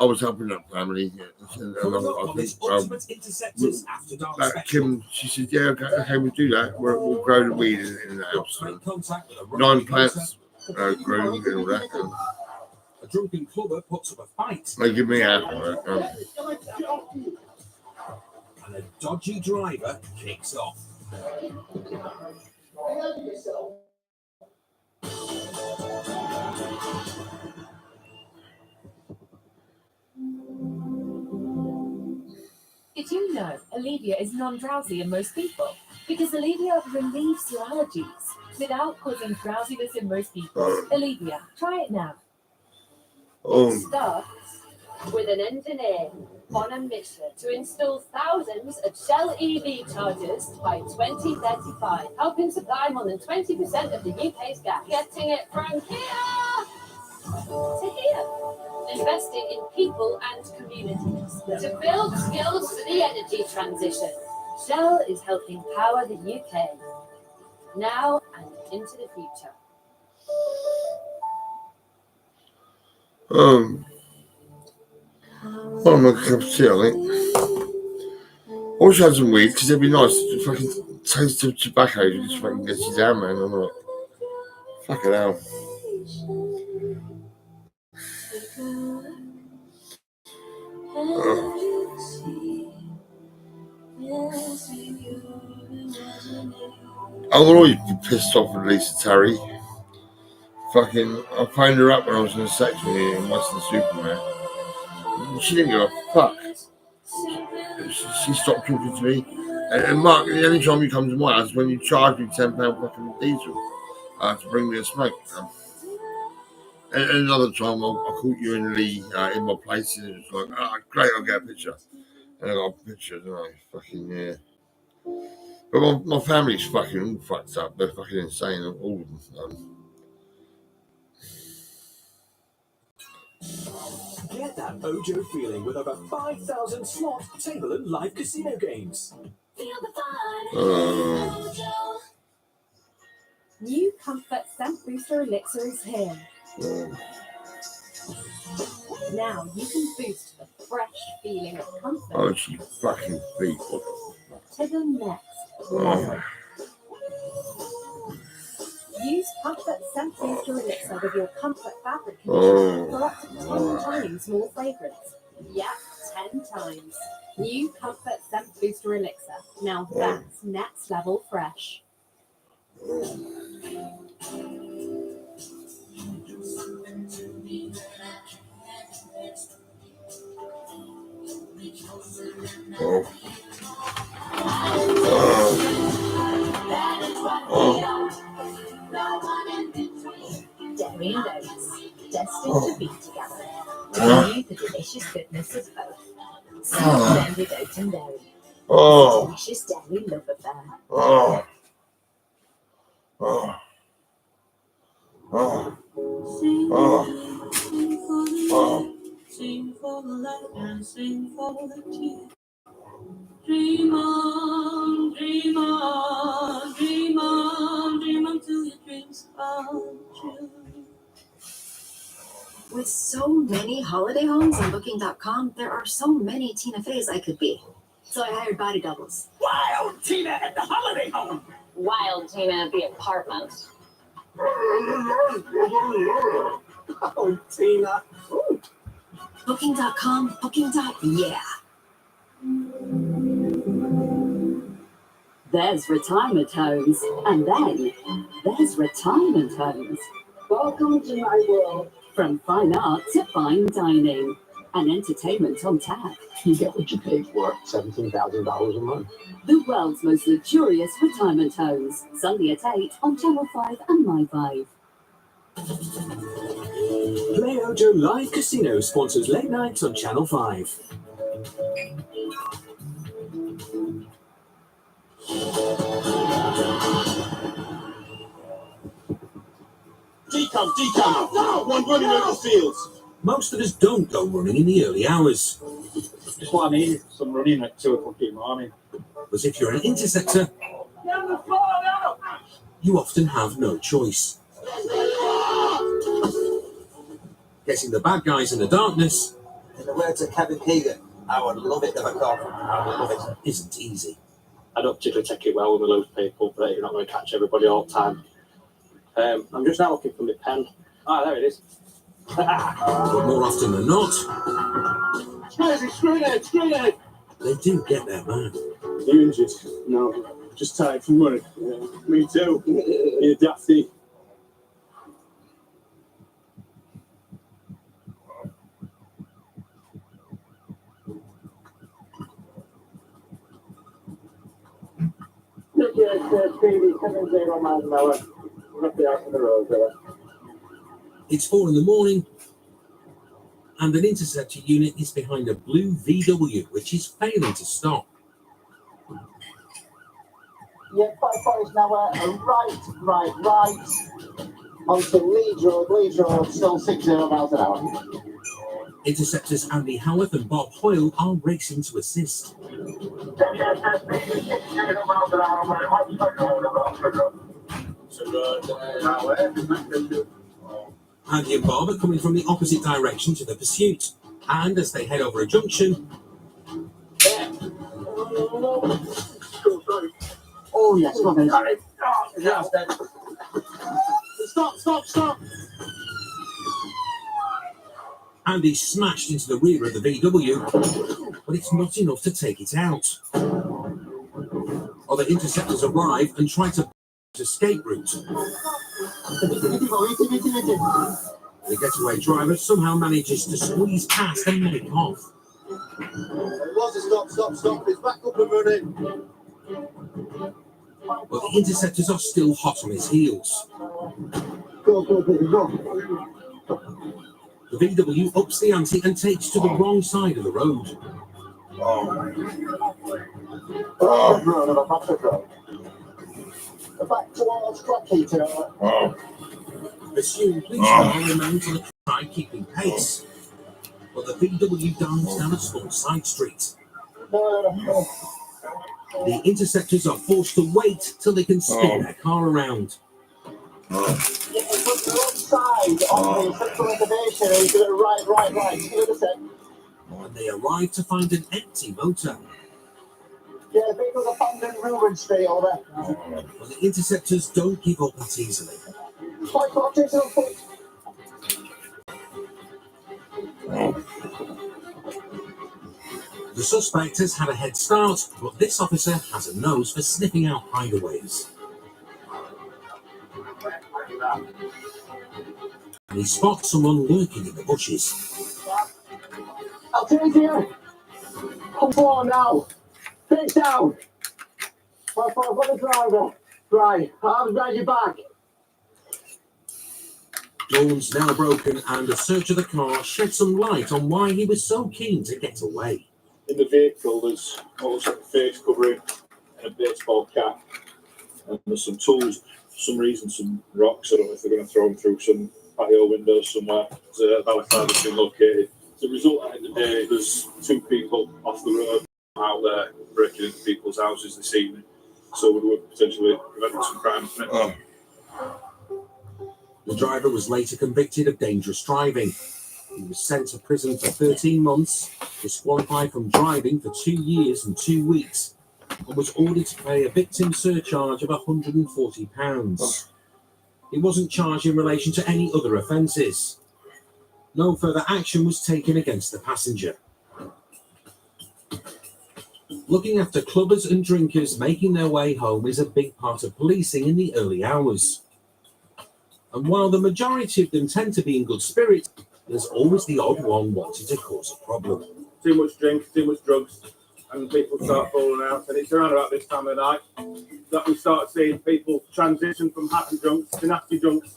I was helping that family. And Kim, she said, yeah, okay, we'll do that. We'll grow the weed in the house. 9 plants growing and all that. A drunken clubber puts up a fight. They give me out. And a dodgy driver kicks off. Did you know Alivia is non-drowsy in most people? Because Alivia relieves your allergies without causing drowsiness in most people. Alivia, try it now. It starts with an engineer on a mission to install thousands of Shell EV chargers by 2035, helping supply more than 20% of the UK's gas. Getting it from here to here. Investing in people and communities to build skills for the energy transition. Shell is helping power the UK now and into the future. Well, I'm a cup of tea, I think. I wish I had some weed because it'd be nice to fucking taste of tobacco. Just fucking get you down, man. I'm like, fuck it out. I will always be pissed off with Lisa Terry. Fucking, I phoned her up when I was in a section here in Western Superman. She didn't give a fuck. She stopped talking to me. And Mark, the only time you come to my house is when you charge me £10 fucking diesel to bring me a smoke. And another time I caught you in my place and it was like, great, I'll get a picture. And I got a picture, didn't I? Fucking, yeah. But my family's fucking all fucked up. They're fucking insane, all of them. Get that Ojo feeling with over 5,000 slot, table, and live casino games. Feel the fun. New Comfort Scent Booster Elixir is here. Now you can boost the fresh feeling of comfort Oh, she fucking feet. to the next level. Use Comfort Scent Booster Elixir with your Comfort fabric conditioner for up to 10 times more fragrance. Yeah, 10 times. New Comfort Scent Booster Elixir. Now that's next level fresh. Dairy and oats, destined to be together. Only the delicious goodness of both. Sweet blended oat and dairy. Delicious dairy love affair. Sing for the light and sing for the tear. Dream on, dream on, dream on, dream on till your dreams come true. With so many holiday homes on Booking.com, there are so many Tina Feys I could be. So I hired body doubles. Wild Tina at the holiday home. Wild Tina at the apartment. Oh, Tina. Booking.com, Booking.yeah. There's retirement homes, and then there's retirement homes. Welcome to my world. From fine art to fine dining and entertainment on tap. You get what you paid for, $17,000 a month. The world's most luxurious retirement homes. Sunday at 8 on Channel 5 and My 5. Play Ojo Live Casino sponsors late nights on Channel 5. Decom! No! One running over the fields. Most of us don't go running in the early hours. Just what I need, some running at 2 o'clock in the morning. But if you're an interceptor, you often have no choice. Getting the bad guys in the darkness, In the words of Kevin Keegan, I would love it if I could. I would love it. Isn't easy. I don't particularly take it well with a load of people, but you're not going to catch everybody all the time. I'm just now looking for my pen. Ah, there it is. But more often than not, Screw it! they do get their man. You injured? No, just tired from running. Yeah. Me too. You're dafty. It's 4 in the morning, and an interceptor unit is behind a blue VW, which is failing to stop. Yeah, 5 now, right. Onto Leeds Road, still 60 miles an hour. Interceptors Andy Howarth and Bob Hoyle are racing to assist. Andy and Bob are coming from the opposite direction to the pursuit, and as they head over a junction, Oh, yes, come on. Stop. Andy smashed into the rear of the VW, but it's not enough to take it out. Other interceptors arrive and try to escape route. The getaway driver somehow manages to squeeze past and make off. Stop. It's back up and running. But the interceptors are still hot on his heels. Go. The VW ups the ante and takes to the wrong side of the road. Oh, run of a Patrick Road. Back towards Clockheaton. Oh. Assume police car remains on the track keeping pace. But the VW dives down a small side street. The interceptors are forced to wait till they can spin their car around. Yeah, put the left side on the central reservation and you do it right. Give it a sec. When they arrive to find an empty motor. Yeah, big of abandoned Ruben Street over there. But the interceptors don't give up that easily. Fight for Jason on foot. The suspect has had a head start, but this officer has a nose for sniffing out hideaways. And he spots someone lurking in the bushes. I'll take it here. Come forward now. Face down. I've got the driver. Right, I'll ride you back. Dawn's now broken, and a search of the car shed some light on why he was so keen to get away. In the vehicle, there's also a face covering and a baseball cap, and there's some tools. For some reason, some rocks. I don't know if they're going to throw them through some patio windows somewhere. There's a barricade that's been located. As a result, at the end of the day, there's 2 people off the road out there breaking into people's houses this evening. So we were potentially preventing some crime. The driver was later convicted of dangerous driving. He was sent to prison for 13 months, disqualified from driving for 2 years and 2 weeks, and was ordered to pay a victim surcharge of £140. He wasn't charged in relation to any other offences. No further action was taken against the passenger. Looking after clubbers and drinkers making their way home is a big part of policing in the early hours. And while the majority of them tend to be in good spirits, there's always the odd one wanting to cause a problem. Too much drink, too much drugs, and people start falling out. And it's around about this time of night that we start seeing people transition from happy drunks to nasty drunks.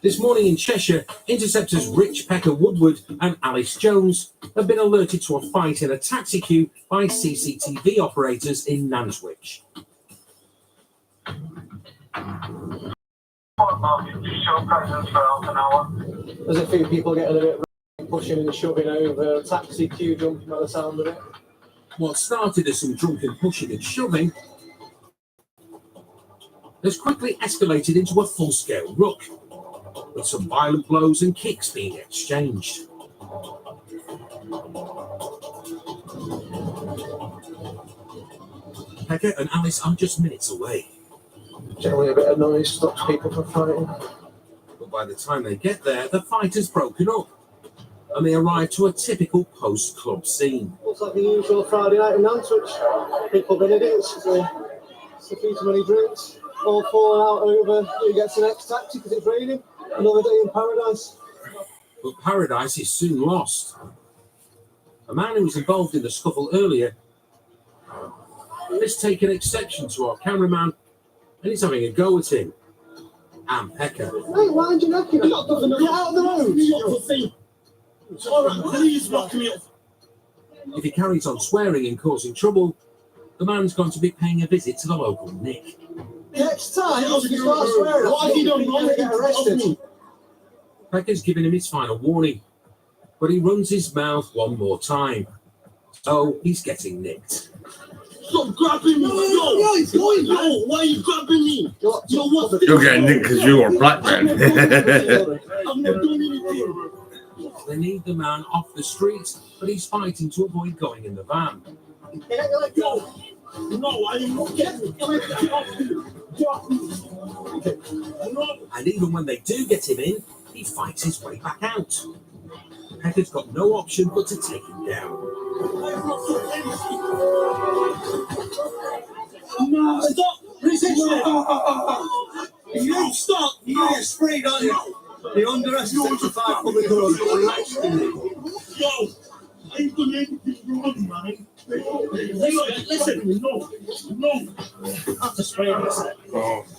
This morning in Cheshire, interceptors Rich Pecker Woodward and Alice Jones have been alerted to a fight in a taxi queue by CCTV operators in Nantwich. There's a few people getting a bit pushing and shoving over a taxi queue jumping by the sound of it. What started as some drunken pushing and shoving has quickly escalated into a full-scale ruck, with some violent blows and kicks being exchanged. Pecker and Alice are just minutes away. Generally a bit of noise stops people from fighting. But by the time they get there, the fight has broken up, and they arrive to a typical post-club scene. Looks like the usual Friday night in Nantwich. People been idiots, so it's a few too many drinks, all falling out over who gets the next taxi because it's raining. Another day in paradise. But paradise is soon lost. A man who was involved in the scuffle earlier has taken exception to our cameraman and he's having a go at him. And Pecker. Hey, why aren't you knocking? Get out of the road! It's all right, please lock me up. If he carries on swearing and causing trouble, the man's going to be paying a visit to the local Nick. Next time, you start swearing. Why have you done wrong? Get arrested. Pecker's giving him his final warning, but he runs his mouth one more time. So he's getting nicked. Stop grabbing me! Yo, why are you grabbing me? You're getting nicked because you're a black man. I've not done anything. They need the man off the street, but he's fighting to avoid going in the van. No, I am not getting And even when they do get him in, he fights his way back out. Pecker's got no option but to take him down. No, stop! Resist it! If you don't stop, you get sprayed on you. The underestimated public order. Yo, I ain't done anything wrong, man. Listen, no. That's a spray on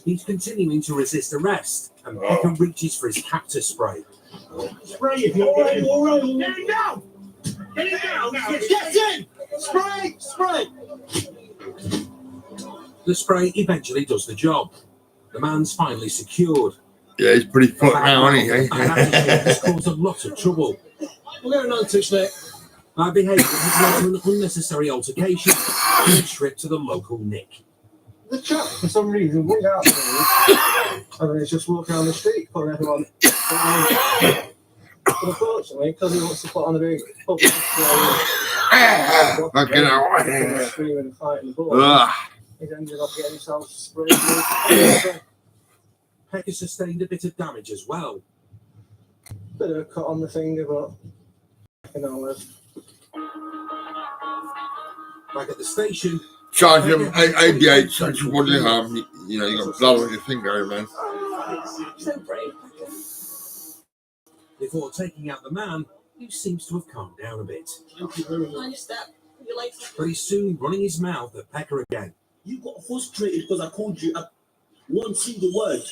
He's continuing to resist arrest, and Pecker reaches for his cactus spray. Spray if you're getting all right. Get it down! Get it down! Get in! Spray! Spray! The spray eventually does the job. The man's finally secured. Yeah, he's pretty fucked now, isn't he? An attitude has caused a lot of trouble. We're going to notice that. My behaviour has led to an unnecessary altercation and a trip to the local Nick. The chap, for some reason, went out there and then he's just walking down the street putting everyone. But unfortunately, because he wants to put on a big public Fucking hell. screaming and fighting the ball, he's ended up getting himself sprayed. Pecker sustained a bit of damage as well. Bit of a cut on the finger, but you know. Back at the station, Charging him ABH, sexual bodily harm. You know, you got blood on your finger, man. So brave. before taking out the man, who seems to have calmed down a bit. But he's soon running his mouth at Pecker again. You got frustrated because I called you one single word.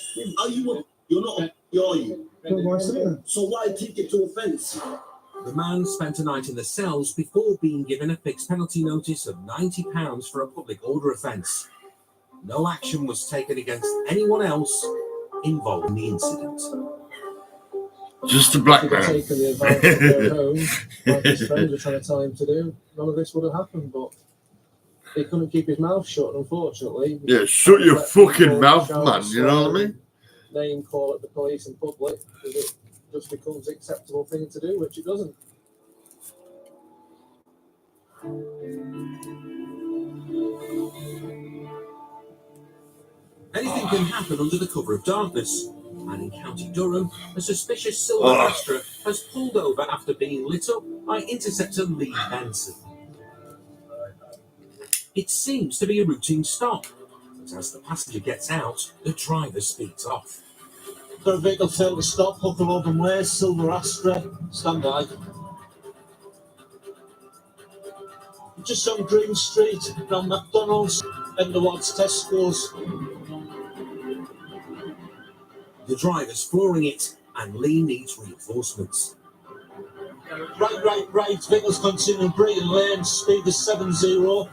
Are you? You're not. Are you? So why take it to offence? The man spent a night in the cells before being given a fixed penalty notice of £90 for a public order offence. No action was taken against anyone else involved in the incident. Just a black man. Taken the advice to go home, like his friends were trying to tell him to do. None of this would have happened, but he couldn't keep his mouth shut, unfortunately. Yeah, shut your fucking mouth, man. You know what I mean? Name call at the police in public, because it just becomes an acceptable thing to do, which it doesn't. Anything can happen under the cover of darkness, and in County Durham, a suspicious silver Astra has pulled over after being lit up by Interceptor Lee Benson. It seems to be a routine stop, but as the passenger gets out, the driver speeds off. The vehicle failed to stop, Hooker Open Way, Silver Astra, stand by. Just on Green Street, from McDonald's, and towards Tesco's. The driver's flooring it, and Lee needs reinforcements. Right, vehicles continuing Brayton Lane, speed is 70.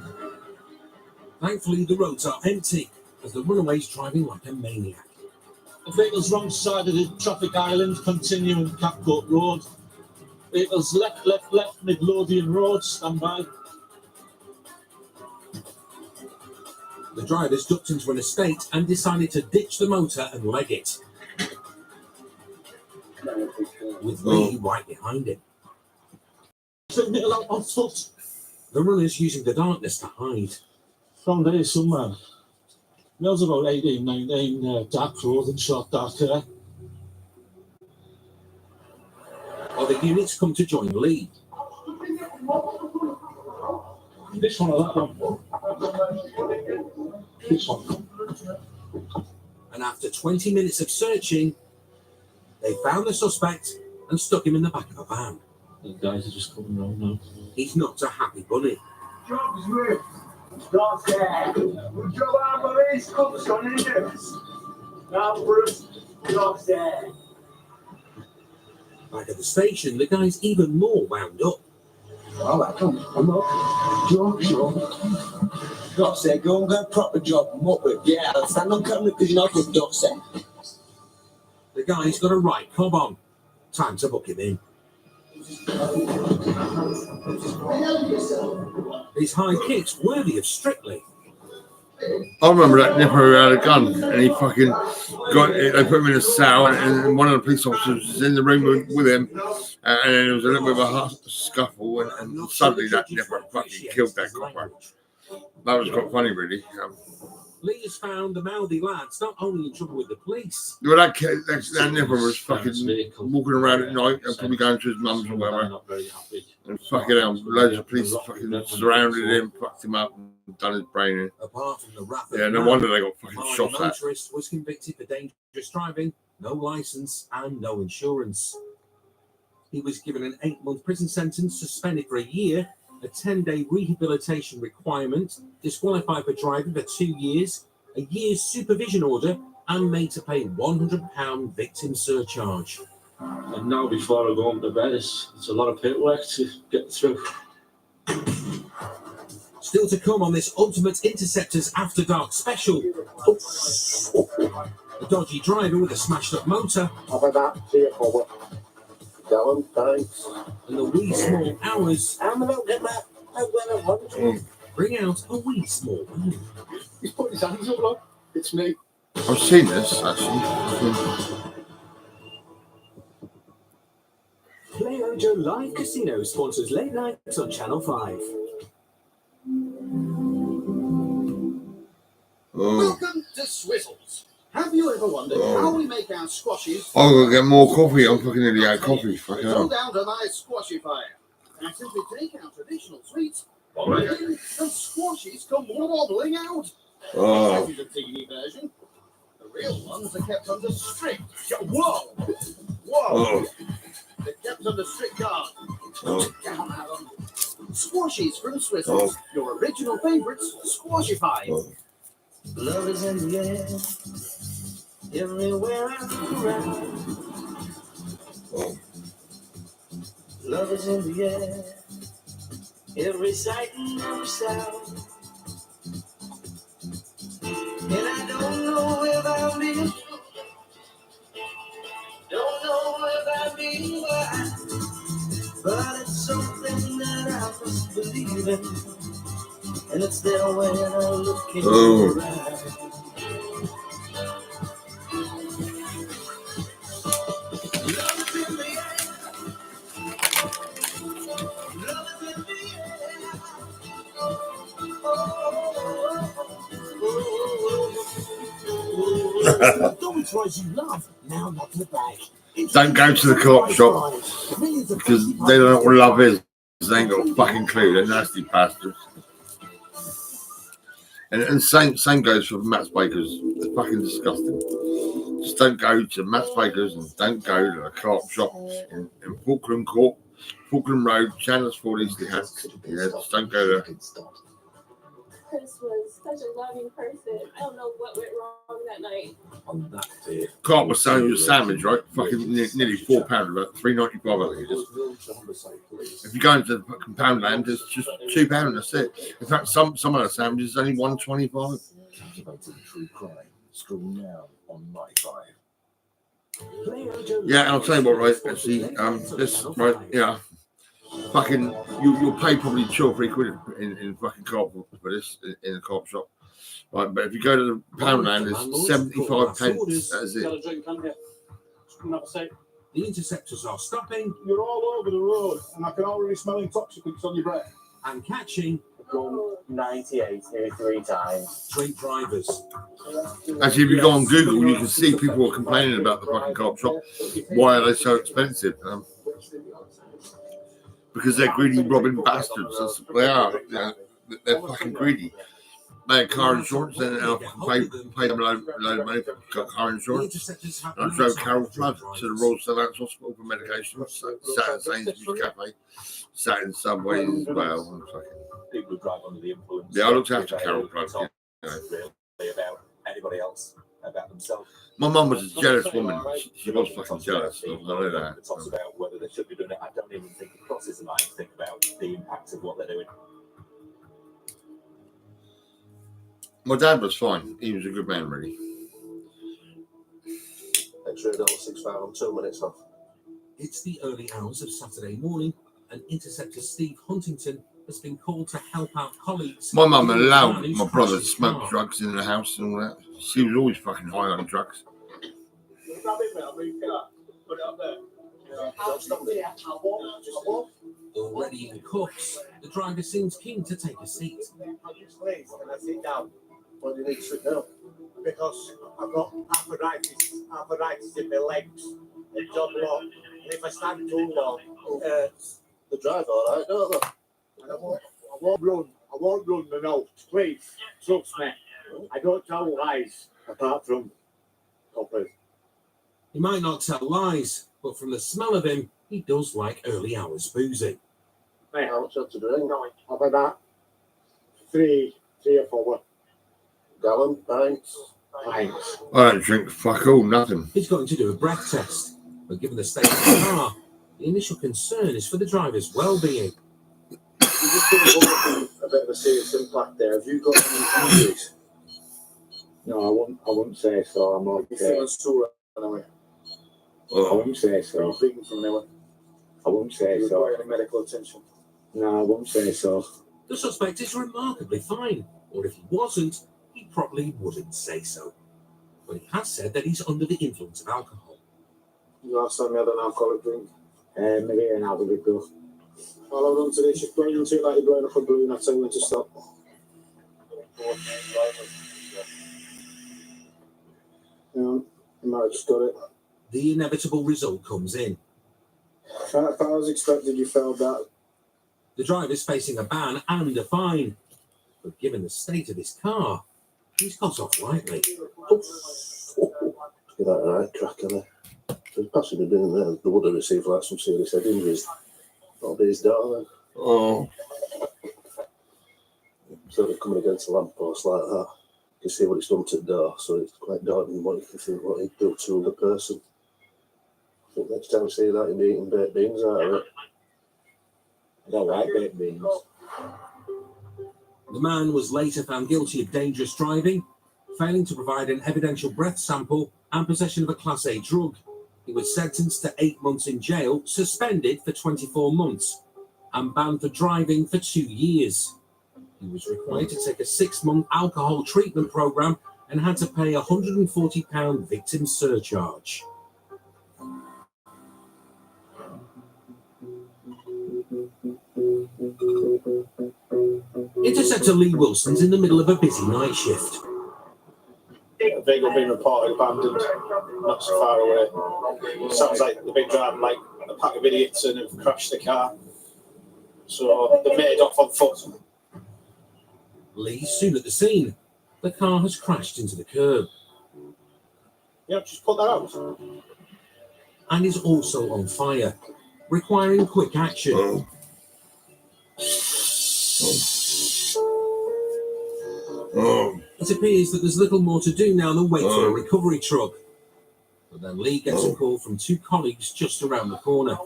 Thankfully, the roads are empty, as the runaway's driving like a maniac. The vehicle's wrong side of the traffic island, continuing Capcoat Road. Vehicles left, Midlothian Road, stand by. The driver's ducked into an estate and decided to ditch the motor and leg it, with Lee right behind him. The runner's using the darkness to hide. From there, some man. Males about 18, 19, dark clothing, short dark hair. Other units come to join Lee. This one or that one? This one. And after 20 minutes of searching, they found the suspect and stuck him in the back of a van. The guys are just coming round now. He's not a happy bunny. Job's with. Not there. We'll job our police cops on in this. Now, Bruce, not there. Back at the station, the guy's even more wound up. All right, come on. I'm up. Job. Doc said, go and get a proper job. I'm up with. Yeah, I'll stand on camera because you know what Doc said. The guy's got a right cob on. Time to book him in. His high kicks worthy of Strictly. I remember that nipper who had a gun and he fucking got it. They put him in a cell and one of the police officers was in the room with him and then there was a little bit of a scuffle and suddenly that nipper fucking killed that copper. That was quite funny, really. Lee has found the mouthy lad's not only in trouble with the police. Well, that nipper was fucking walking around at night and probably going to his mum's or whatever. And fucking hell, loads of police fucking surrounded him, fucked him up, and done his brain in. Apart from the wrath Yeah, no wonder they got fucking shot the at. motorist was convicted for dangerous driving, no licence, and no insurance. He was given an 8-month prison sentence, suspended for a year, a 10-day rehabilitation requirement, disqualified for driving for 2 years, a year's supervision order, and made to pay £100 victim surcharge. And now before I go home to bed, it's a lot of paperwork to get through. Still to come on this Ultimate Interceptors After Dark special. A dodgy driver with a smashed up motor. How about that? See you forward. Go on, thanks. And the wee small hours I'm not get that. I'm gonna want to. bring out a wee small man. He's put his hands up, look. It's me. I've seen this actually. Play Ojo Live Casino sponsors late nights on Channel 5. Welcome to Swizzles. Have you ever wondered how we make our squashes? I'm gonna get more coffee. I'm fucking nearly out of coffee. Fucking Go hell. down to my squashifier. I simply take our traditional sweets, pour it in, and squashes come wobbling out. Oh. This is a teeny version. The real ones are kept under strict. Whoa! Whoa! They're kept under strict guard. Oh. Down, Alan. Squashies from Swizzles. Your original favourites, squashified. Love is in the air, everywhere I look around. Love is in the air, every sight and every sound. And I don't know if I'm being, don't know if I'm being wise, but it's something that I must believe in. And it's there when I look in your eyes. Love is in the air. Love is in the air. Those ones you love, now not in the bag. Don't go to the co-op shop because they don't know what love is. They ain't got a fucking clue. They're nasty bastards. And same goes for Matt's Bakers. It's fucking disgusting. Just don't go to Matt's Bakers and don't go to a co-op shop in Falkland Court, Falkland Road, Chandler's Ford, Eastleigh Hants. Yeah, just don't go there. Chris was such a loving person. I don't know what went wrong that night. On that day. Co-op was selling you a sandwich, right? Fucking nearly £4, about $3.95 I think it is. If you go into the fucking Poundland, it's just £2, that's it. In fact, some of the sandwiches only $1.25. Captivating true crime. Stream now on My 5. Yeah, and I'll tell you what, right? Actually, this, right? Yeah, fucking, you'll pay probably 2 or 3 quid in fucking co-op for this in a co-op shop, right? But if you go to the Poundland, it's 75 pence. That's it. Got a drink, can't you? Not say. The interceptors are stopping. You're all over the road, and I can already smell intoxicants on your breath. And catching. Gone 98 here 3 times. Drink drivers. Actually, if you go on Google, you can see people are complaining about the fucking co-op shop. Why are they so expensive? Because they're greedy, robbing bastards. That's what they are. You know, they're fucking greedy. They had car insurance and pay them a load of money for car insurance. And I drove Carol Flood to the Royal Surveillance Hospital for medication. Sat in Sainsbury's Cafe. Sat in Subway as well. And fucking, people who drive under the influence. yeah, I looked after Carol Flood. You know. Really about anybody else, about themselves. My mum was a jealous woman. She was fucking jealous. I know that. It talks about whether they should be doing it. I don't even think it crosses the mind to think about the impact of what they're doing. My dad was fine. He was a good man, really. Extra $1.65 on 2 minutes off. It's the early hours of Saturday morning, and Interceptor Steve Huntington has been called to help out colleagues. My mum allowed my brother to smoke drugs in the house and all that. She was always fucking high on drugs. Already in cuffs, the driver seems keen to take a seat. Please, can I sit down? Why do you need to sit down? Because I've got arthritis in my legs. It's on long. And if I stand too long, it hurts. The drive all right, don't they? And I won't run the note. Please, trust me. I don't tell lies apart from coppers. He might not tell lies, but from the smell of him, he does like early hours boozing. Hey, how much to drink? I've had that. 3 or 4 gallon, thanks. Thanks. I don't drink fuck all, nothing. He's going to do a breath test. But given the state of the car, the initial concern is for the driver's well-being. You've just been involved in a bit of a serious impact there. Have you got any injuries? No, I wouldn't say so. I'm You're okay. feeling sore anyway. I wouldn't say You're so. not bleeding from anywhere. I wouldn't say You so. require any medical attention. No, I wouldn't say so. The suspect is remarkably fine, or if he wasn't, he probably wouldn't say so. But he has said that he's under the influence of alcohol. Last time you had an alcoholic drink. Maybe an hour ago. I'll hold on to this. Just blow into it like you're blowing up a balloon. I'll tell you when to stop. You might have just got it. The inevitable result comes in. If I was expected, you failed that. The driver's facing a ban and a fine. But given the state of his car, he's got off lightly. Give that a right crack on it. If the passenger didn't there, they would have received like some serious head injuries. That'll be his darling. Oh. Sort of coming against a lamppost like that. You can see what it's done to the door, so it's quite daunting what you can think what he'd do to the person. I think next time you see that, you'll be eating baked beans out of it. I don't like baked beans. The man was later found guilty of dangerous driving, failing to provide an evidential breath sample, and possession of a Class A drug. He was sentenced to 8 months in jail, suspended for 24 months, and banned for driving for 2 years. He was required to take a 6-month alcohol treatment program and had to pay a £140 victim surcharge. Interceptor Lee Wilson's in the middle of a busy night shift. A vehicle being reported abandoned, not so far away. Sounds like they've been driving like a pack of idiots and have crashed the car. So they made off on foot. Lee's soon at the scene. The car has crashed into the curb Yeah, just put that out. and is also on fire, requiring quick action. It appears that there's little more to do now than wait for a recovery truck. But then Lee gets a call from 2 colleagues just around the corner.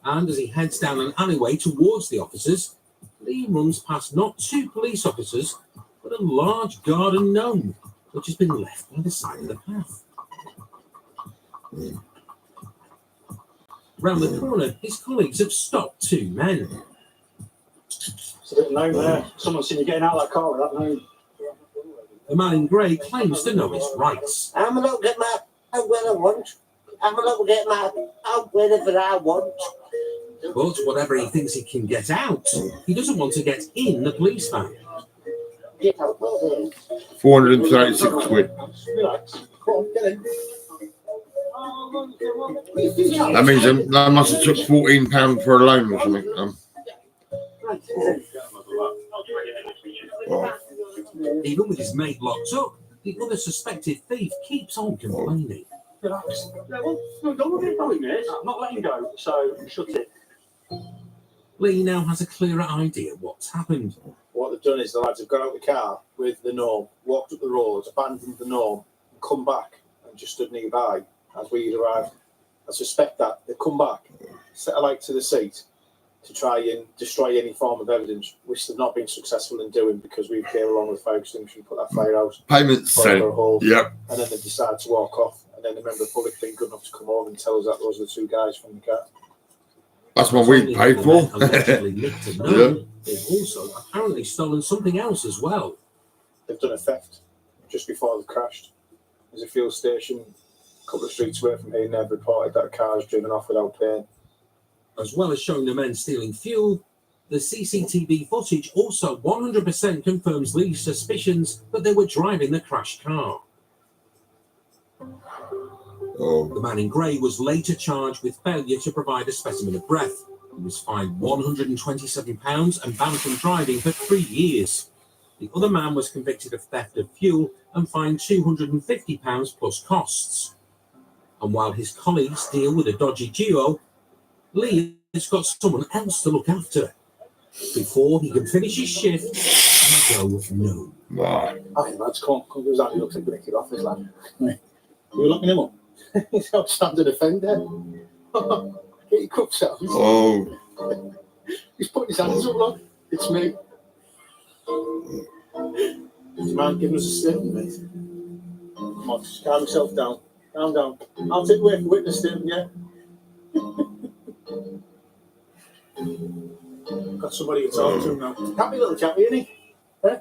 And as he heads down an alleyway towards the officers, Lee runs past not 2 police officers, but a large garden gnome, which has been left by the side of the path. Round the corner, his colleagues have stopped 2 men. It's a bit gnome there. Someone's seen you getting out of that car with that gnome. The man in grey claims to know his rights. I'm allowed to get my out where I want. I'm allowed to get my out wherever I want. But whatever he thinks he can get out, he doesn't want to get in the police van. Get out there. 436 quid. Relax. Come on, get in. That means that must have took £14 for a loan or something. Even with his mate locked up, the other suspected thief keeps on complaining. Relax. No, don't worry about it, mate. I'm not letting go, so shut it. Lee now has a clearer idea what's happened. What they've done is the lads have got out the car with the gnome, walked up the road, abandoned the gnome, come back and just stood nearby as we arrived. I suspect that they come back, set a light to the seat to try and destroy any form of evidence, which they've not been successful in doing because we came along with fire extinguisher, put that fire out, Payment sent. Yep. and then they decided to walk off. And then the member of the public being good enough to come over and tell us that those are the 2 guys from the car. That's what we paid for. Allegedly nicked a gnome. They've also apparently stolen something else as well. They've done a theft just before they've crashed. There's a fuel station a couple of streets away from here, and they've reported that a car has driven off without paying. As well as showing the men stealing fuel, the CCTV footage also 100% confirms Lee's suspicions that they were driving the crashed car. The man in grey was later charged with failure to provide a specimen of breath. He was fined £127 and banned from driving for 3 years. The other man was convicted of theft of fuel and fined £250 plus costs. And while his colleagues deal with a dodgy duo, Lee has got someone else to look after before he can finish his shift and go no. Hey, lads, come on, give us that. He looks like a wicked office lad. You looking him up? He's an outstanding offender. Get your cups out. Oh. He's putting his hands up, look. It's me. Do you mind giving us a statement, mate? Come on, just calm yourself down. Calm down. I'll take away for witness statement, yeah? Got somebody to talk to now. Can't be a little chappy, isn't he? Eh?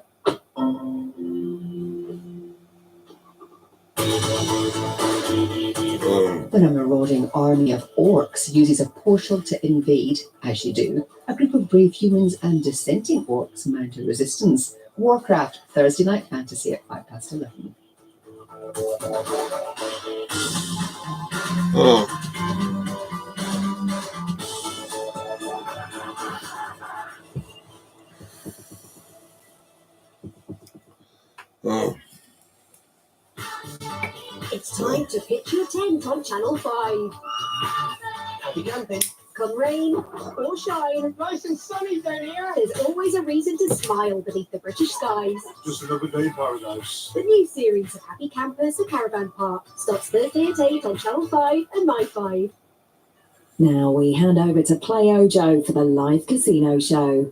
When a marauding army of orcs uses a portal to invade, as you do, a group of brave humans and dissenting orcs mount a resistance. Warcraft, Thursday Night Fantasy at 11:05. Oh. Oh. It's time to pitch your tent on Channel 5. Happy camping. Come rain or shine. Nice and sunny down here. There's always a reason to smile beneath the British skies. Just another day in paradise. The new series of Happy Campers at Caravan Park starts Thursday at 8 on Channel 5 and My 5. Now we hand over to Play Ojo for the live casino show.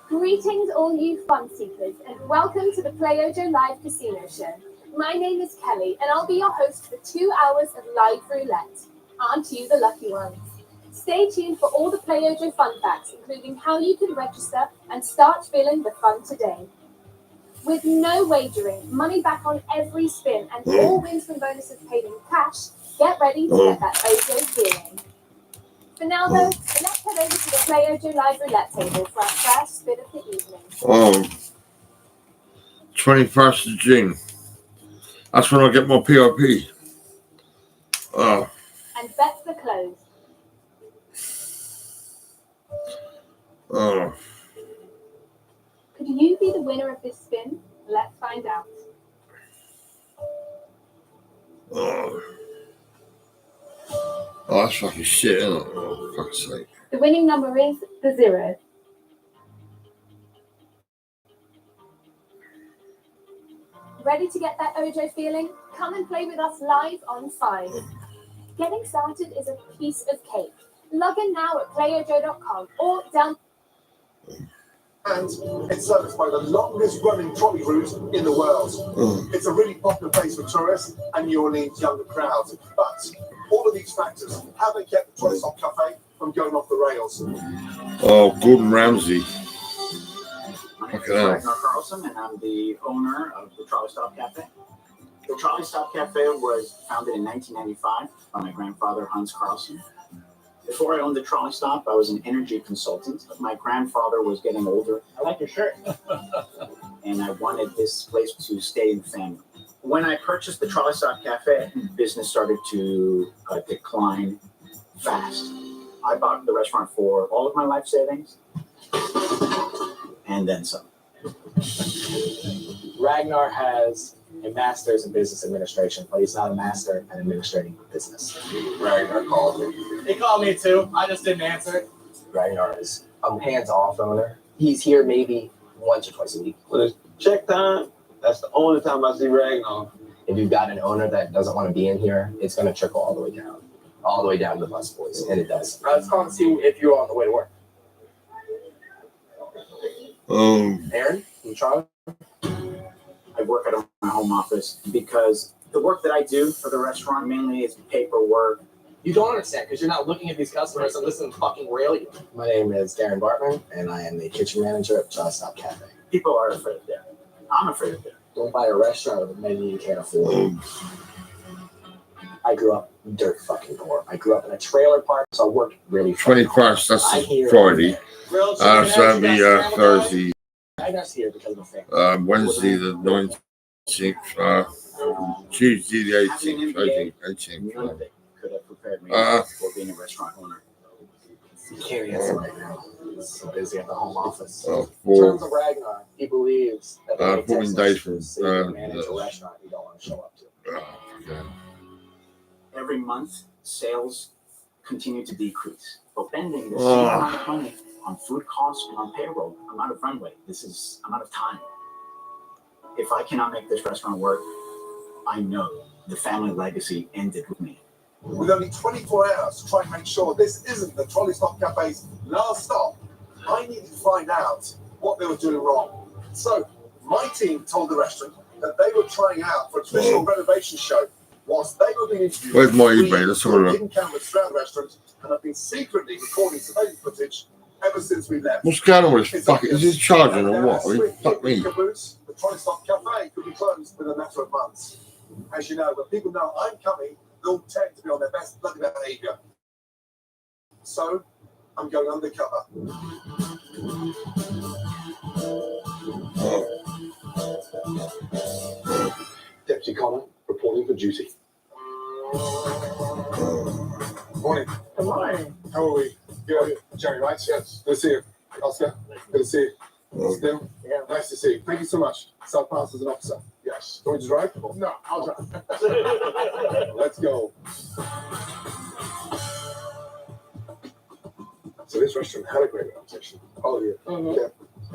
Greetings all you fun seekers and welcome to the Play Ojo Live Casino Show. My name is Kelly and I'll be your host for 2 hours of live roulette. Aren't you the lucky ones? Stay tuned for all the Play Ojo fun facts, including how you can register and start feeling the fun today. With no wagering, money back on every spin and all wins from bonuses paid in cash, get ready to get that Ojo feeling. For now though, let's head over to the Play Ojo Live Roulette table for our first spin of the evening. 21st of June. That's when I get my PRP. Oh. And bets are closed. Oh. Could you be the winner of this spin? Let's find out. Oh. Oh, that's fucking shit, isn't it? Oh, for fuck's sake. The winning number is the 0. Ready to get that Ojo feeling? Come and play with us live on 5. Getting started is a piece of cake. Log in now at playojo.com or down. And it's serviced by the longest running trolley route in the world. It's a really popular place for tourists and New Orleans younger crowds. But all of these factors haven't kept the Trolley Stop Cafe from going off the rails. Oh, Gordon Ramsay. My name is Fucking hell. Ragnar Carlson, and I'm the owner of the Trolley Stop Cafe. The Trolley Stop Cafe was founded in 1995 by my grandfather, Hans Carlson. Before I owned the Trolley Stop, I was an energy consultant. My grandfather was getting older. I like your shirt. And I wanted this place to stay in the family. When I purchased the Trolley Stop Cafe, business started to decline fast. I bought the restaurant for all of my life savings and then some. Ragnar has a master's in business administration, but he's not a master at administrating business. Ragnar called me. He called me too. I just didn't answer it. Ragnar is a hands-off owner. He's here maybe once or twice a week. When it's check time, that's the only time I see Ragnar. If you've got an owner that doesn't want to be in here, it's going to trickle all the way down to the bus boys, and it does. Let's call and see if you're on the way to work. Aaron, you try? I work out of my home office because the work that I do for the restaurant mainly is paperwork. You don't understand because you're not looking at these customers and listening to fucking rail you. My name is Darren Bartman, and I am the kitchen manager at Trolley Stop Cafe. People are afraid of Darren. I'm afraid of Darren. Don't buy a restaurant with a menu you can't afford. I grew up dirt fucking poor. I grew up in a trailer park, so I worked really 21st, that's Friday. Saturday, Thursday. Ragnar's here because of a family. Wednesday the 9th. Tuesday the 18th. Nothing could have prepared me for being a restaurant owner. Carrie has right now. He's so busy at the home office. Oh, In terms of Ragnar, he believes that the 14 days from manage a restaurant you don't want to show up to. Every month, sales continue to decrease. But spending the same amount of money on food costs and on payroll, I'm out of runway. I'm out of time. If I cannot make this restaurant work, I know the family legacy ended with me. With only 24 hours to try and make sure this isn't the Trolley Stop Cafe's last stop, I needed to find out what they were doing wrong. So my team told the restaurant that they were trying out for a traditional renovation show whilst they were being interviewed. Where's my eBay? Let's have a look. Hidden cameras throughout the restaurant, and I've been secretly recording surveillance footage ever since we left. What's going on with this? Fuck it. Is this charging or what? I mean, fuck me. The Trolley Stop Cafe could be closed within a matter of months. As you know, when people know I'm coming, they'll tend to be on their best bloody behaviour. So, I'm going undercover. Deputy Connor, reporting for duty. Morning. Good morning. How are we? Good. Jerry, right? Yes. Good to see you. Oscar, good to see you. Still? Yeah. Nice to see you. Thank you so much. South Pass as an officer. Yes. Do you want me to drive? No, I'll drive. Let's go. So this restaurant had a great reputation. Oh, yeah. Yeah.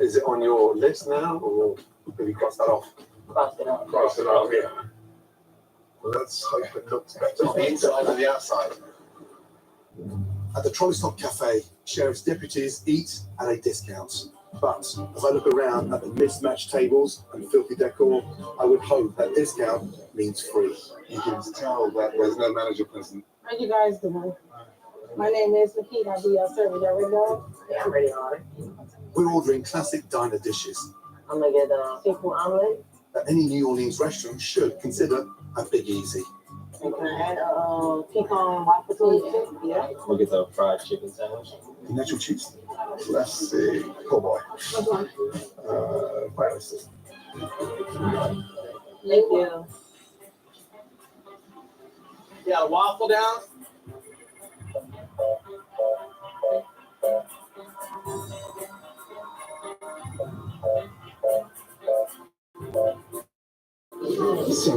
Is it on your list now, or have you crossed that off? Crossed it off. Crossed it off, yeah. Well, let's hope it looks better on the inside than the outside. At the Trolley Stop Cafe, sheriff's deputies eat at a discount. But as I look around at the mismatched tables and filthy decor, I would hope that discount means free. You can tell that there's no manager present. How you guys doing? My name is Nikita. I'll be your server. Y'all ready to go? Yeah, I'm ready already. We're ordering classic diner dishes I'm gonna get a seafood omelet. that any New Orleans restaurant should consider a Big Easy. And can I add a pecan waffle to it? Yeah. We'll get the fried chicken sandwich. Natural cheese. Let's see. Oh boy. Viruses. Thank you. Yeah, waffle down. So,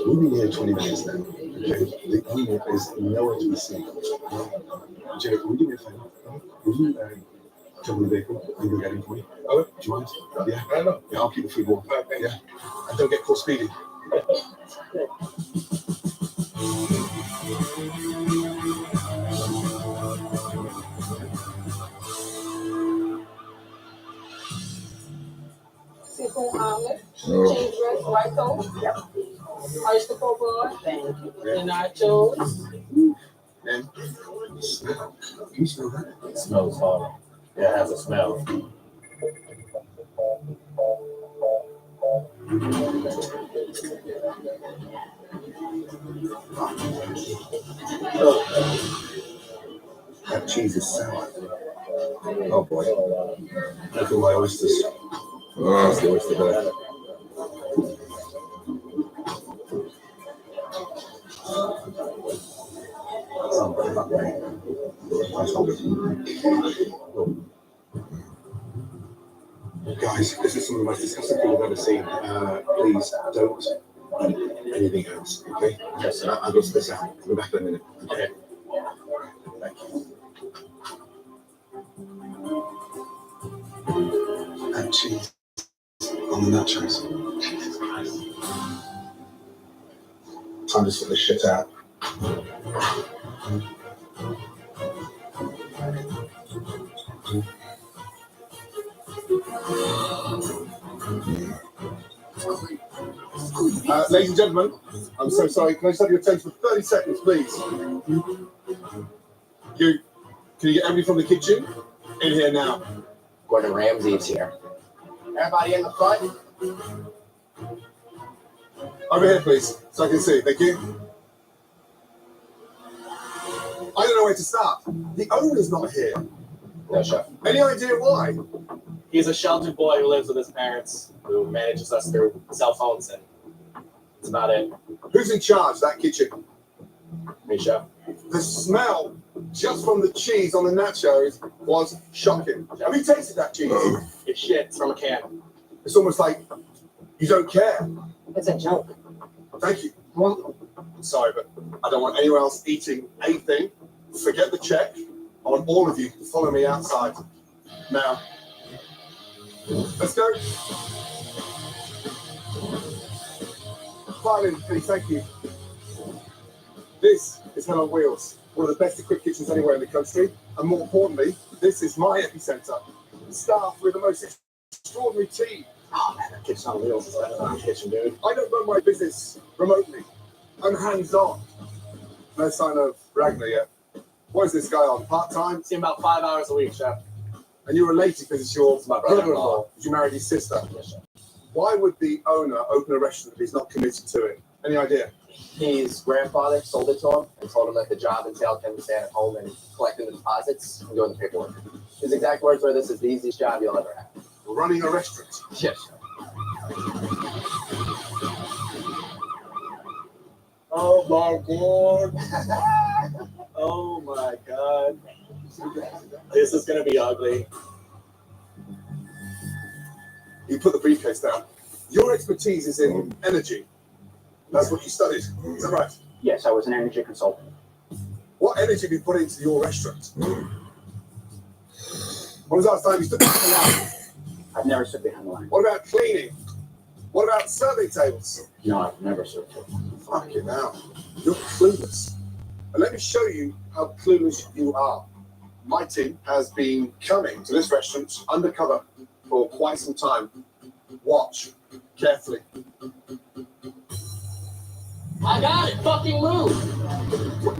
we've been here 20 minutes now. Okay? The owner is nowhere to be seen. Jerry, will you do me a favor? Will you jump in the vehicle and go get him for me? Oh, do you mind? Yeah? I know. Yeah, I'll keep the food warm. Yeah? And don't get caught speeding. Seafood omelet. Cheese breast, white toast. Yep. Oyster po boy. Thank you. And nachos. And smell. Can you smell that? It smells hard. Yeah, it has a smell. That cheese is sour. Oh boy. Look at my oysters. That's the oyster bed. Guys, this is some of the most disgusting thing I've ever seen. Please don't eat anything else, okay? Yes, sir. I'll go to this out. I'll be back in a minute. Okay. Thank you. That cheese on the nachos. Jesus Christ. Time to sort this shit out. Ladies and gentlemen, I'm so sorry. Can I just have your attention for 30 seconds, please? Can you get everybody from the kitchen in here now? Gordon Ramsay's here. Everybody in the front? Over here, please, so I can see. Thank you. I don't know where to start. The owner's not here. No, chef. Any idea why? He's a sheltered boy who lives with his parents, who manages us through cell phones, and that's about it. Who's in charge of that kitchen? Me, chef. The smell just from the cheese on the nachos was shocking. Have you tasted that cheese? It's shit. It's from a can. It's almost like you don't care. It's a joke. Thank you. Sorry, but I don't want anyone else eating anything. Forget the check. I want all of you to follow me outside. Now, let's go. Finally, thank you. This is Hell on Wheels, one of the best equipped kitchens anywhere in the country. And more importantly, this is my epicenter. Staffed with the most extraordinary team. Oh man, that kitchen on wheels is better than my kitchen, dude. I don't run my business remotely. I'm hands-on. No sign of Ragnar yet. What is this guy on? Part-time? See him about 5 hours a week, chef. And you're related because it's your my brother-in-law. brother-in-law. You married his sister. Yes, chef. Why would the owner open a restaurant if he's not committed to it? Any idea? His grandfather sold it to him and told him that the job entailed him staying at home and collecting the deposits and doing the paperwork. His exact words were, "This is the easiest job you'll ever have." Running a restaurant. Yes. Oh my God. Oh my god. This is gonna be ugly. You put the briefcase down. Your expertise is in energy. That's what you studied. Is that right? Yes, I was an energy consultant. What energy have you put into your restaurant? When was the last time you stood behind the line? I've never stood behind the line. What about cleaning? What about serving tables? No, I've never served it. Fucking hell. You're clueless. And let me show you how clueless you are. My team has been coming to this restaurant undercover for quite some time. Watch carefully. I got it. Fucking move.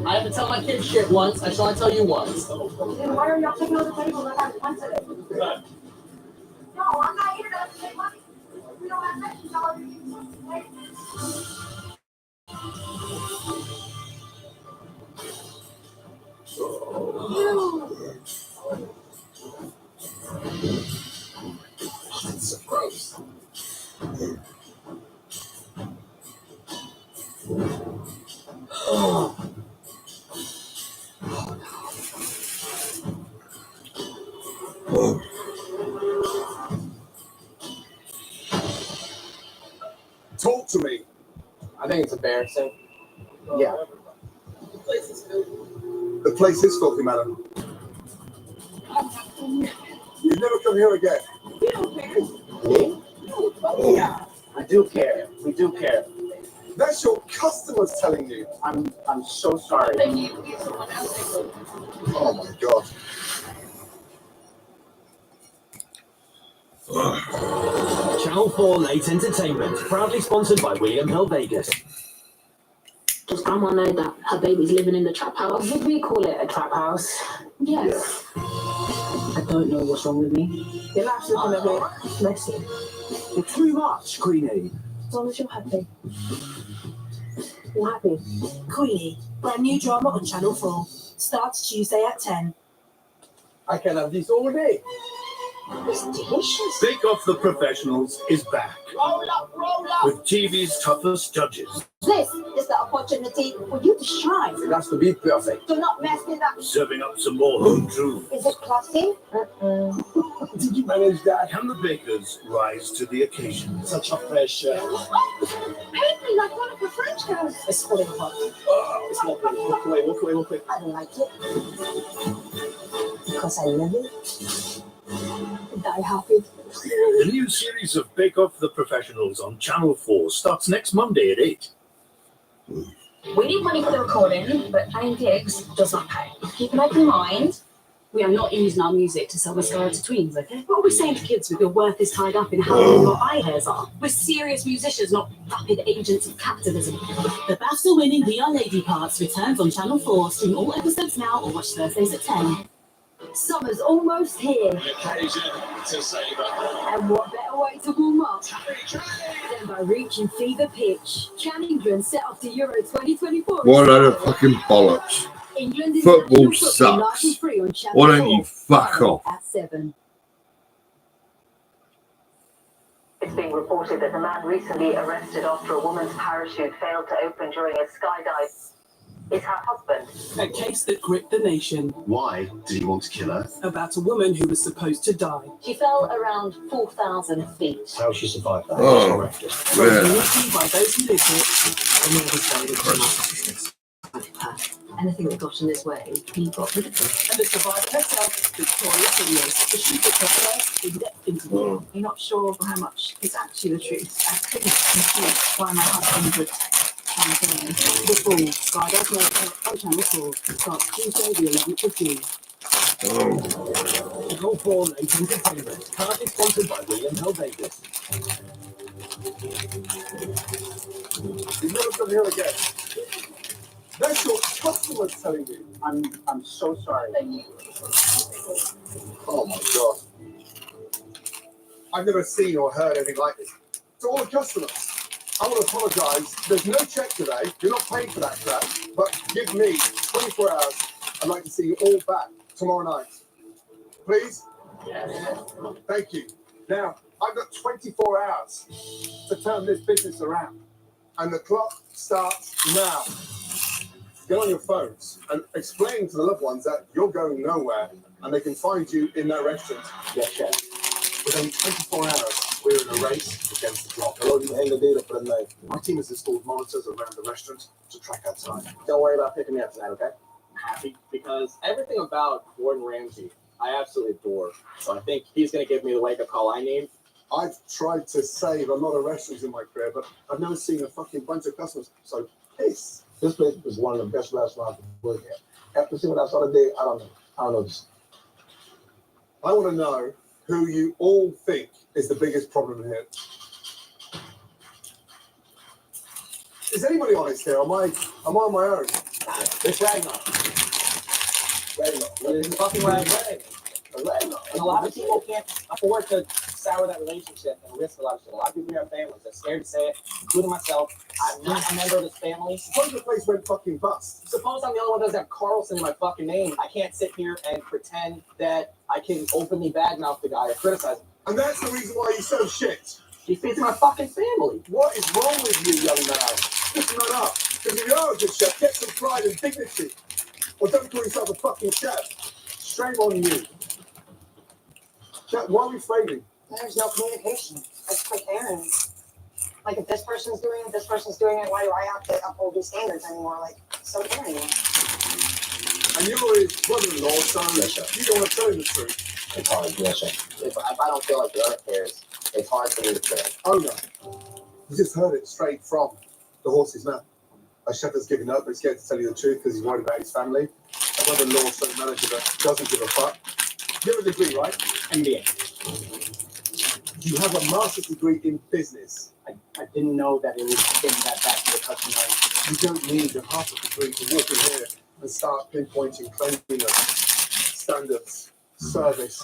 I have to tell my kids shit once. I shall I tell you once. Then why are y'all taking on the table and not once today? No, I'm not here to make money. We don't have that. It's so gross. Oh. Talk to me. I think it's embarrassing. Yeah. The place is filthy, madam. You've never come here again. Me? Yeah. I do care. We do care. That's your customers telling you. I'm so sorry. Oh my God. Channel 4 Late Entertainment, proudly sponsored by William Hill Vegas. Does Grandma know that her baby's living in the trap house? Would we call it a trap house? Yes. I don't know what's wrong with me. Your life's looking a bit messy. You're too much, Queenie. As long as you're happy. You're happy. Queenie, brand new drama on Channel 4. Starts Tuesday at 10. I can have this all day. It's delicious. Bake Off the Professionals is back Roll up, roll up. with TV's toughest judges. This is the opportunity for you to shine. It has to be perfect. Do not mess it up. Serving up some more home truths. Is it classy? Did you manage that? Can the bakers rise to the occasion? Such a pressure. Paint me like one of the French girls. It's falling apart. Oh, it's not good. Walk away, walk away, walk away. I don't like it. Because I love it. Die happy. The new series of Bake Off the Professionals on Channel 4 starts next Monday at 8. We need money for the recording, but playing gigs does not pay. Keep an open mind. We are not using our music to sell mascara to tweens, okay? What are we saying to kids with your worth is tied up in how long your eye hairs are? We're serious musicians, not vapid agents of capitalism. The BAFTA-winning We Are Lady Parts returns on Channel 4. Stream all episodes now or watch Thursdays at 10. Summer's almost here. An occasion to savour. And what better way to warm up than by reaching fever pitch? Can England set off to Euro 2024? What are the fucking bollocks? England is Football national football sucks. live and free on Channel Why don't you 4 fuck off? at 7. It's being reported that the man recently arrested after a woman's parachute failed to open during a skydive is her husband. A case that gripped the nation. Why did he want to kill her? About a woman who was supposed to die. She fell around 4,000 feet. How she survived that? Oh, Written by those who lived it, and never say the narcissists. Anything that got in his way, he got rid of it. And the survivor herself, Victoria Filios, the she took her first in-depth interview. You're not sure how much is actually the truth. I couldn't compute why my husband would campaign. The Fall, Skydive Nation on Channel 4, starts Tuesday the 11th of June. Channel 4 Late Entertainment, currently sponsored by William Hill Vegas. You've never come here again. That's your customers telling you. I'm so sorry. Oh my god. I've never seen or heard anything like this. To all the customers, I want to apologise. There's no check today. You're not paying for that crap. But give me 24 hours. I'd like to see you all back tomorrow night. Please? Yes. Thank you. Now, I've got 24 hours to turn this business around. And the clock starts now. Get on your phones and explain to the loved ones that you're going nowhere and they can find you in that restaurant. Yes, chef. Within 24 hours, we're in a race against the clock. I'll load you the data for the night. My team has installed monitors around the restaurant to track our time. Don't worry about picking me up tonight, okay? I'm happy because everything about Gordon Ramsay, I absolutely adore. So I think he's going to give me the wake-up call I need. I've tried to save a lot of restaurants in my career, but I've never seen a fucking bunch of customers so pissed. This place is one of the best restaurants to work at. After seeing what I saw today, I don't know. I want to know who you all think is the biggest problem here. Is anybody honest here? Am I on my own? It's Ragnar. It's fucking Ragnar. And a lot of people can't afford to sour that relationship and risk a lot of shit. A lot of people have families. They're scared to say it, including myself. I'm not a member of this family. Suppose the place went fucking bust. Suppose I'm the only one that doesn't have Carlson in my fucking name. I can't sit here and pretend that I can openly badmouth the guy or criticize him. And that's the reason why you're so shit. He feeds my fucking family. What is wrong with you, young man? Listen that up. Because if you are a good chef, get some pride and dignity. Or don't call yourself a fucking chef. Shame on you. Chef, why are we failing? There's no communication. It's quick errand. Like, if this person's doing it, why do I have to uphold these standards anymore? Like, so anyway. And you're his brother-in-law, so you don't want to tell him the truth. It's hard, yes, sir. If I don't feel like the owner cares, it's hard for me to care. Owner. You just heard it straight from the horse's mouth. A chef has given up, but he's scared to tell you the truth because he's worried about his family. A brother-in-law, stroke manager that doesn't give a fuck. You have a degree, right? MBA. You have a master's degree in business. I didn't know that it was getting that back to the customer. You don't need a half a degree to walk in here and start pinpointing cleanliness, standards, service.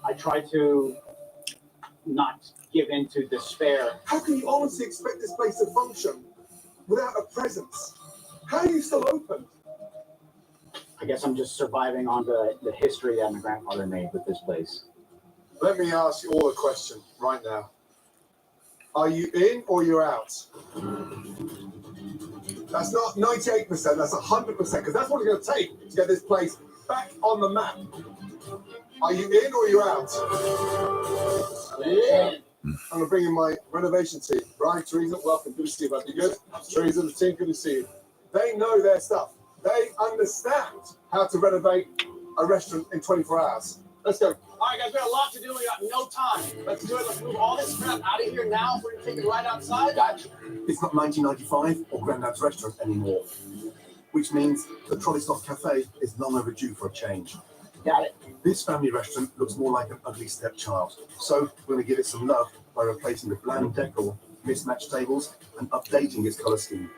I try to not give in to despair. How can you honestly expect this place to function without a presence? How are you still open? I guess I'm just surviving on the history that my grandfather made with this place. Let me ask you all a question right now. Are you in or you're out? That's not 98%, that's 100%, because that's what it's going to take to get this place back on the map. Are you in or you're out? Yeah. I'm going to bring in my renovation team. Brian, Teresa, welcome. Good to see you, buddy. You good? Teresa, the team, good to see you. They know their stuff. They understand how to renovate a restaurant in 24 hours. Let's go. All right, guys, we got a lot to do. We got no time. Let's do it. Let's move all this crap out of here now. We're going to take it right outside. Gotcha. It's not 1995 or Grandad's Restaurant anymore, which means the Trolley Stop Cafe is long overdue for a change. Got it. This family restaurant looks more like an ugly stepchild, so we're going to give it some love by replacing the bland decor, mismatched tables, and updating its colour scheme.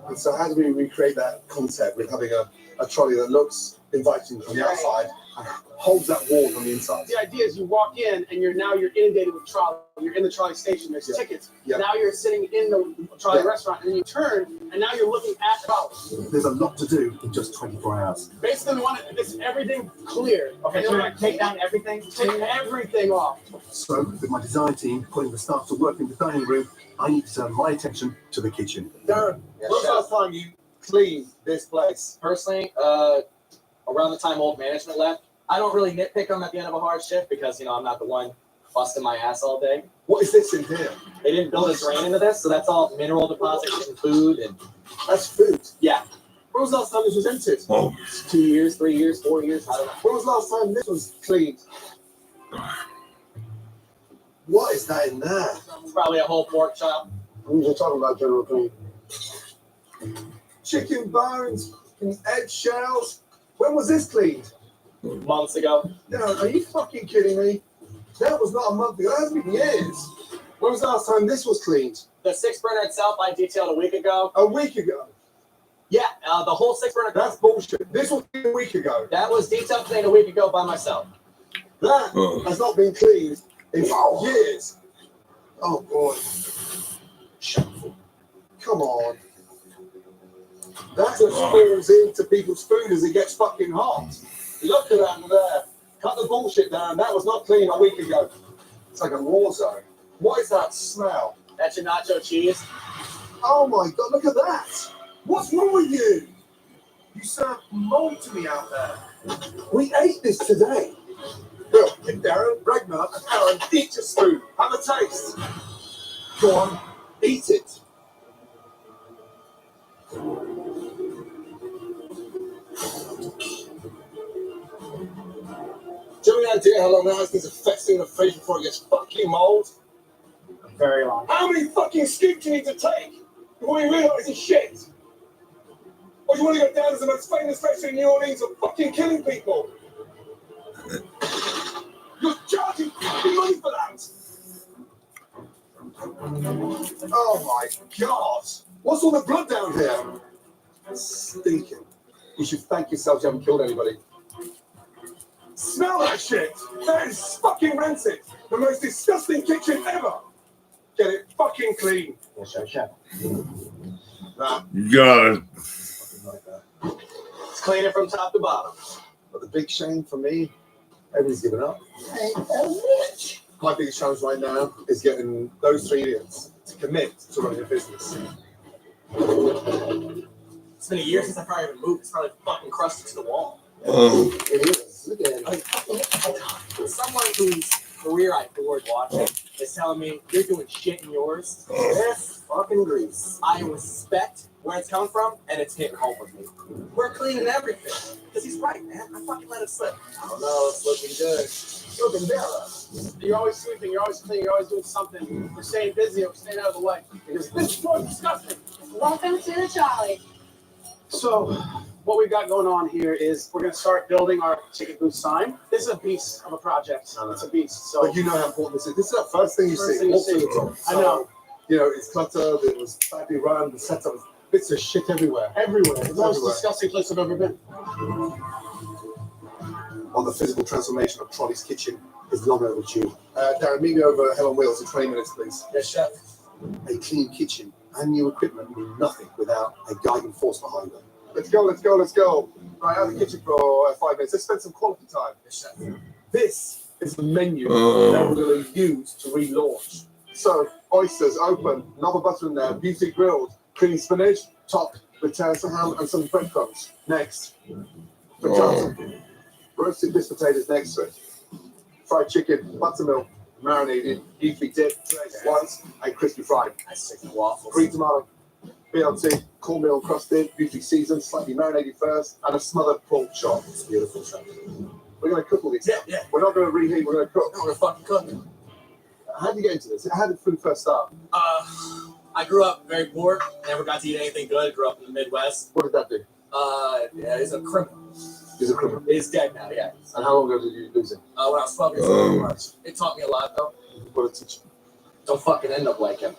And so how do we recreate that concept with having a trolley that looks inviting from the outside and holds that wall on the inside. The idea is you walk in and you're inundated with trolley. You're in the trolley station. There's tickets. Now you're sitting in the trolley restaurant, and then you turn, and now you're looking at trolley. There's a lot to do in just 24 hours. Basically, we want this everything clear. Okay, so we're gonna take down everything? Take everything off. So, with my design team putting the staff to work in the dining room, I need to turn my attention to the kitchen. Darren, when was the last time you cleaned this place? Personally, around the time old management left, I don't really nitpick them at the end of a hard shift because, I'm not the one busting my ass all day. What is this in here? They didn't build a drain into this, so that's all mineral deposits and food. And that's food? Yeah. When was the last time this was emptied? Oh. 2 years, 3 years, 4 years, I don't know. When was the last time this was cleaned? What is that in there? It's probably a whole pork chop. You're talking about General Clean. Chicken bones and eggshells. When was this cleaned? Months ago. No, are you fucking kidding me? That was not a month ago. That's been years. When was the last time this was cleaned? The 6-burner itself I detailed a week ago. A week ago? Yeah, the whole 6-burner. That's bullshit. This was a week ago. That was detailed cleaned a week ago by myself. That has not been cleaned in years. Oh boy. Shameful. Come on. That just falls into people's food as it gets fucking hot. Look at that there. Cut the bullshit down. That was not clean a week ago. It's like a war zone. What is that smell? That's your nacho cheese. Oh my god, look at that. What's wrong with you? You served mold to me out there. We ate this today. Bill, Darren, Ragnar, and Aaron, eat your spoon. Have a taste. Go on, eat it. Do you have any idea how long that has been festering in the fridge before it gets fucking mold? Very long. How many fucking scoops do you need to take before you realise it's shit? Or do you want to go down as the most famous restaurant in New Orleans of fucking killing people? You're charging fucking money for that! Oh my god! What's all the blood down here? Stinking. You should thank yourself you haven't killed anybody. Smell that shit! That is fucking rancid! The most disgusting kitchen ever! Get it fucking clean! Yes, chef. Nah. God. Let's clean it from top to bottom. But the big shame for me, everybody's given up. My biggest challenge right now is getting those 3 idiots to commit to running a business. It's been a year since I probably even moved. It's probably fucking crusted to the wall. It is. Look at it. Someone whose career I adored watching is telling me you're doing shit in yours. This fucking grease. I respect where it's coming from, and it's hitting home with me. We're cleaning everything. Because he's right, man. I fucking let it slip. I don't know. It's looking good. Looking better. You're always sweeping. You're always cleaning. You're always doing something. We're staying busy. We're staying out of the way. Because this floor is disgusting. Welcome to the trolley. So, what we've got going on here is we're going to start building our ticket booth sign. This is a beast of a project. It's a beast. So, But you know how important this is. This is the first thing you First see. thing you Walk through see. the door. I know. You know, it's cluttered. It was badly run. The setup was bits of shit everywhere. Everywhere. It's the most Everywhere. disgusting place I've ever been. On the physical transformation of Trolley's kitchen is long overdue. Darren, meet me over Hell on Wheels in 20 minutes, please. Yes, chef. A clean kitchen and new equipment mean nothing without a guiding force behind them. Let's go, let's go, let's go. Right, out of the kitchen for 5 minutes. Let's spend some quality time. Yes, chef. This is the menu that we're going to use to relaunch. So, oysters open, another butter in there, beauty grilled, creamy spinach, topped with terrace ham and some breadcrumbs. Next, frittata. Roasted bisque potatoes next to it. Fried chicken, buttermilk, marinated, beefy dipped, once, and crispy fried. Waffles. Green tomato, BLT, cornmeal crusted, beauty seasoned, slightly marinated first, and a smothered pork chop. It's beautiful stuff. We're going to cook all these. Yeah. We're not going to reheat, we're going to cook. We're going to fucking cook. How did you get into this? How did food first start? I grew up very poor. Never got to eat anything good. Grew up in the Midwest. What did that do? Yeah, he's a criminal. He's a criminal. He's dead now, yeah. And how long ago did you lose him? When I was 12 years old. It taught me a lot, though. What did it teach you? Don't fucking end up like him.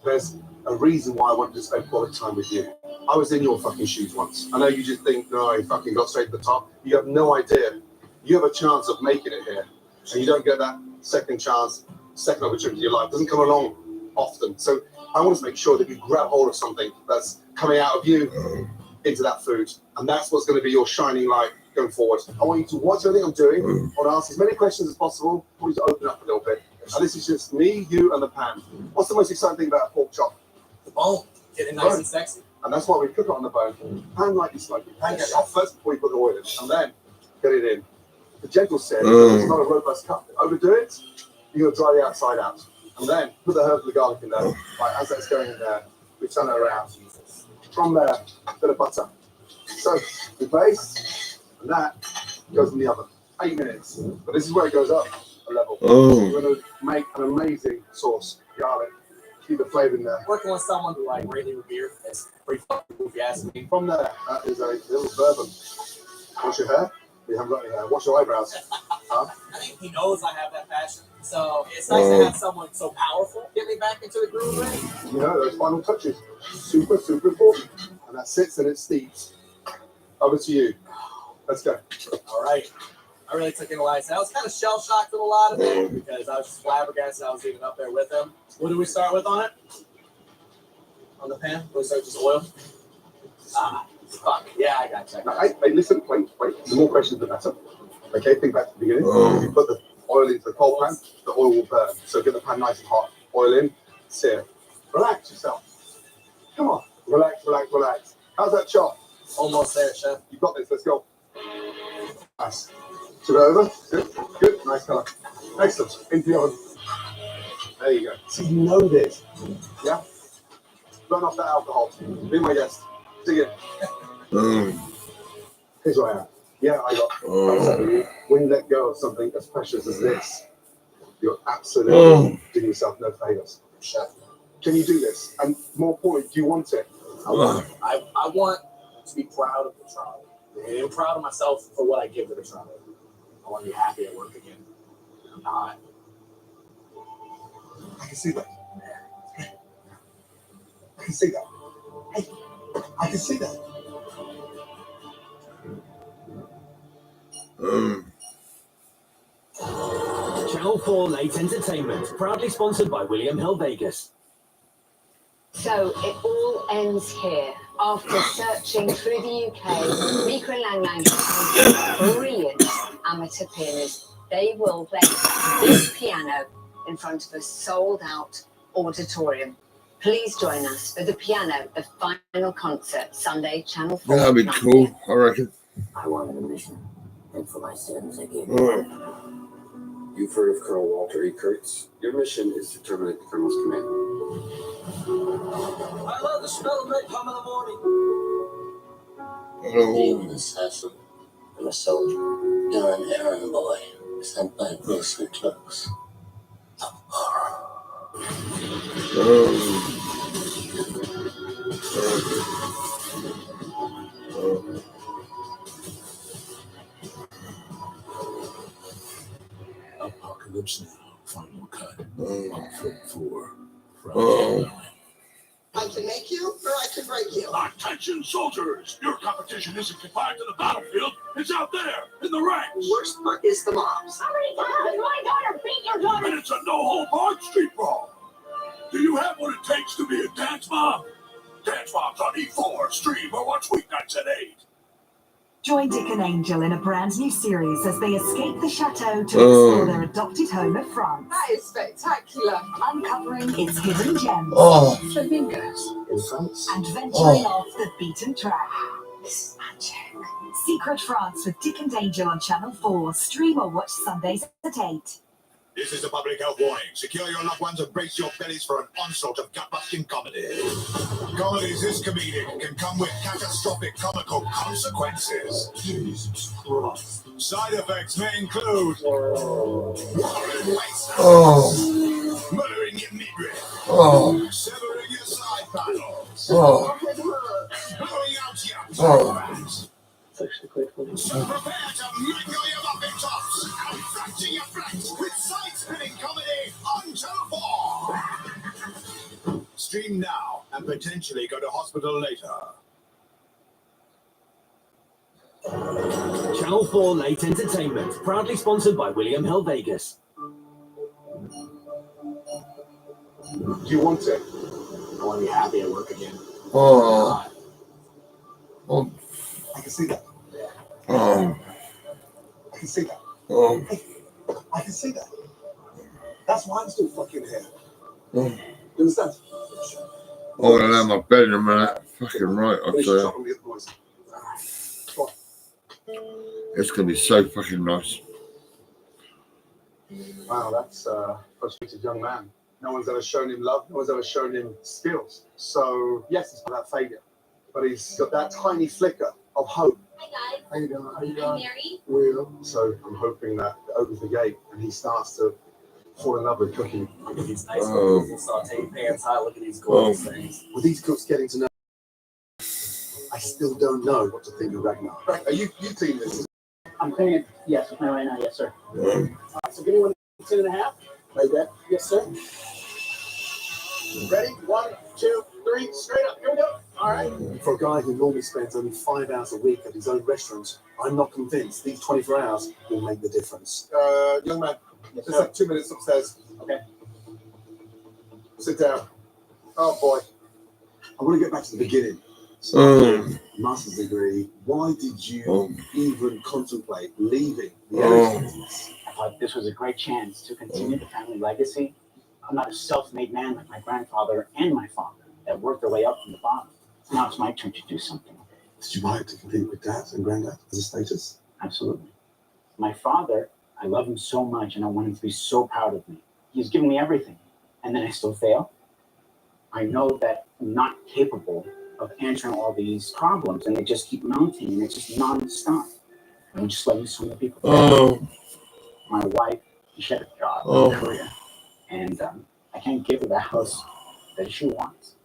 There's a reason why I wanted to spend quality time with you. I was in your fucking shoes once. I know you just think, no, I fucking got straight to the top. You have no idea. You have a chance of making it here. And you don't get that second chance, second opportunity in your life. It doesn't come along often. So I want to make sure that you grab hold of something that's coming out of you into that food. And that's what's going to be your shining light going forward. I want you to watch everything I'm doing. I want to ask as many questions as possible. I want you to open up a little bit. And this is just me, you, and the pan. What's the most exciting thing about a pork chop? The bone. Getting nice and sexy. And that's why we cook it on the bone. Pan lightly smoky. Pan get it off first before you put the oil in. And then get it in. The gentle said, it's not a robust cut. Overdo it, you're going to dry the outside out. And then put the herbs and the garlic in there. Right, as that's going in there, we turn it around. From there, a bit of butter. So, we baste, and that goes in the oven. 8 minutes. But this is where it goes up a level. We're going to make an amazing sauce. Garlic. Keep the flavor in there. Working with someone who I really revere is pretty fucking cool if you ask me. From there, that is a little bourbon. Wash your hair. You haven't got any hair. Wash your eyebrows. I think he knows I have that passion. So it's nice to have someone so powerful get me back into the groove, right? You know, those final touches. Super, super important. And that sits and it steeps. Over to you. Let's go. All right. I really took in a lot. I was kind of shell-shocked with a lot of it because I was just flabbergasted. I was even up there with him. What do we start with on it? On the pan? We start with just oil? Fuck. Yeah, I got you. Hey, listen, wait. The more questions, the better. Okay, think back to the beginning. If you put the oil into the cold pan, the oil will burn. So get the pan nice and hot. Oil in, sear. Relax yourself. Come on. Relax. How's that chop? Almost there, chef. You got this. Let's go. Nice. Turn it over. Good. Nice colour. Excellent. Into the oven. There you go. So you know this. Yeah? Burn off that alcohol. Be my guest. Dig it. Here's what I am. Yeah, I got. When you let go of something as precious as this, you're absolutely doing yourself no favors. Can you do this? And more important, do you want it? I want to be proud of the trial. And I'm proud of myself for what I give to the trial. I want to be happy at work again. I'm not. I can see that. I can see that. Hey, I can see that. Channel 4 Late Entertainment, proudly sponsored by William Hill Vegas. So it all ends here. After searching through the UK, Mika and Lang Lang found brilliant amateur pianists. They will play this piano in front of a sold-out auditorium. Please join us for the piano, the final concert, Sunday, Channel 4. That'd be cool, I reckon. I wanted a mission, and for my sins, I gave You've heard of Colonel Walter E. Kurtz. Your mission is to terminate the Colonel's command. I love the smell of napalm in the morning. I'm an assassin. I'm a soldier. You're an errand boy sent by grocery clerks. Apocalypse Now, final cut. On film 4. I can make you or I can break you. Attention, soldiers! Your competition isn't confined to the battlefield. It's out there, in the ranks. The worst part is the moms. How many times has my daughter beat your daughter? And it's a no-hold-barred street brawl. Do you have what it takes to be a dance mom? Dance Moms on E4, stream or watch weeknights at 8. Join Dick and Angel in a brand new series as they escape the chateau to explore their adopted home of France. That is spectacular. Uncovering its hidden gems. Flamingos in France. And venturing off the beaten track. This magic. Secret France with Dick and Angel on Channel 4. Stream or watch Sundays at 8. This is a public health warning. Secure your loved ones and brace your bellies for an onslaught of gut-busting comedy. Comedies this comedic can come with catastrophic comical consequences. Jesus Christ. Side effects may include watering waste, murdering your midriff, severing your side panels, blowing out your bags. So prepare to mangle your muffin tops and fracture your flanks with side-spinning comedy on Channel 4. Stream now and potentially go to hospital later. Channel 4 Late Entertainment, proudly sponsored by William Hill Vegas. Do you want it? I want to be happy at work again. Oh. I can see that. Oh. I can see that. Oh. I can see that. That's why I'm still fucking here. Oh. You understand? Oh, I know my bedroom and that. Fucking right, I'll tell you. It's going to be so fucking nice. Wow, that's a frustrated young man. No one's ever shown him love. No one's ever shown him skills. So, yes, he's got that failure. But he's got that tiny flicker of hope. Hi guys. How you doing? How you I'm doing? Mary. Will. So, I'm hoping that it opens the gate and he starts to fall in love with cooking. Look at these nice cookies and sauteed pants high. Look at these gorgeous things. With these cooks getting to know, I still don't know what to think of Ragnar. Right, are you clean this? I'm cleaning it. Yes, I'm cleaning right now. Yes, sir. All right, so give me 1 10.5. Like that? Yes, sir. Ready? 1, 2, 3, straight up. Here we go. All right. For a guy who normally spends only 5 hours a week at his own restaurant, I'm not convinced these 24 hours will make the difference. Young man, Yes, just sir. like 2 minutes upstairs. Okay. Sit down. Oh boy. I want to get back to the beginning. So, master's degree. Why did you even contemplate leaving the aerospace business? I thought this was a great chance to continue the family legacy. I'm not a self-made man like my grandfather and my father that worked their way up from the bottom. Now it's my turn to do something. Did you buy it to compete with dad and granddad as a status? Absolutely. My father, I love him so much and I want him to be so proud of me. He's given me everything and then I still fail. I know that I'm not capable of answering all these problems and they just keep mounting and it's just non-stop. I'm just letting so many people fail. My wife, she had a job, a career, and I can't give her the house that she wants.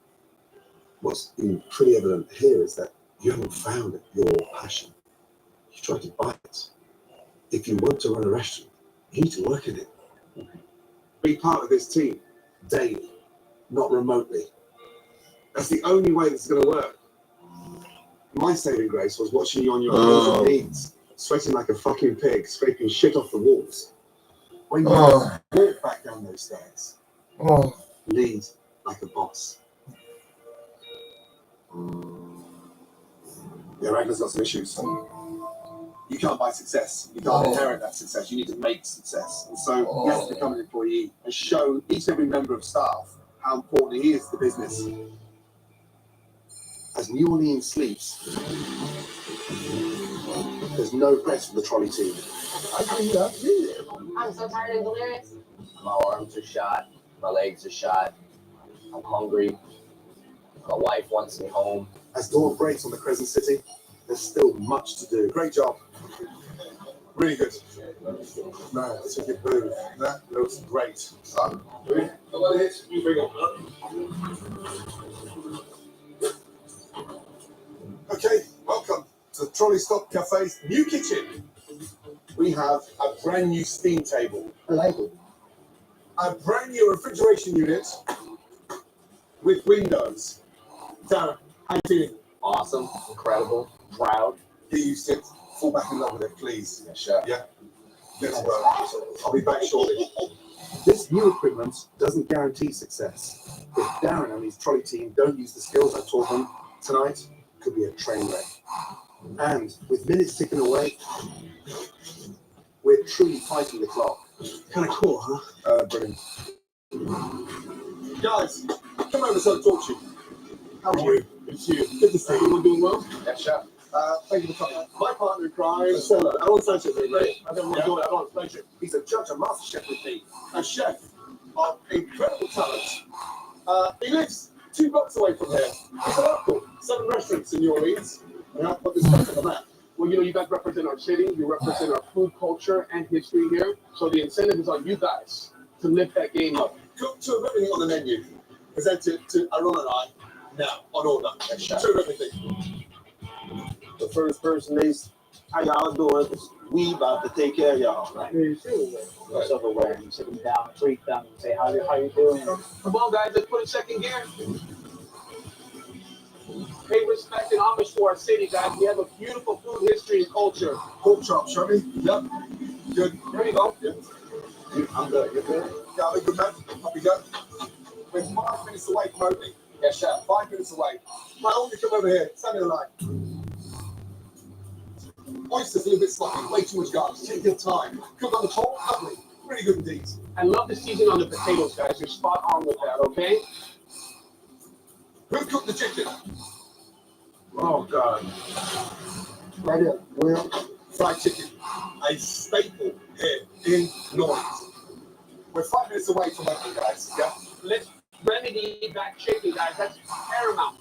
What's been pretty evident here is that you haven't found your passion. You tried to buy it. If you want to run a restaurant, you need to work in it. Be part of this team daily, not remotely. That's the only way this is going to work. My saving grace was watching you on your hands and knees, sweating like a fucking pig, scraping shit off the walls. When you walk back down those stairs, lead like a boss. Yeah, Ragnar's got some issues. You can't buy success. You can't inherit that success. You need to make success. And so he has to become an employee and show each and every member of staff how important he is to the business. As New Orleans sleeps, there's no rest for the trolley team. I'm so tired of delirious. My arms are shot. My legs are shot. I'm hungry. My wife wants me home. As dawn breaks on the Crescent City, there's still much to do. Great job. Really good. Man, that's a good move. That looks great. Son, come on, hit. You bring it up. Okay, welcome to the Trolley Stop Cafe's new kitchen. We have a brand new steam table. A brand new refrigeration unit with windows. Darren, how you feeling? Awesome, incredible, proud. Here you sit. Fall back in love with it, please. Yeah, sure. Yeah. Let's work. I'll be back shortly. This new equipment doesn't guarantee success. If Darren and his trolley team don't use the skills I taught them, tonight could be a train wreck. And with minutes ticking away, we're truly fighting the clock. Kind of cool, huh? Brilliant. Guys, come over so I talk to you. How are you? It's you. Good to see you. Everyone doing well? Yeah, sure. Thank you for coming. My partner in crime, Alan Sanchez, great. I don't want to do it. I don't pleasure. He's a judge and master chef with me. A chef of incredible talent. He lives 2 blocks away from here. He's an uncle. 7 restaurants in New Orleans. And I'll put this back on the map. Well, you guys represent our city, you represent our food culture and history here. So the incentive is on you guys to lift that game up. Cook 2 of everything on the menu. Present it to Aaron and I now, on order. 2 of everything. The first person they How y'all doing? We about to take care of y'all. Right. Silverware. You sit them down, treat them, say how you doing? Come on, guys, let's put in second gear. Pay respect and homage to our city, guys. We have a beautiful food history and culture. Pork chop, show me. Yep. Good. There you go. Yeah. I'm good. You're good? Yeah, I'm a good man. Up we go. We're 5 minutes away from opening. Yes, chef. 5 minutes away. My only come over here. Stand in the line. Oysters a little bit sloppy. Way too much garlic. Take your time. Cook on the top. Lovely. Really good indeed. I love the seasoning on the potatoes, guys. You're spot on with that, okay? Who cooked the chicken? Oh, God. Right here. Well, Fried chicken. A staple here in Norwich. We're 5 minutes away from opening, guys. Yeah? Let's remedy that chicken, guys. That's paramount.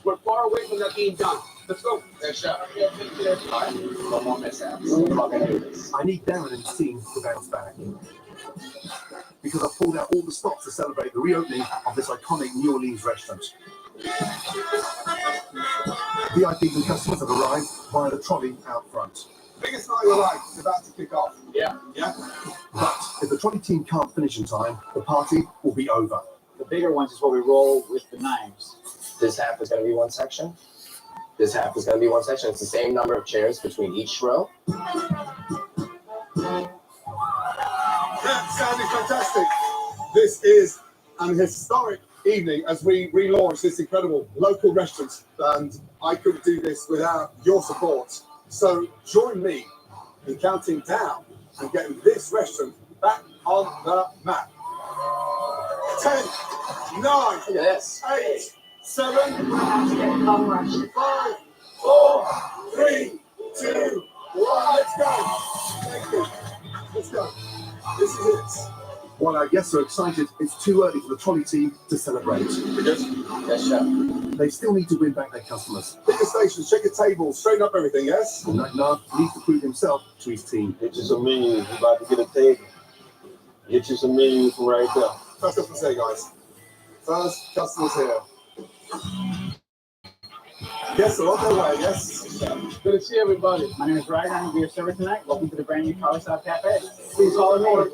We're far away from that being done. Let's go. Yes, chef. No more mishaps. We're gonna do this. I need Darren and his team to bounce back. Because I've pulled out all the stops to celebrate the reopening of this iconic New Orleans restaurant. VIPs and customers have arrived via the trolley out front. Biggest night of your life is about to kick off. Yeah. Yeah? But if the trolley team can't finish in time, the party will be over. The bigger ones is what we roll with the knives. This half is going to be one section. This half is going to be one section. It's the same number of chairs between each row. That sounded fantastic. This is an historic evening as we relaunch this incredible local restaurant, and I couldn't do this without your support. So join me in counting down and getting this restaurant back on the map. 10, 9, Look at this. 8, 7, 5, 4, 3, 2, 1. Let's go. Thank you. Let's go. This is it. While our guests are excited, it's too early for the trolley team to celebrate. Yes, chef. They still need to win back their customers. Pick a station, check a table, straighten up everything, yes? And Nav needs to prove himself to his team. Get you some menus. You're about to get a table. Get you some menus from right there. First customers here, guys. First customers here. Guests are on their way, yes? Good to see everybody. My name is Ryan. I'm your server tonight. Welcome to the brand new Trolley Stop Cafe. Please follow me.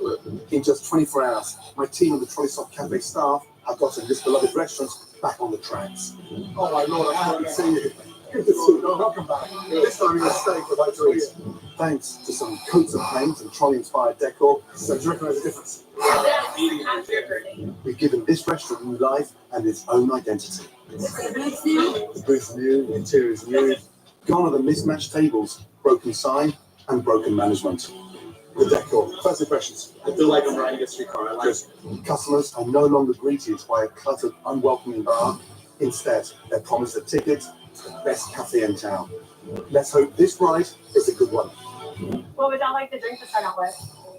In just 24 hours, my team of the Trolley Stop Cafe staff have gotten this beloved restaurant back on the tracks. Oh my Lord, I'm happy to see you. Good to see you. Welcome back. This time you're going to stay for about 2 weeks. Thanks to some coats of paint and trolley-inspired decor, so do you recognize the difference? We've given this restaurant new life and its own identity. The booth's new, the interior is new. Gone are the mismatched tables, broken sign, and broken management. The decor, first impressions. I feel like I'm riding a streetcar. I like it. Customers are no longer greeted by a cluttered, unwelcoming bar. Instead, they're promised a ticket to the best cafe in town. Let's hope this ride is a good one. What would y'all like to drink to start out with?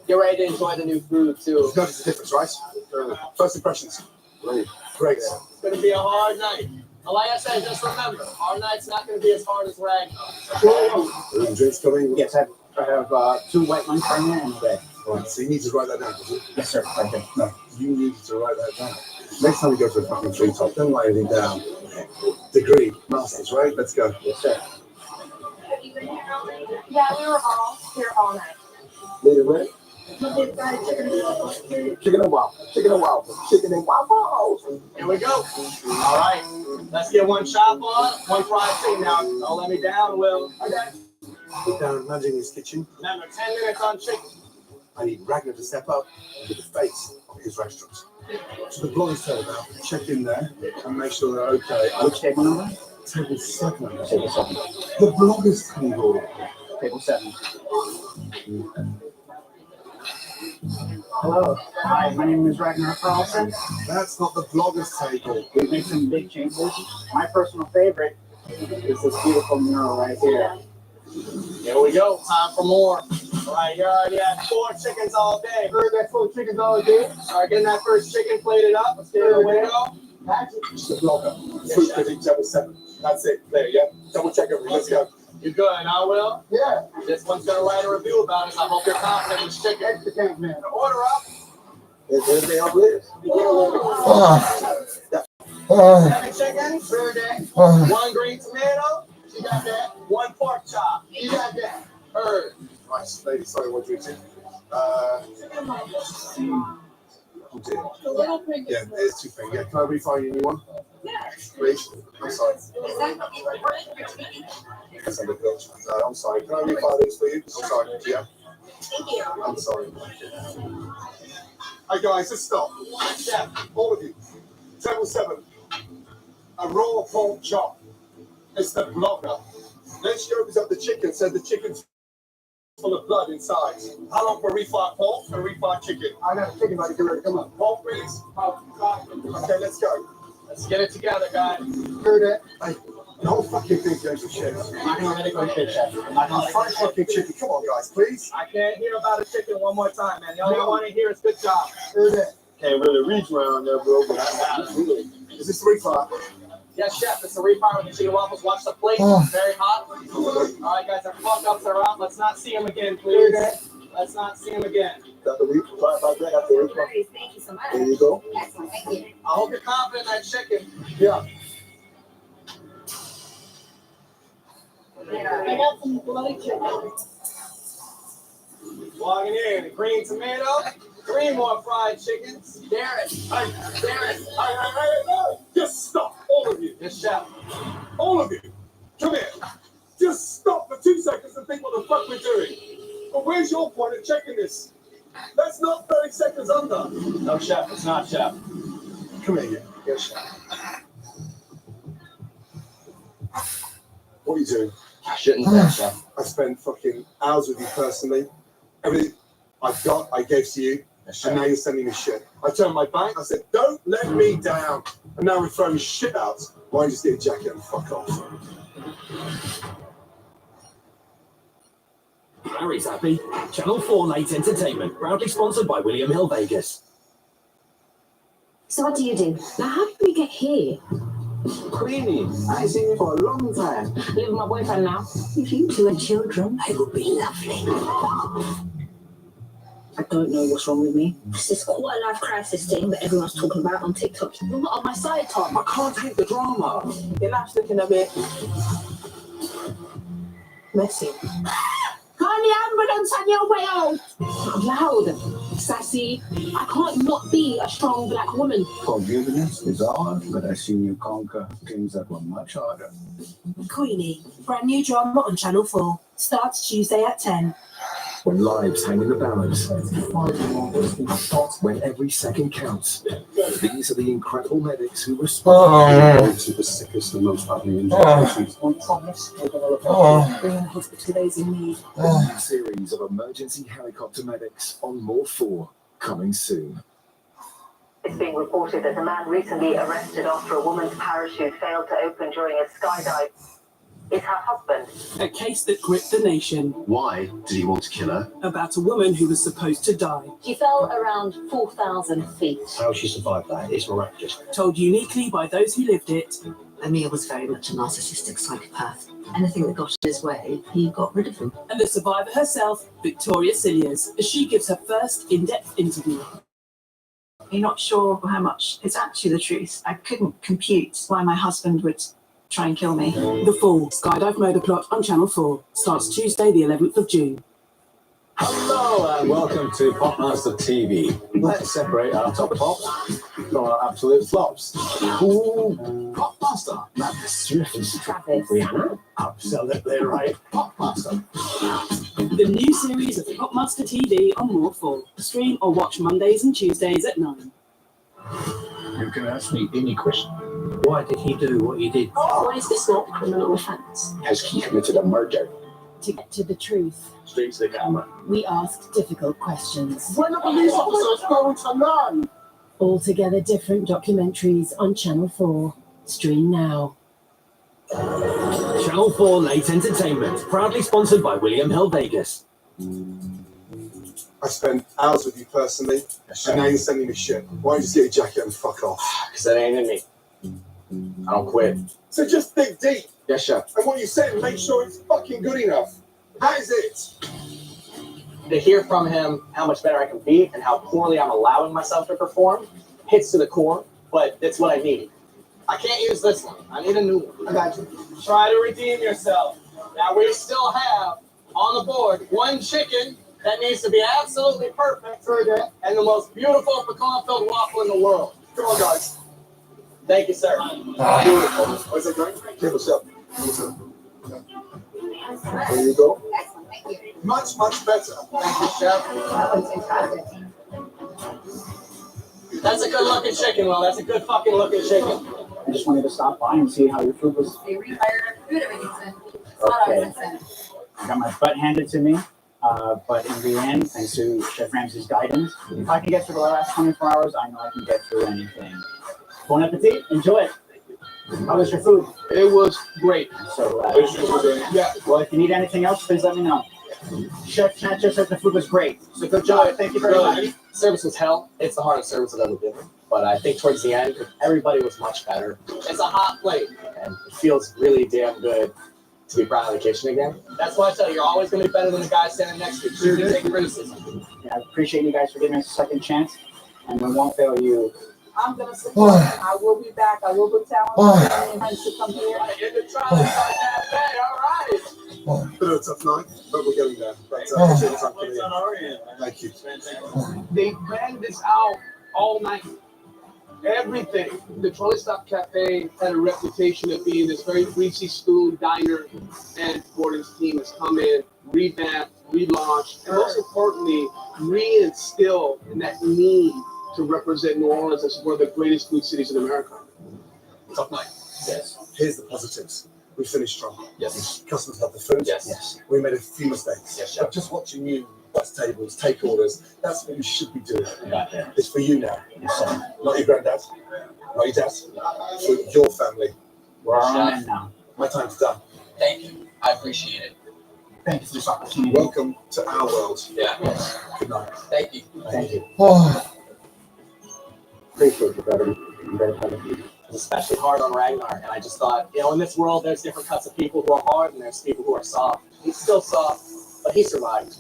Get ready to enjoy the new food, too. You've noticed the difference, right? First impressions. Great. Great. It's going to be a hard night. And like I said, just remember, our night's not going to be as hard as Ragnar. Drinks coming. Yes, I have 2 white wines right here and a red. Right, so you need to write that down, does it? Yes, sir. Right there. No, you need to write that down. Next time we go to a fucking treetop, don't write anything down. Degree, masters, right? Let's go. Yes, sir. Yeah, we were all here all night. Leader, right? Chicken and waffles. Chicken and waffles. Chicken and waffles. Here we go. All right. Let's get one chop on, one fried chicken. Now, don't let me down, Will. Okay. Put down managing his kitchen. Remember, 10 minutes on chicken. I need Ragnar to step up and be the face of his restaurant. To the blogger's table now, check in there and make sure they're okay. Which table number? Table 7. Table 7. The blogger's table. Table 7. Hello. Hi, my name is Ragnar Carlson. That's not the blogger's table. We've made some big changes. My personal favorite is this beautiful mural right here. Here we go. Time for more. All right, you already had 4 chickens all day. Heard that 4 chickens all day? Start getting that first chicken plated up. Let's get it away. It's the blogger. Food critic, table 7. That's it. There, yeah? Double check everything. Let's go. You good, huh, Will? Yeah. This one's going to write a review about us. I hope you're confident with chicken. Extra camp, man. Order up. Is everything up with? Seven chickens. 1 green tomato. You got that. 1 pork chop. You got that. Heard. Nice, lady. Sorry, what do you think? Oh dear. The little pig. Yeah, there's two things. Yeah, can I refile you a new one? Yeah. Please? I'm sorry. Yes, I'm sorry. Can I refile these for you? I'm sorry. Yeah? Thank you. I'm sorry. Hey guys, let's stop. Yeah, all of you. Table 7. A raw pork chop. It's the blogger. Then she opens up the chicken, says the chicken's full of blood inside. How long for refire pork and refire chicken? I got a chicken ready to get ready. Come on. Pork, please. Okay, let's go. Let's get it together, guys. Heard it. Hey, the whole fucking thing goes to shit. I'm not gonna let it go to shit, Chef. I'm not gonna let it go Fried to shit. fucking chicken. Come on, guys, please. I can't hear about a chicken one more time, man. The only I want to hear is good job. Heard it. Can't really reach around there, bro. But Is this refire? Yes, Chef, it's a refire with the chicken waffles. Watch the plate. It's very hot. All right, guys, our fuck-ups are out. Let's not see them again, please. Let's not see them again. Got the refire back there. Got the refire. Thank you so much. There you go. Excellent. Thank you. I hope you're confident in that chicken. Yeah. I got some bloody chicken. Logging in. A green tomato. 3 more fried chickens. Darren. Hey, just stop, all of you. Yes, Chef. All of you. Come here. Just stop for 2 seconds and think what the fuck we're doing. But where's your point of checking this? That's not 30 seconds under. No, Chef. It's not, Chef. Come here, you. Yes, Chef. What are you doing? I shouldn't have, Chef. I spent fucking hours with you personally. Everything I've got, I gave to you. And now you're sending me shit. I turned my back. I said, don't let me down. And now we're throwing shit out. Why don't you just get a jacket and fuck off? Larry's happy. Channel 4 Late Entertainment, proudly sponsored by William Hill Vegas. So what do you do? Now, how did we get here? Queenie, I ain't seen you for a long time. Live with my boyfriend now. If you two had children, it would be lovely. I don't know what's wrong with me. It's this quarter life crisis thing that everyone's talking about on TikTok. You're not on my side, Tom. I can't take the drama. Your life's looking a bit messy. Call the ambulance on your way out. I'm loud, sassy. I can't not be a strong black woman. Forgiveness is hard, but I've seen you conquer things that were much harder. Queenie, brand new drama on Channel 4. Starts Tuesday at 10. When lives hang in the balance, when every second counts, these are the incredible medics who respond to the sickest and most badly injured patients. On promise, we're going to look after bringing the hospital to those in need. A new series of emergency helicopter medics on More 4, coming soon. It's being reported that a man recently arrested after a woman's parachute failed to open during a skydive is her husband. A case that gripped the nation. Why did he want to kill her? About a woman who was supposed to die. She fell around 4,000 feet. How she survived that is miraculous. Told uniquely by those who lived it. Amir was very much a narcissistic psychopath. Anything that got in his way, he got rid of him. And the survivor herself, Victoria Cilliers, as she gives her first in-depth interview. You're not sure how much is actually the truth. I couldn't compute why my husband would try and kill me. The Fall, Skydive Murder Plot on Channel 4, starts Tuesday the 11th of June. Hello and welcome to Popmaster TV. Let's separate our top pops from our absolute flops. Ooh, Popmaster. Travis. Rihanna. Absolutely right. Popmaster. The new series of Popmaster TV on More 4. Stream or watch Mondays and Tuesdays at 9. You can ask me any question. Why did he do what he did? Why is this not a criminal offence? Has he committed a murder? To get to the truth, Straight to the camera. we asked difficult questions. When are police officers going to learn? Altogether different documentaries on Channel 4. Stream now. Channel 4 Late Entertainment, proudly sponsored by William Hill Vegas. I spent hours with you personally, and now you're sending me shit. Why don't you just get a jacket and fuck off? Because that ain't in me. I don't quit. So just dig deep. Yes, Chef. And what you said, make sure it's fucking good enough. That is it. To hear from him how much better I can be and how poorly I'm allowing myself to perform hits to the core, but it's what I need. I can't use this one. I need a new one. I got you. Try to redeem yourself. Now we still have on the board, one chicken that needs to be absolutely perfect and the most beautiful pecan-filled waffle in the world. Come on, guys. Thank you, sir. Beautiful. Where's it going? Give us up. There you go. Much, much better. Thank you, chef. That's a good looking chicken, Will. That's a good fucking looking chicken. I just wanted to stop by and see how your food was. They rehired our food, everything's in. Okay. I got my butt handed to me, but in the end, thanks to Chef Ramsay's guidance, if I can get through the last 24 hours, I know I can get through anything. Bon appetit. Enjoy it. How was your food? It was great. So, yeah. Well, if you need anything else, please let me know. Chef Chat just said the food was great. So good job. Thank you very much. Service was hell. It's the hardest service I've ever given. But I think towards the end, everybody was much better. It's a hot plate. And it feels really damn good to be brought out of the kitchen again. That's why I tell you, you're always going to be better than the guy standing next to you. You're going to take criticism. Yeah, I appreciate you guys for giving us a second chance. And we won't fail you. I'm going to support him. I will be back. I will be talented and to come here. In the Trolley Stop Cafe, all right. Been a tough night, but we're getting there. But appreciate the time coming in. Thank you. They planned this out all night. Everything. The Trolley Stop Cafe had a reputation of being this very greasy spoon diner, and Gordon's team has come in, revamped, relaunched, and most importantly, reinstilled in that need to represent New Orleans as one of the greatest food cities in America. Tough night. Yes. Here's the positives. We finished strong. Yes. Customers love the food. Yes. We made a few mistakes. Yes, chef. But just watching you bus tables, take orders, that's what you should be doing. Got that. It's for you now. Your son. Not your granddad. Not your dad. For your family. We're on it now. My time's done. Thank you. I appreciate it. Thank you for this opportunity. Welcome to our world. Yeah. Good night. Thank you. Thank you. Appreciate you, brother. I'm very proud of you. It's especially hard on Ragnar, and I just thought, in this world, there's different cuts of people who are hard, and there's people who are soft. He's still soft, but he survived.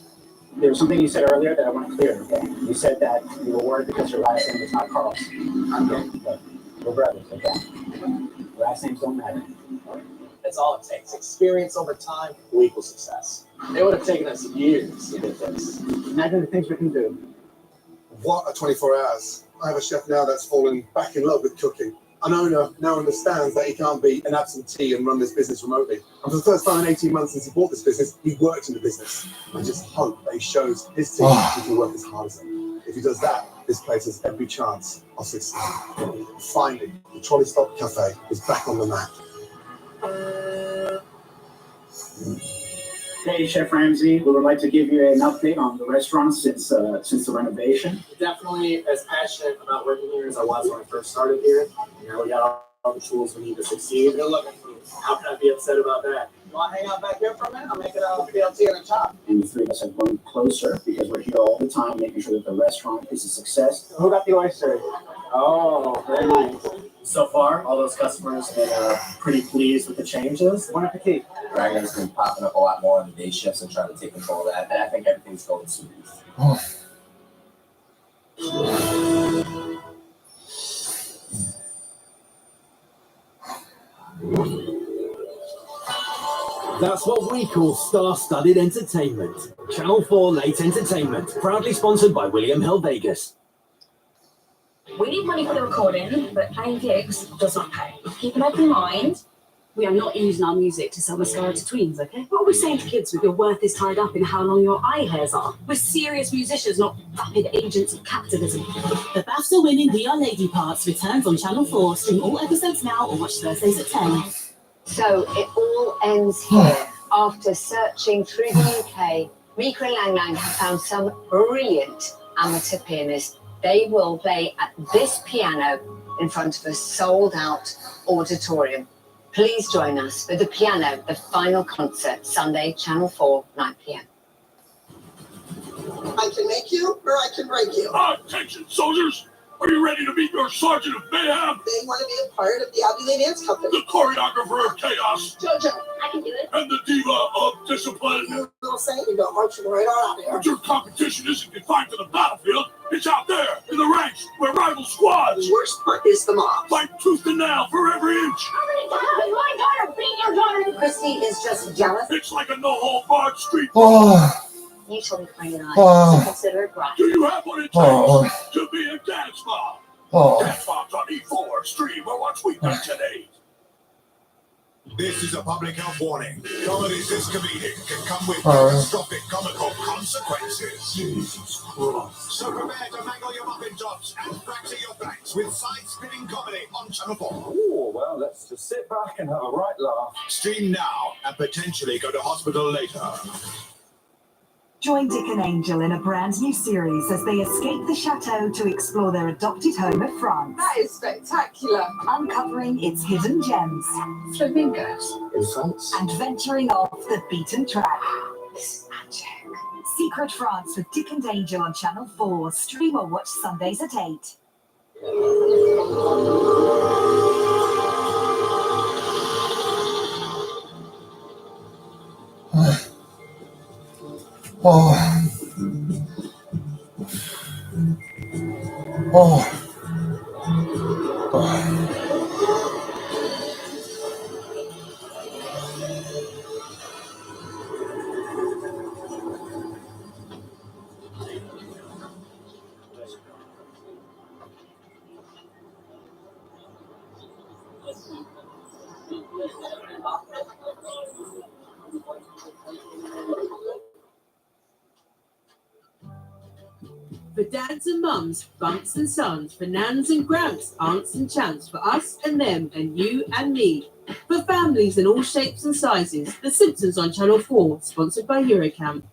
There was something you said earlier that I want to clear. Okay? You said that you were worried because your last name is not Carlson. I know, but we're brothers, okay? Last names don't matter. That's all it takes. Experience over time will equal success. It would have taken us years to get this. Imagine the things we can do. What a 24 hours. I have a chef now that's fallen back in love with cooking. An owner now understands that he can't be an absentee and run this business remotely. And for the first time in 18 months since he bought this business, he worked in the business. I just hope that he shows his team he can work as hard as them. If he does that, this place has every chance of success. Finally, the Trolley Stop Cafe is back on the map. Hey, Chef Ramsay, we would like to give you an update on the restaurant since the renovation. Definitely as passionate about working here as I was when I first started here. We got all the tools we need to succeed. Good looking food. How can I be upset about that? You want to hang out back here for a minute? I'll make it out BLT on the top. And the three of us have grown closer because we're here all the time, making sure that the restaurant is a success. Who got the oyster? Oh, very nice. So far, all those customers have been pretty pleased with the changes. Bon appetit. Ragnar's been popping up a lot more on the day shifts and trying to take control of that. And I think everything's going smooth. That's what we call star-studded entertainment. Channel 4 Late Entertainment, proudly sponsored by William Hill Vegas. We need money for the recording, but playing gigs does not pay. Keep an open mind. We are not using our music to sell mascara to tweens, okay? What are we saying to kids with your worth is tied up in how long your eye hairs are? We're serious musicians, not vapid agents of capitalism. The BAFTA-winning We Are Lady Parts returns on Channel 4. Stream all episodes now or watch Thursdays at 10. So it all ends here. After searching through the UK, Mika and Lang Lang have found some brilliant amateur pianists. They will play at this piano in front of a sold-out auditorium. Please join us for The Piano, the final concert, Sunday, Channel 4, 9 p.m. I can make you or I can break you. Attention, soldiers! Are you ready to meet your sergeant of mayhem? They want to be a part of the Abbey Dance Company. The choreographer of chaos. Jojo, I can do it. And the diva of discipline. You little saint, you go marching right on out here. But your competition isn't confined to the battlefield. It's out there in the ranks where rival squads. The worst part is the mob. Fight tooth and nail for every inch. How many times has my daughter beat your daughter? Christy is just jealous. It's like a no-hold-barred street. You told me to bring it on, so consider it brought. Do you have what it takes to be a dance mom? Dance moms on E4, stream or watch weeknights at 8. This is a public health warning. Comedy this comedic can come with catastrophic comical consequences. Jesus Christ. So prepare to mangle your muffin tops and fracture your backs with side-spinning comedy on Channel 4. Oh, well, let's just sit back and have a right laugh. Stream now and potentially go to hospital later. Join Dick and Angel in a brand new series as they escape the chateau to explore their adopted home of France. That is spectacular. Uncovering its hidden gems. Flamingos. Insights. And venturing off the beaten track. Magic. Secret France with Dick and Angel on Channel 4. Stream or watch Sundays at 8. For dads and mums, bumps and sons, for nans and gramps, aunts and chants, for us and them and you and me. For families in all shapes and sizes, The Simpsons on Channel 4, sponsored by Eurocamp.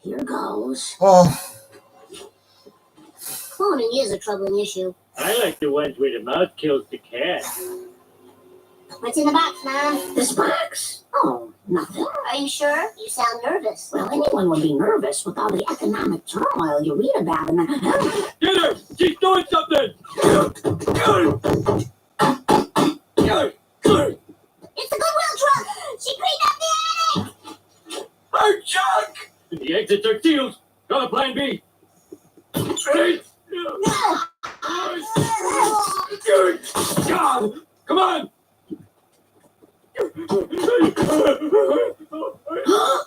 Here goes. Cloning is a troubling issue. I like the ones where the mouse kills the cat. What's in the box, Mom? This box? Oh, nothing. Are you sure? You sound nervous. Well, anyone would be nervous with all the economic turmoil you read about in the... Get her! She's doing something! It's the Goodwill truck! She cleaned up the attic! Hey, Chuck! The exits are sealed. Got a plan B. Straight! Come on!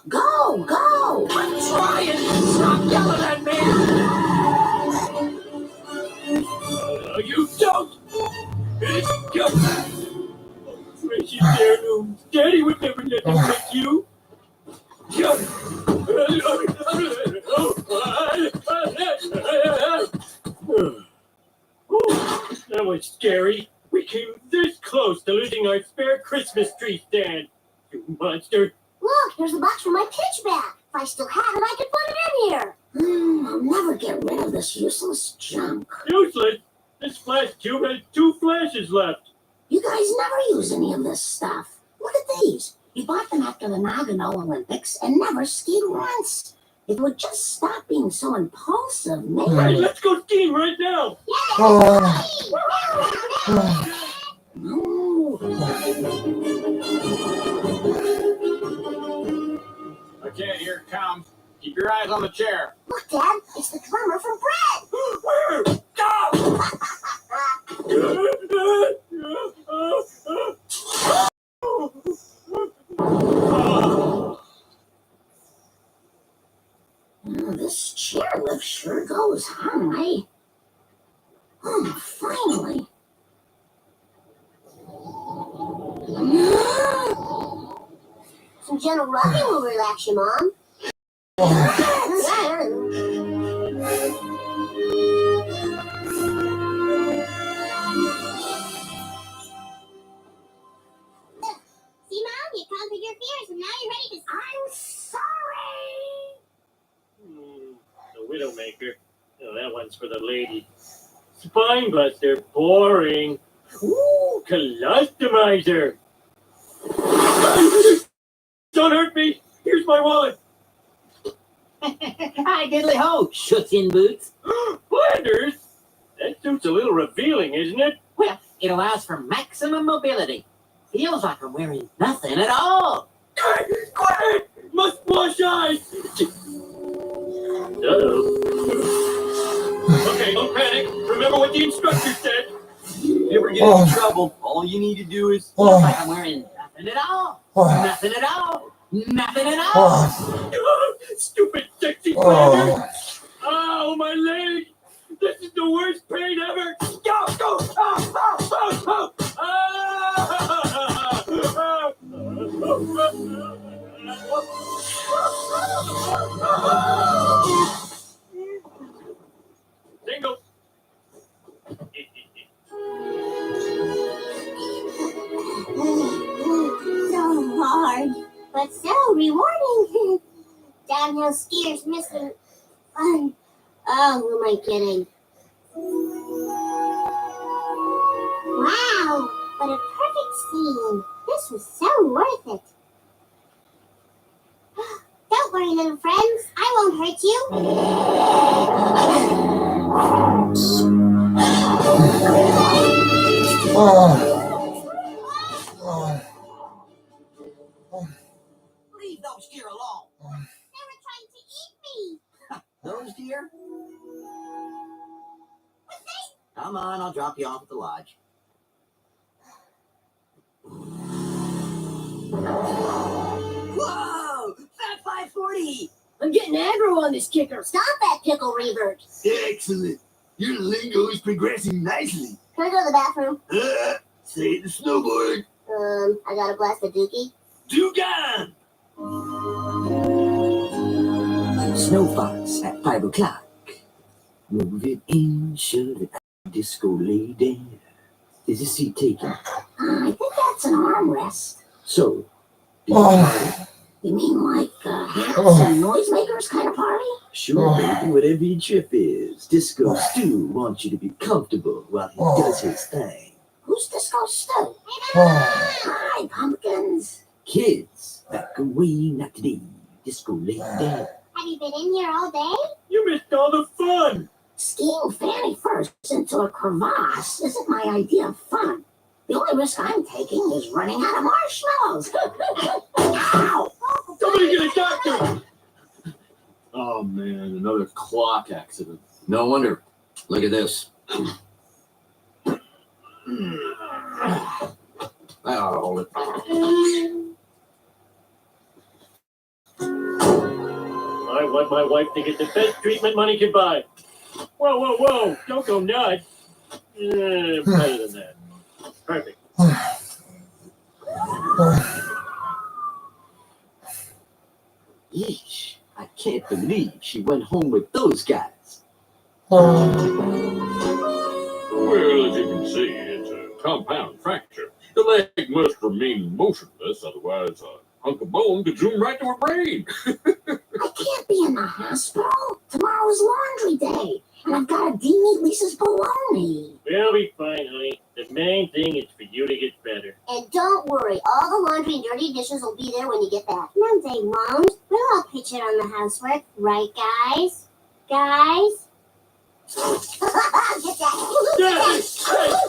Go, go! I'm trying! Stop yelling at me! You don't! It's go! Tracy Daredooms. Daddy would never let me hit you. That was scary. We came this close to losing our spare Christmas tree stand. You monster. Look, there's a box for my pitch bat. If I still have it, I could put it in here. I'll never get rid of this useless junk. Useless? This flash tube has 2 flashes left. You guys never use any of this stuff. Look at these. You bought them after the Nagano Olympics and never skied once. If it would just stop being so impulsive, maybe... Hey, let's go skiing right now! Okay, here it comes. Keep your eyes on the chair. Look, Dad, it's the drummer from Brad. Where? Go! This chairlift sure goes high. Oh, finally. Some gentle rubbing will relax you, Mom. See, Mom, you conquered your fears, and now you're ready to... I'm sorry! The Widowmaker. Oh, that one's for the lady. Spinebuster. Boring. Ooh, Colostomizer. Don't hurt me. Here's my wallet. Hi, diddly ho, shoots in boots. Flanders? That suit's a little revealing, isn't it? Well, it allows for maximum mobility. Feels like I'm wearing nothing at all. Quiet! Must wash eyes! Uh-oh. Okay, don't panic. Remember what the instructor said. If you ever get in trouble, all you need to do is... Feels like I'm wearing nothing at all. Nothing at all. Nothing at all. Stupid sexy Flanders! Oh, my leg! This is the worst pain ever! Go, go! Single. So hard, but so rewarding. Downhill skiers missing fun. Oh, who am I kidding? Wow, what a perfect scene. This was so worth it. Don't worry, little friends. I won't hurt you. Leave those deer alone. They were trying to eat me. Those deer? Come on, I'll drop you off at the lodge. Whoa! Fat 540! I'm getting aggro on this kicker. Stop that pickle revert. Excellent. Your lingo is progressing nicely. Can I go to the bathroom? Say the snowboard. I gotta blast a dookie. Dugan! Snow Fox at 5 o'clock. Move it in, shove it out, disco lady. Is the seat taken? I think that's an armrest. So, did you party? You mean like hats and noisemakers kind of party? Sure, baby, whatever your trip is. Disco Stu wants you to be comfortable while he does his thing. Who's Disco Stu? Hi, pumpkins. Kids, back away, not today. Disco lady. Have you been in here all day? You missed all the fun. Skiing fanny first into a crevasse isn't my idea of fun. The only risk I'm taking is running out of marshmallows. Ow! Somebody get a doctor! Oh man, another clock accident. No wonder. Look at this. That'll hold it. want my wife to get the best treatment money can buy. Whoa, whoa, whoa. Don't go nuts. Better than that. Perfect. Yeesh, I can't believe she went home with those guys. Well, as you can see, it's a compound fracture. The leg must remain motionless, otherwise a hunk of bone could zoom right to her brain. I can't be in the hospital. Tomorrow's laundry day, and I've got to demeat Lisa's bologna. We'll be fine, honey. The main thing is for you to get better. And don't worry, all the laundry and dirty dishes will be there when you get back. No, they won't. We'll all pitch in on the housework, right, guys? Guys? Get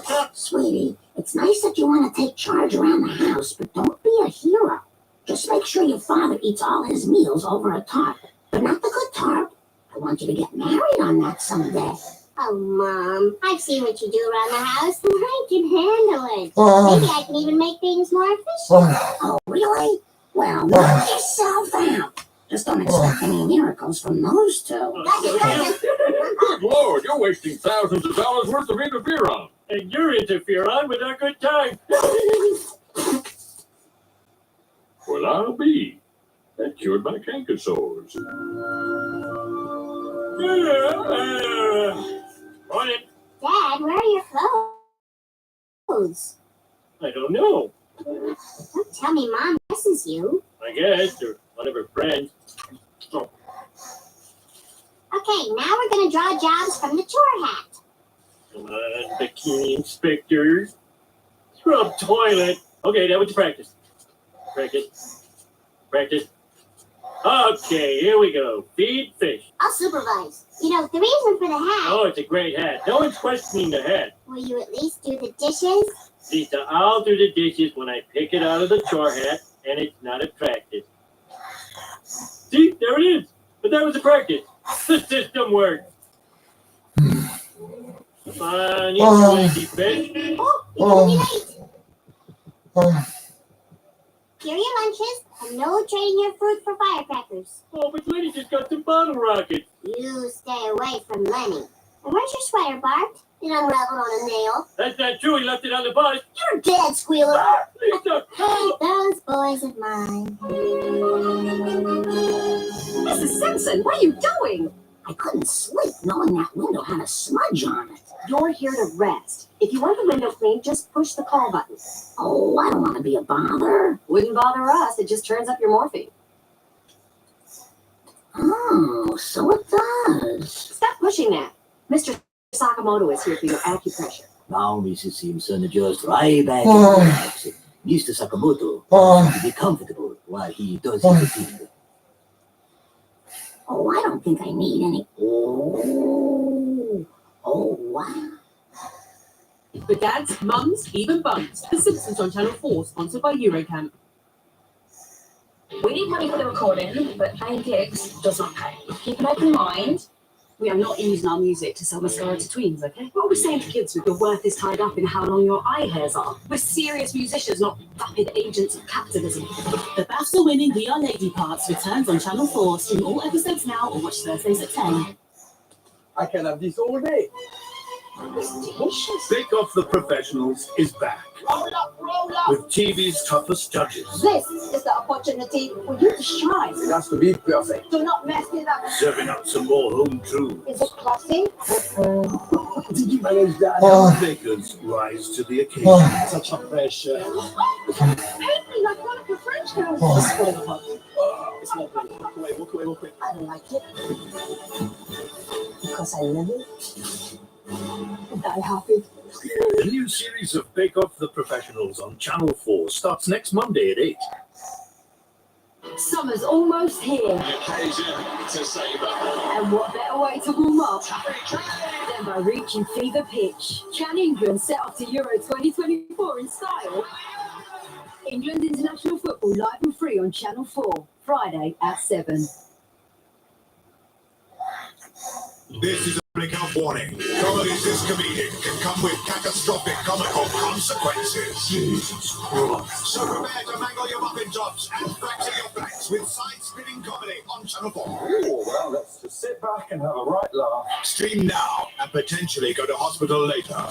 that. Sweetie, it's nice that you want to take charge around the house, but don't be a hero. Just make sure your father eats all his meals over a tarp, but not the good tarp. I want you to get married on that someday. Oh, Mom, I've seen what you do around the house, and I can handle it. Maybe I can even make things more efficient. Oh, really? Well, knock yourself out. Just don't expect any miracles from those two. Good Lord, you're wasting thousands of dollars worth of interferon. And you're interfering with our good time. Well, I'll be. That cured my canker sores. Morning. Dad, where are your clothes? I don't know. Don't tell me Mom misses you. I guess, or one of her friends. Okay, now we're going to draw jobs from the chore hat. Come on, bikini inspectors. Scrub toilet. Okay, now what's your practice? Practice. Okay, here we go. Feed fish. I'll supervise. You know, the reason for the hat... Oh, it's a great hat. No one's questioning the hat. Will you at least do the dishes? Lisa, I'll do the dishes when I pick it out of the chore hat, and it's not a practice. See, there it is. But that was a practice. The system works. Come on, you lazy fish. Oh, you're gonna be late. Here are your lunches, and no trading your fruit for firecrackers. Oh, but Lenny just got some bottle rockets. You stay away from Lenny. And where's your sweater, Bart? It unraveled on a nail. That's not true. He left it on the bus. You're dead, Squealer. Lisa. Those boys of mine. Mrs. Simpson, what are you doing? I couldn't sleep knowing that window had a smudge on it. You're here to rest. If you want the window cleaned, just push the call button. Oh, I don't want to be a bother. Wouldn't bother us. It just turns up your morphine. Oh, so it does. Stop pushing that. Mr. Sakamoto is here for your acupressure. Now, Mrs. Simpson, just lie back and relax. Mr. Sakamoto wants to be comfortable while he does his thing. Oh, I don't think I need any. Oh, wow. For dads, mums, even bums. The Simpsons on Channel 4, sponsored by Eurocamp. We need money for the recording, but playing gigs does not pay. Keep an open mind. We are not using our music to sell mascara to tweens, okay? What are we saying to kids with your worth is tied up in how long your eye hairs are? We're serious musicians, not vapid agents of capitalism. The BAFTA-winning We Are Lady Parts returns on Channel 4. Stream all episodes now or watch Thursdays at 10. I can have this all day. Bake Off the Professionals is back Roll up. with TV's toughest judges. This is the opportunity for you to shine. It has to be perfect. Do not mess it up. Serving up some more home truths. Is it classy? Did you manage that? Bakers rise to the occasion. Such a pressure. Hate me like one of your French girls. It's not good. Walk away. I don't like it. Because I love it. Die happy. The new series of Bake Off the Professionals on Channel 4 starts next Monday at 8. Summer's almost here. Occasion to savour. And what better way to warm up than by reaching fever pitch? Can England set off to Euro 2024 in style? England International Football live and free on Channel 4, Friday at 7. This is a public health warning. Comedies this comedic can come with catastrophic comical consequences. Jesus Christ. So prepare to mangle your muffin tops and fracture your backs with side-spinning comedy on Channel 4. Oh, well, let's just sit back and have a right laugh. Stream now and potentially go to hospital later.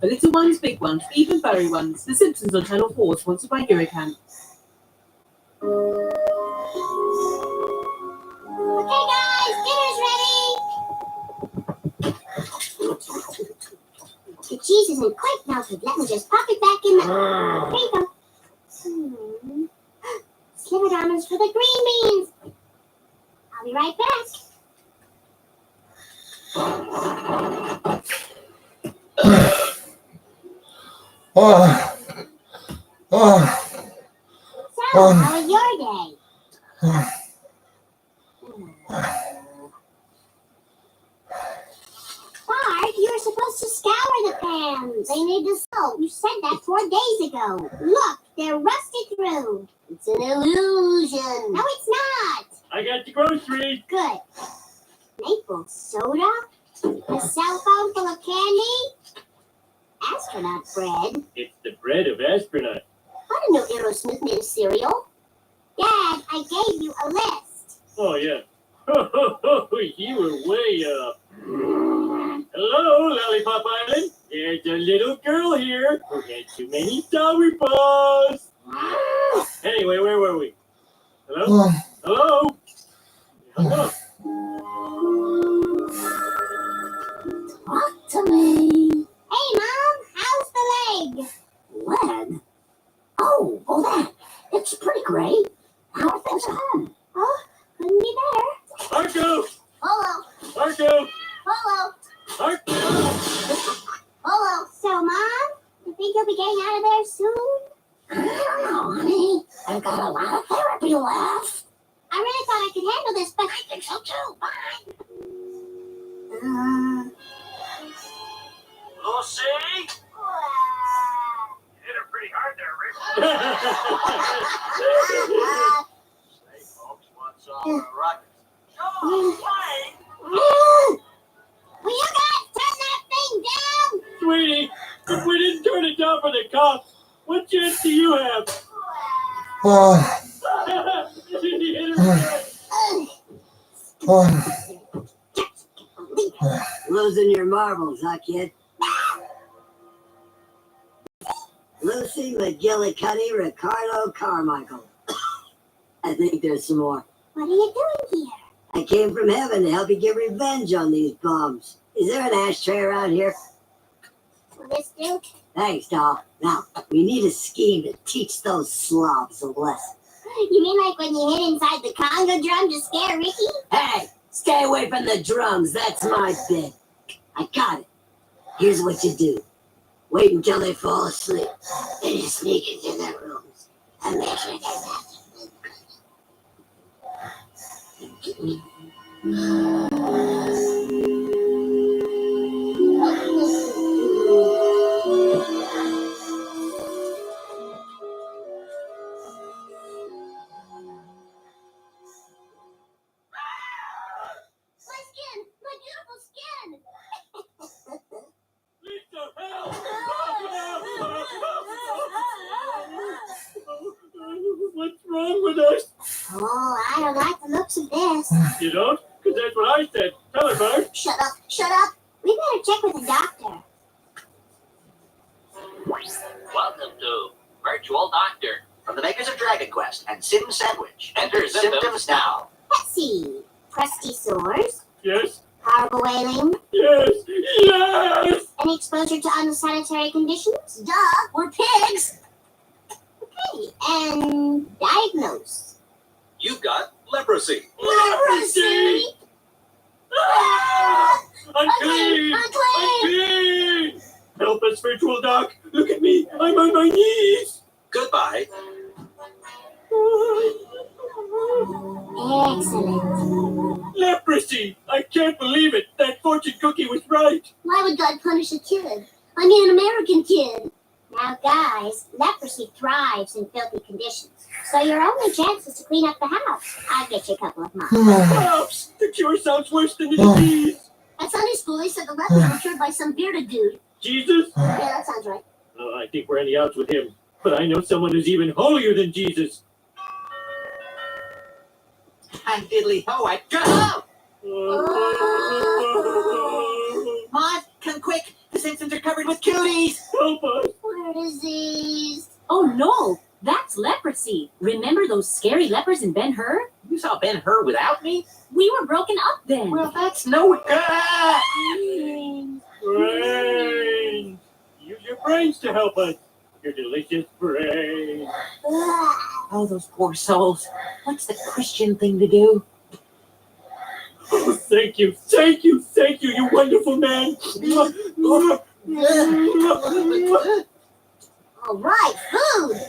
The little ones, big ones, even furry ones. The Simpsons on Channel 4, sponsored by Hurricane. Okay, guys, dinner's ready. The cheese isn't quite melted. Let me just pop it back in the... There you go. Slivered almonds for the green beans. I'll be right back. So, how was your day? Bart, you were supposed to scour the pans. They need the soap. You said that 4 days ago. Look, they're rusted through. It's an illusion. No, it's not. I got the groceries. Good. Maple soda? A cell phone full of candy? Astronaut bread? It's the bread of astronaut. I didn't know Aerosmith made a cereal. Dad, I gave you a list. Oh, yeah. You were way up. Hello, Lollipop Island. There's a little girl here who had too many Sour Balls. Anyway, where were we? Hello? Hello? Hello? Talk to me. Hey, Mom, how's the leg? Leg? Oh, that. It's pretty great. How are things at home? Oh, couldn't be better. Marco! Hello. Marco! Hello. Marco! Hello. So, Mom, you think you'll be getting out of there soon? I don't know, honey. I've got a lot of therapy left. I really thought I could handle this, but I think so too. Bye. Lucy? Hit her pretty hard there, Rick. Hey, folks, what's on the rocket? Will you guys turn that thing down? Sweetie, if we didn't turn it down for the cops, what chance do you have? Losing your marbles, huh, kid? Lucy McGillicuddy, Ricardo Carmichael. I think there's some more. What are you doing here? I came from heaven to help you get revenge on these bums. Is there an ashtray around here? Will this do? Thanks, doll. Now, we need a scheme to teach those slobs a lesson. You mean like when you hid inside the conga drum to scare Ricky? Hey, stay away from the drums. That's my bit. I got it. Here's what you do. Wait until they fall asleep. Then you sneak into their rooms and make sure they're What's wrong with us? Oh, I don't like the looks of this. You don't? Because that's what I said. Tell her, Bart. Shut up, shut up. We better check with the doctor. Welcome to Virtual Doctor from the makers of Dragon Quest and Sim Sandwich. Enter symptoms now. Let's see. Crusty sores. Yes. Horrible wailing. Yes. Yes. Any exposure to unsanitary conditions? Duh, we're pigs. Okay, and diagnose. You've got leprosy. Leprosy? Unclean! Unclean! Help us, Virtual Doc. Look at me. I'm on my knees. Goodbye. Excellent. Leprosy! I can't believe it. That fortune cookie was right. Why would God punish a kid? I mean, an American kid. Now, guys, leprosy thrives in filthy conditions. So your only chance is to clean up the house. I'll get you a couple of mops. Pops, the cure sounds worse than the disease. At Sunday school, they said the lepers were cured by some bearded dude. Jesus? Yeah, that sounds right. Oh, I think we're in the outs with him. But I know someone who's even holier than Jesus. And diddly ho, I go! Maud, come quick! The Simpsons are covered with cuties! Help us! We're diseased. Oh no, that's leprosy. Remember those scary lepers in Ben-Hur? You saw Ben-Hur without me? We were broken up then. Well, that's no good! Brains! Use your brains to help us. Your delicious brains. Oh, those poor souls. What's the Christian thing to do? Oh, thank you, you wonderful man. All right, food.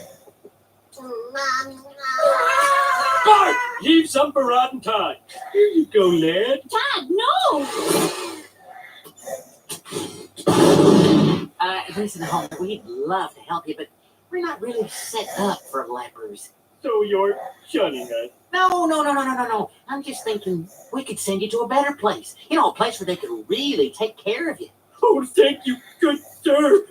Bart, leave some for Rod and Todd. Here you go, lad. Todd, no! Listen, Homer, we'd love to help you, but we're not really set up for lepers. So you're shunning us. No. I'm just thinking we could send you to a better place. You know, a place where they could really take care of you. Oh, thank you, good sir.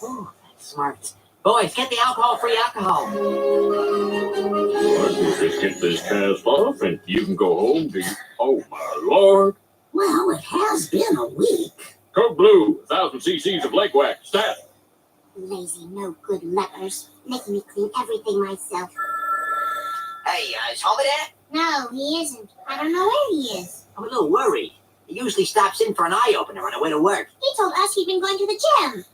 Ooh, that's smart. Boys, get the alcohol-free alcohol. I can just get this cast off and you can go home to you. Oh, my Lord. Well, it has been a week. Coke Blue, 1,000 cc's of leg wax. Stat. Lazy, no good lepers. Making me clean everything myself. Hey, is Homer there? No, he isn't. I don't know where he is. I'm a little worried. He usually stops in for an eye-opener on the way to work. He told us he'd been going to the gym.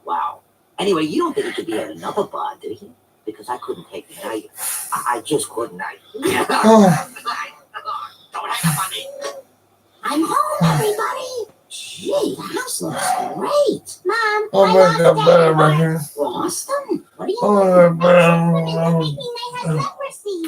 Wow. Anyway, you don't think it could be another bar, do you? Because I couldn't take the night. I just couldn't. Don't hang up on me. I'm home, everybody. Gee, the house looks great. Mom, Oh, I my lost God, Daddy right here. Lost them? What do you Oh, mean? my Thinking they had leprosy.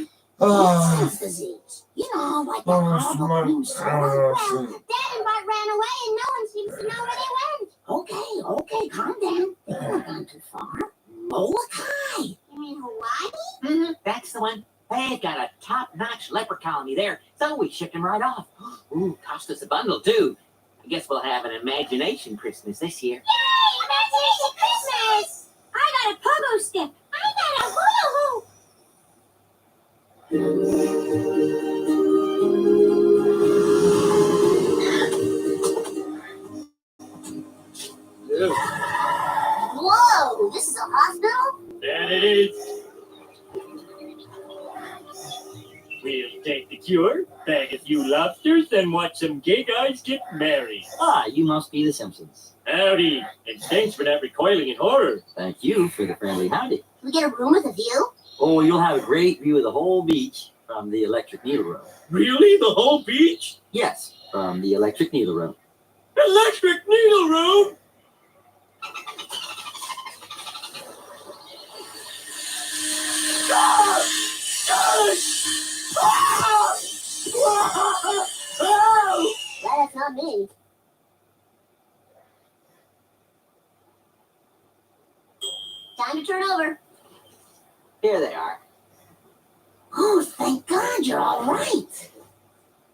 It's disease. You know, like the horrible cream soda. Dad and Bart ran away and no one seems to know where they went. Okay, calm down. They haven't gone too far. Molokai. You mean Hawaii? Mm-hmm, that's the one. They've got a top-notch leper colony there, so we shipped them right off. Ooh, cost us a bundle, too. I guess we'll have an imagination Christmas this year. Yay, Imagination Christmas! I got a pogo stick. I got a hula hoop. Whoa, this is a hospital? That it is. We'll take the cure, bag a few lobsters, and watch some gay guys get married. Ah, you must be the Simpsons. Howdy, and thanks for not recoiling in horror. Thank you for the friendly howdy. We get a room with a view? Oh, you'll have a great view of the whole beach from the Electric Needle Room. Really? The whole beach? Yes, from the Electric Needle Room. Electric Needle Room? Well, that's not me. Time to turn over. Here they are. Oh, thank God you're all right.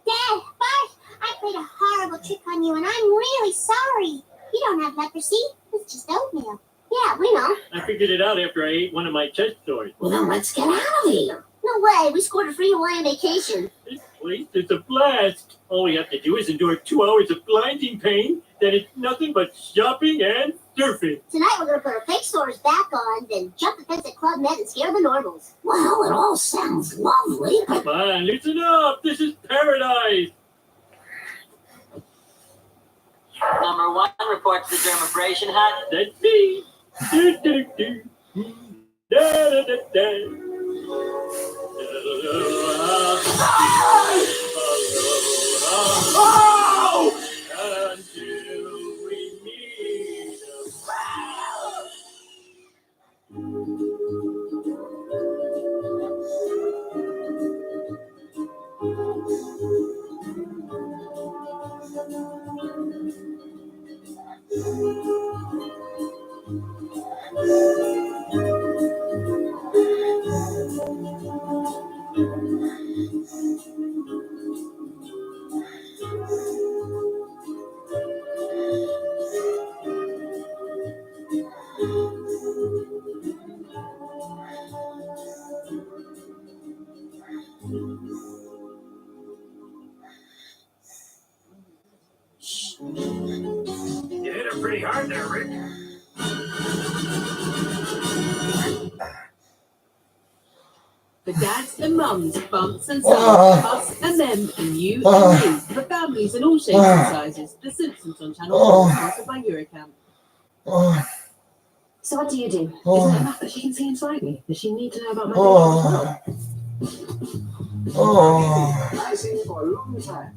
Dad, Bart, I played a horrible trick on you, and I'm really sorry. You don't have leprosy. It's just oatmeal. Yeah, we know. I figured it out after I ate one of my chest toys. Well, then let's get out of here. No way. We scored a free Hawaiian vacation. This place is a blast. All we have to do is endure 2 hours of blinding pain. Then it's nothing but shopping and surfing. Tonight we're going to put our fake stores back on, then jump the fence at Club Med and scare the normals. Well, it all sounds lovely, but... Come on, loosen up. This is paradise. Number 1 reports the dermabrasion hut. That's me. Do, do, do. Da, da, da, da. Oh! Until we meet again. worked pretty hard there, Rick. For dads and mums, bumps and sons, us and them, and you and me. For families in all shapes and sizes. The Simpsons on Channel 4, sponsored by Eurocamp. So what do you do? Isn't it enough that she can see inside me? Does she need to know about my baby as well? I've seen you for a long time.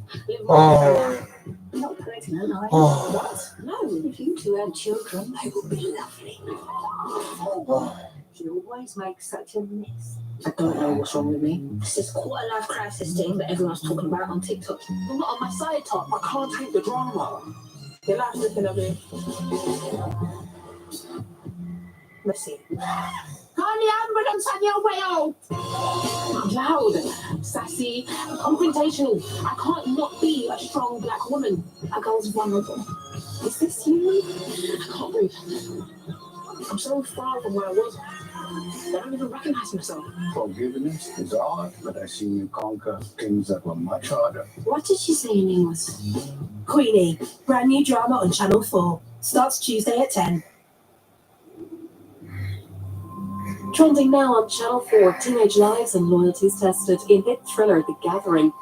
Not pregnant, are you? What? No, if you two had children, they would be lovely. She always makes such a mess. I don't know what's wrong with me. This is quarter life crisis thing that everyone's talking about on TikTok. I'm not on my side talk. I can't take the drama. Your life's looking ugly. Messy. Call the ambulance on your way out. Loud, sassy, confrontational. I can't not be a strong black woman. A girl's vulnerable. Is this you? I can't breathe. I'm so far from where I was. I don't even recognize myself. Forgiveness is hard, but I see you conquer things that were much harder. What did she say your name was? Queenie, brand new drama on Channel 4. Starts Tuesday at 10. Trending now on Channel 4, teenage lives and loyalties tested in hit thriller The Gathering.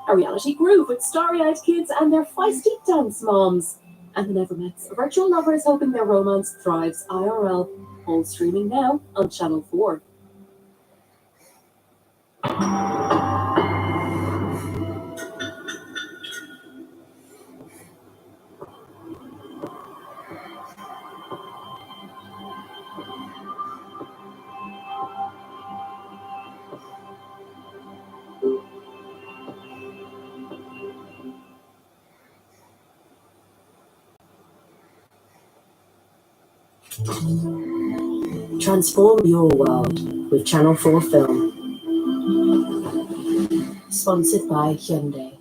A reality groove with starry-eyed kids and their feisty dance moms. And the Nevermets, virtual lovers hoping their romance thrives IRL. All streaming now on Channel 4. Transform your world with Channel 4 Film. Sponsored by Hyundai.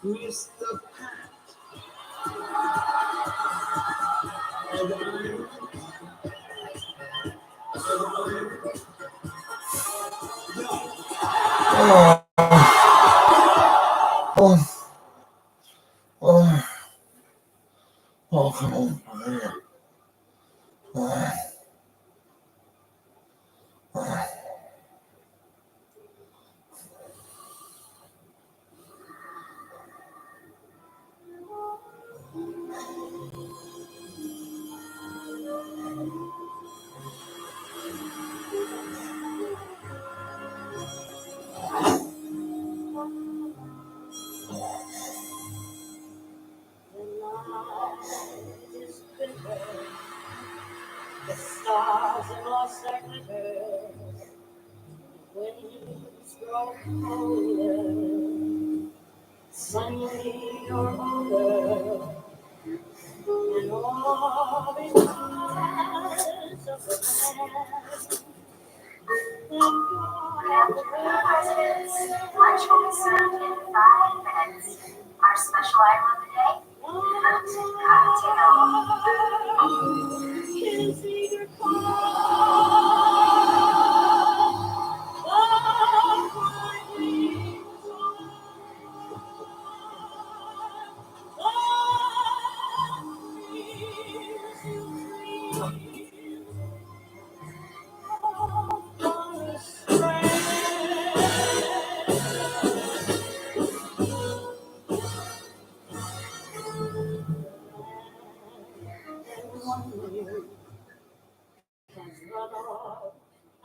Mr. Pat. Oh, come on. The stars have lost their glitter. Winds grow colder. Suddenly you're older. And all the eyes of the past Presidents, lunch will be served in 5 minutes. Our special item of the day, fruit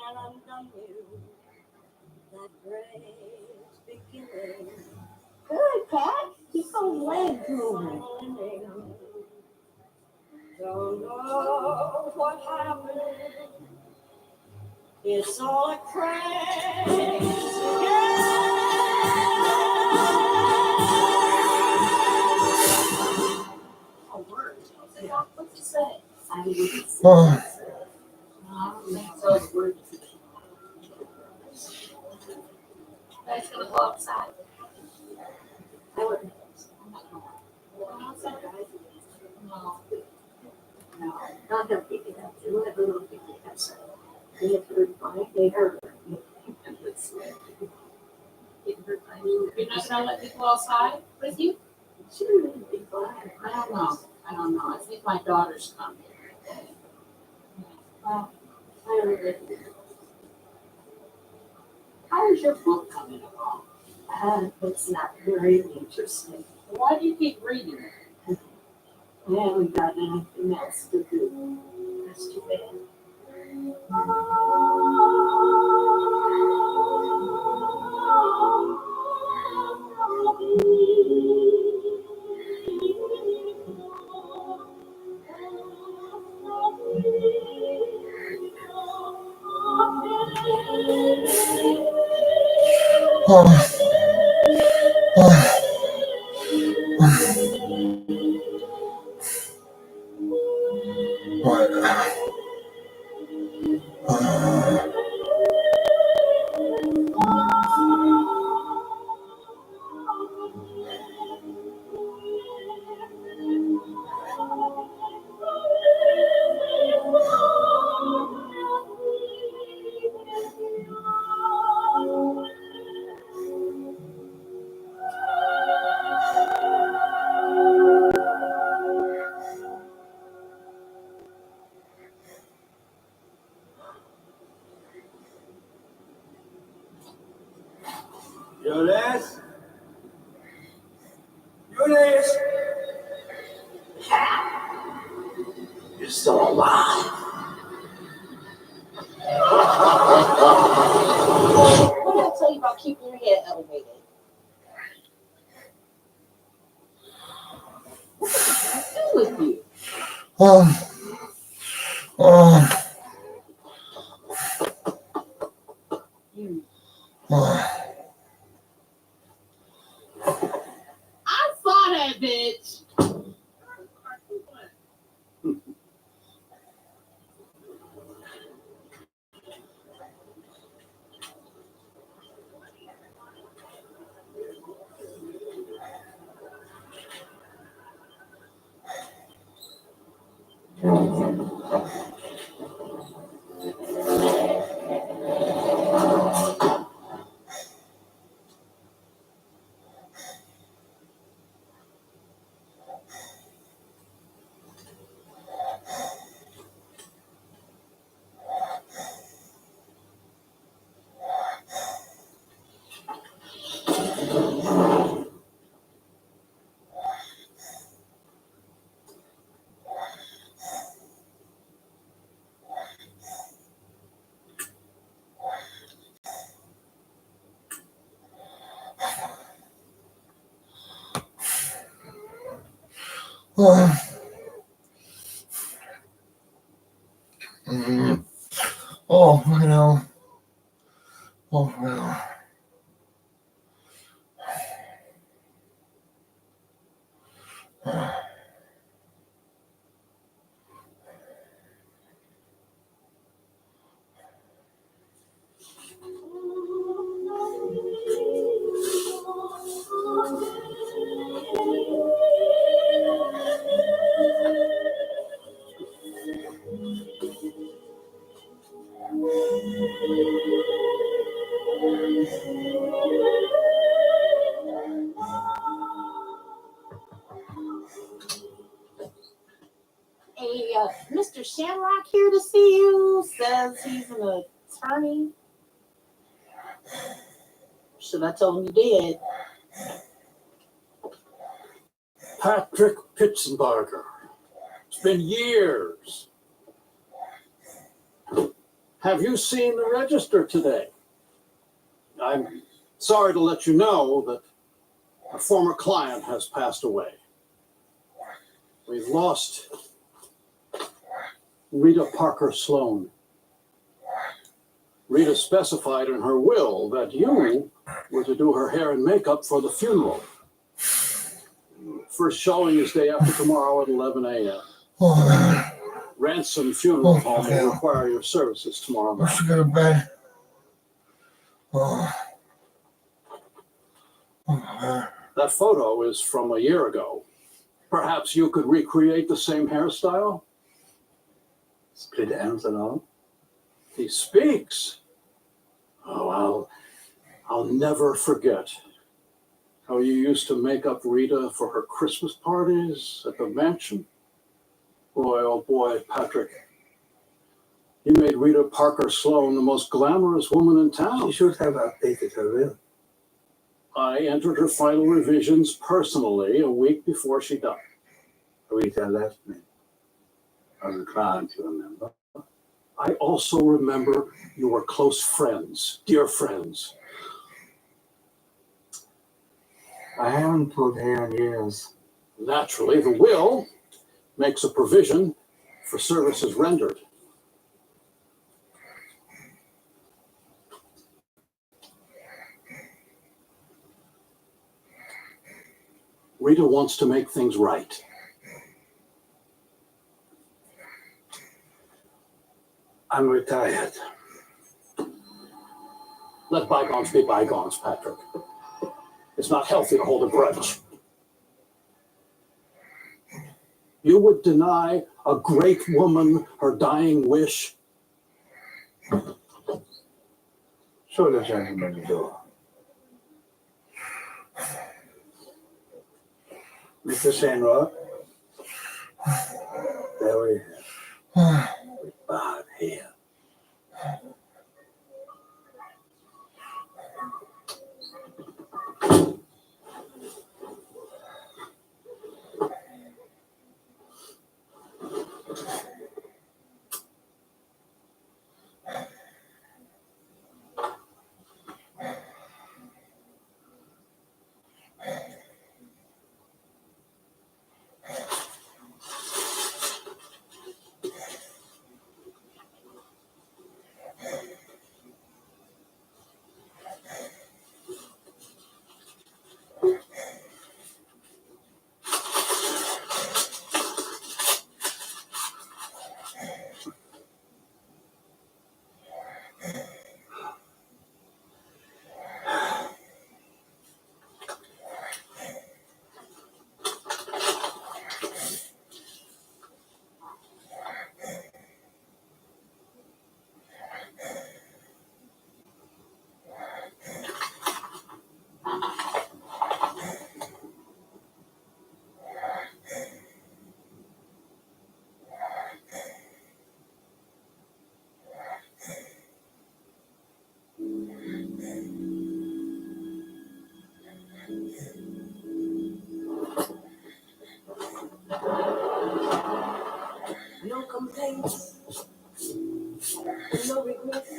And I'm done you that great beginning. Good, Pat. Keep those legs moving. Don't know what happened. It's all a crazy Oh, words. What'd you say? I didn't say. Those words. Guys gonna go outside. I would. No, not gonna pick it up. They let little pick it up. They have heard by they heard. You're not gonna let people outside with you? Sure, it'd be fine. I don't know. I think my daughter's coming. Well, I don't know. How's your book coming along? It's not very interesting. Why do you keep reading it? I haven't got anything else to do. That's too bad. Eunice? Eunice? You're still alive. What did I tell you about keeping your head elevated? What's wrong with you? I saw that bitch. You know. Oh, well. Shamrock here to see you? Says he's an attorney. Should I tell him you did? Patrick Pitzenbarger. It's been years. Have you seen the register today? I'm sorry to let you know that a former client has passed away. We've lost Rita Parker Sloan. Rita specified in her will that you were to do her hair and makeup for the funeral. First showing is day after tomorrow at 11 a.m. Ransom Funeral Home will require your services tomorrow night. Let's go to bed. That photo is from a year ago. Perhaps you could recreate the same hairstyle? Split ends and all? He speaks. Oh, I'll never forget how you used to make up Rita for her Christmas parties at the mansion. Boy, oh boy, Patrick. You made Rita Parker Sloan the most glamorous woman in town. She should have updated her will. I entered her final revisions personally a week before she died. Rita left me. I was a client, you remember? I also remember you were close friends, dear friends. I haven't pulled hair in years. Naturally, the will makes a provision for services rendered. Rita wants to make things right. I'm retired. Let bygones be bygones, Patrick. It's not healthy to hold a grudge. You would deny a great woman her dying wish? Show the gentleman the door. Mr. Shamrock, there we have with bad hair. No complaints, no regrets.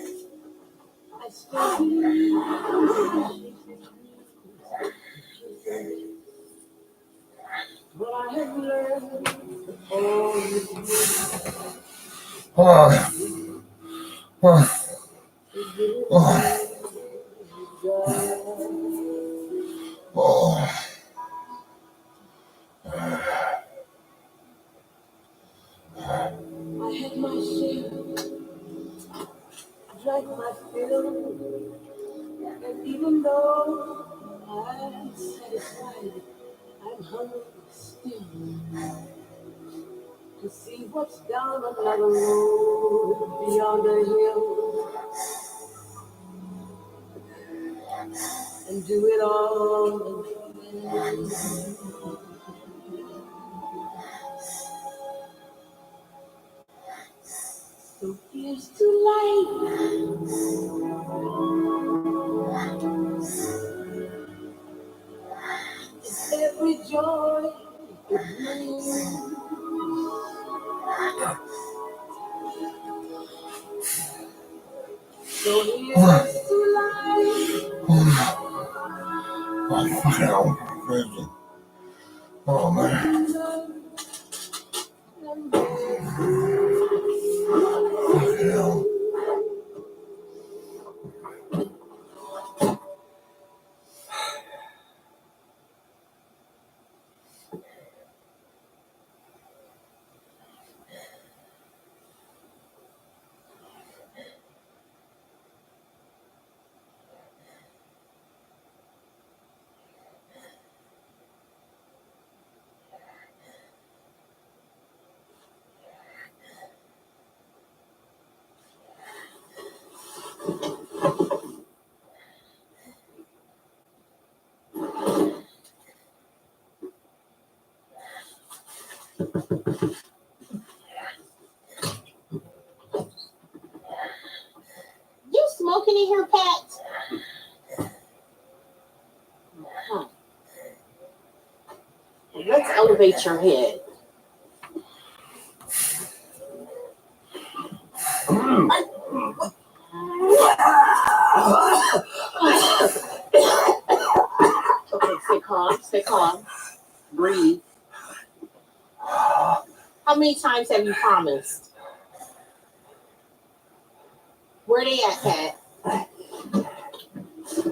I still believe. But I have learned I had my share, drank my fill, and even though I'm satisfied, I'm hungry still to see what's down another road beyond the hill and do it all again. Here's to life. It's every joy it brings. So here's to life. Oh, fucking hell. Oh, man. Fucking hell. You smoking in here, Pat? Huh. Let's elevate your head. Okay, stay calm, stay calm. Breathe. How many times have you promised? Where they at, Pat?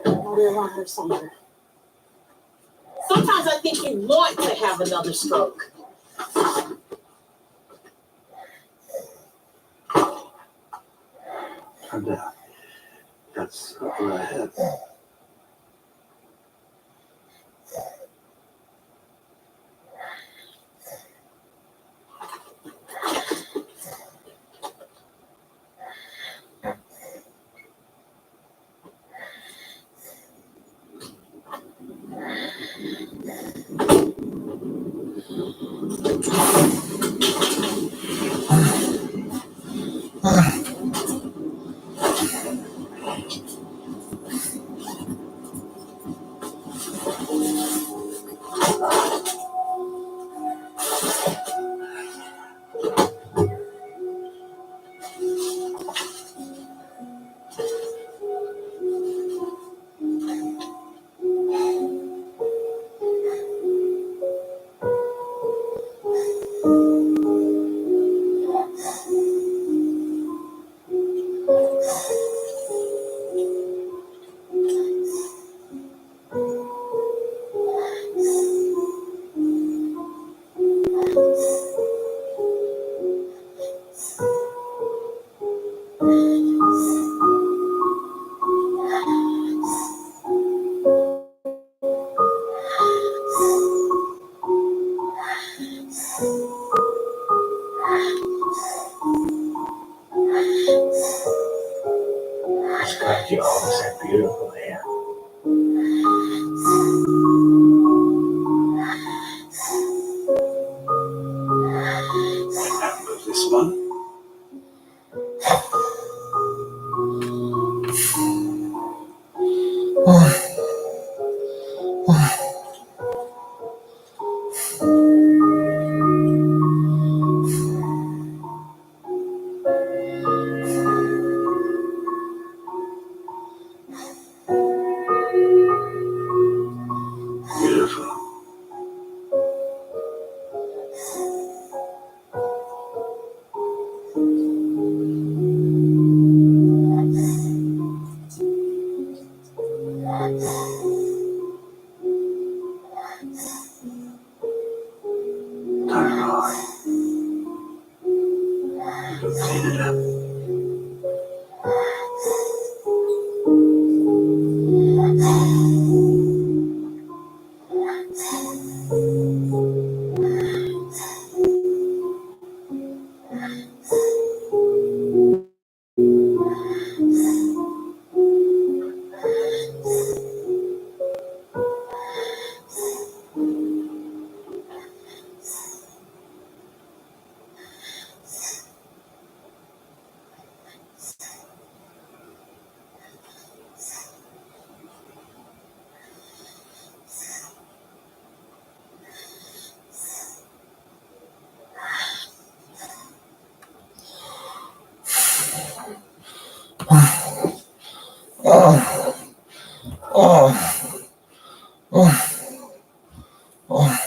Oh, they're around here somewhere. Sometimes I think you want to have another stroke. And that's what I had. God, you always have beautiful hair. What happened with this one? Beautiful. Turn it on. Clean it up. Oh. Oh. Oh.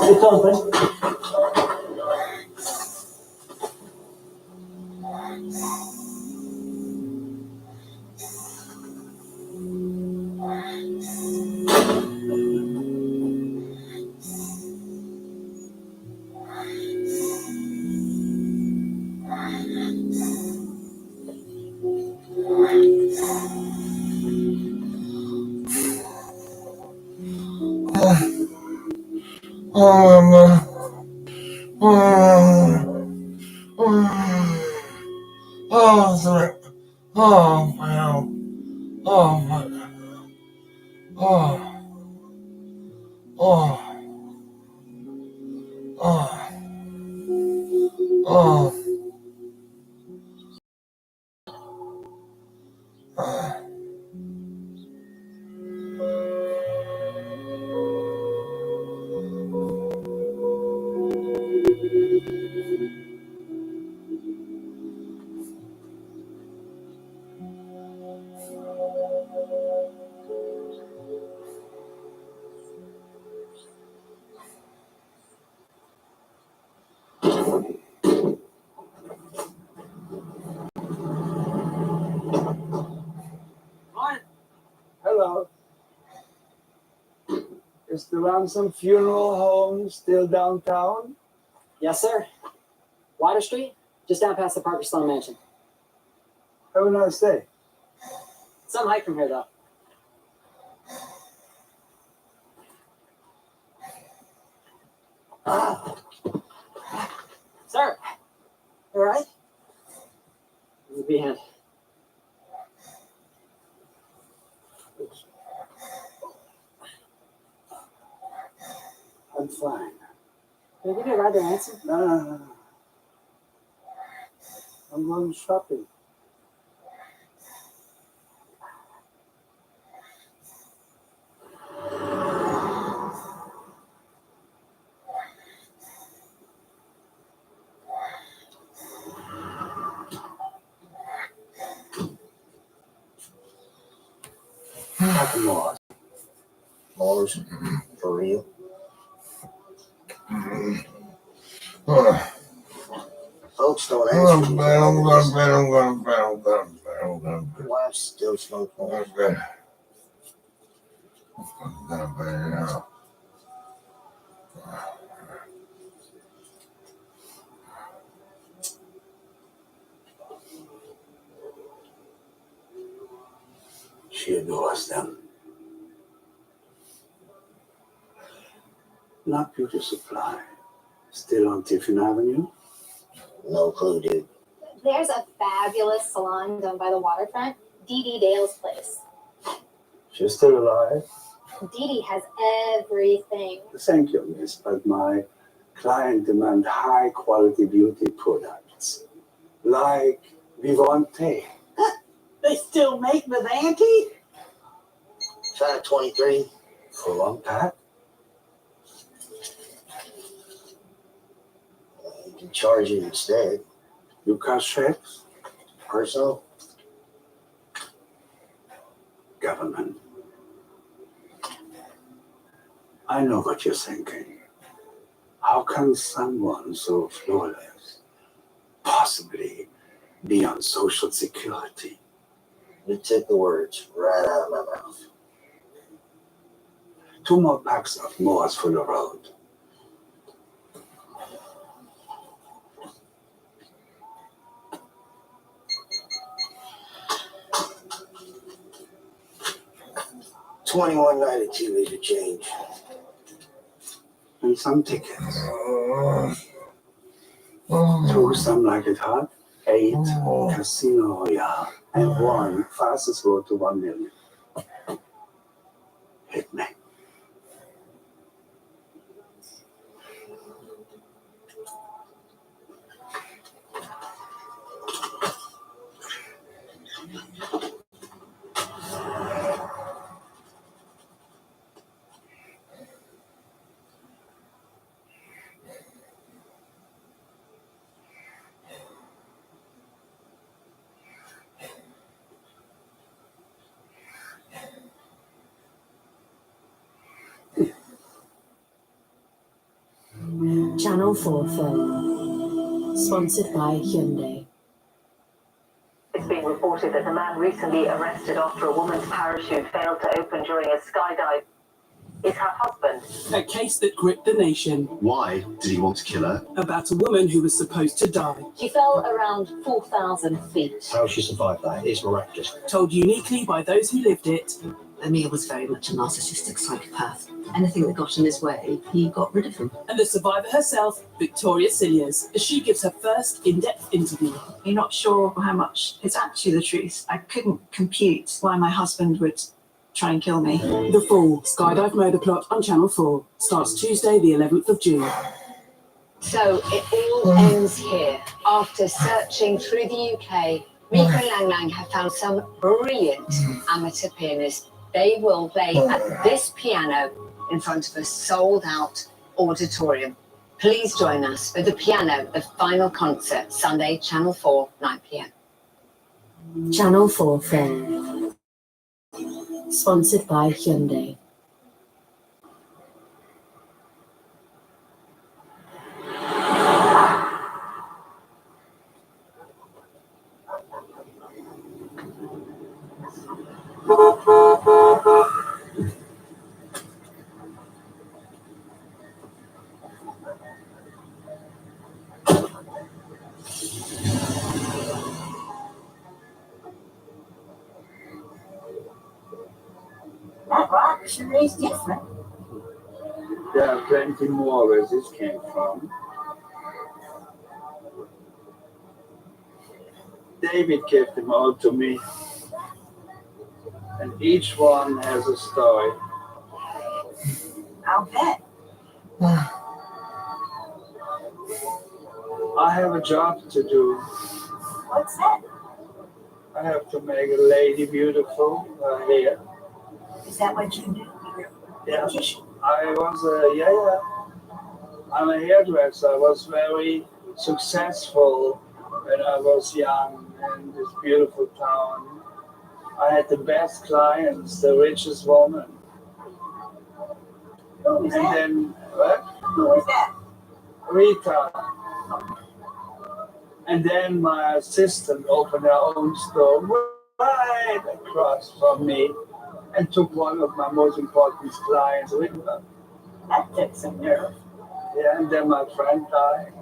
It's open. Hello. Is the Ransom Funeral Home still downtown? Yes, sir. Water Street, just down past the Parker Sloan Mansion. Have a nice day. Some hike from here, though. Sir, all right? The behand. I'm fine. Can I give you a ride there, Ransom? No. I'm going shopping. Fucking Mars. Mars? For real? Folks don't ask me. Your wife still smokes Mars. She adores them. Not Beauty Supply. Still on Tiffin Avenue? No clue, dude. There's a fabulous salon down by the waterfront, Dee Dee Dale's place. She's still alive? Dee Dee has everything. Thank you, miss, but my client demand high-quality beauty products, like Vivante. They still make Vivanti? Try 23. For one pack? You can charge it instead. You cash checks? Personal? Government. I know what you're thinking. How can someone so flawless possibly be on Social Security? You took the words right out of my mouth. 2 more packs of Moors for the road. $21.92 is your change. And some tickets. 2 Some Like It Hot, 8 Casino Royale, and 1 Fastest Road to 1 million. Hit me. Channel 4 film. Sponsored by Hyundai. It's being reported that the man recently arrested after a woman's parachute failed to open during a skydive is her husband. A case that gripped the nation. Why did he want to kill her? About a woman who was supposed to die. She fell around 4,000 feet. How she survived that is miraculous. Told uniquely by those who lived it. Emil was very much a narcissistic psychopath. Anything that got in his way, he got rid of them. And the survivor herself, Victoria Cilliers, as she gives her first in-depth interview. You're not sure how much is actually the truth. I couldn't compute why my husband would try and kill me. The Fall, Skydive Murder Plot on Channel 4. Starts Tuesday the 11th of June. So it all ends here. After searching through the UK, Miko Lang Lang have found some brilliant amateur pianists. They will play at this piano in front of a sold-out auditorium. Please join us for The Piano, the final concert, Sunday, Channel 4, 9 p.m. Channel 4 film. Sponsored by Hyundai. That rock sure is different. There are plenty more where this came from. David gave them all to me. And each one has a story. I'll bet. I have a job to do. What's that? I have to make a lady beautiful hair. Is that what you do? Yeah. I was I'm a hairdresser. I was very successful when I was young in this beautiful town. I had the best clients, the richest woman. Who was And that? then, what? Who was that? Rita. And then my assistant opened her own store right across from me and took one of my most important clients with her. That took some nerve. Yeah, and then my friend died.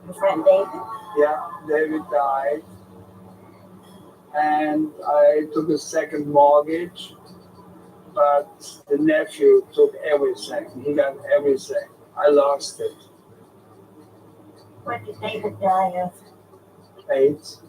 Your friend David? Yeah, David died. And I took a second mortgage, but the nephew took everything. He got everything. I lost it. What did David die of? AIDS.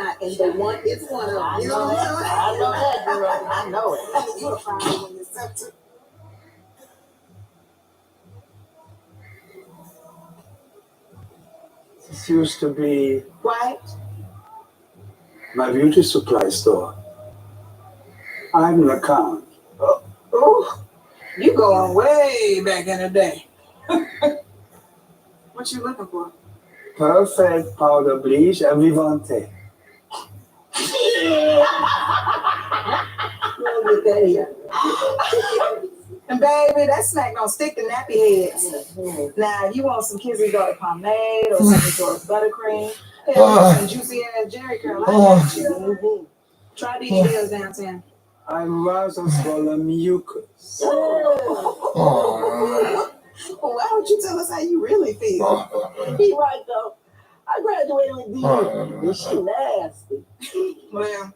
not, and the one is one of them. You know what I'm saying? I know that, girl. I know it. You'll find it when you're up to. This used to be What? my beauty supply store. I have an account. Oh, you going way back in the day. What you looking for? Perfect powder bleach and Vivante. We'll get that here. And baby, that snack don't stick to nappy heads. Now, you want some Kizzy Daughter pomade or some George buttercream? Hell, some juicy ass Jerry curl. I got you. Try these deals downtown. I'm rather swallow mucus. Well, why don't you tell us how you really feel? He right though. I graduated with Dee. And she nasty. Well,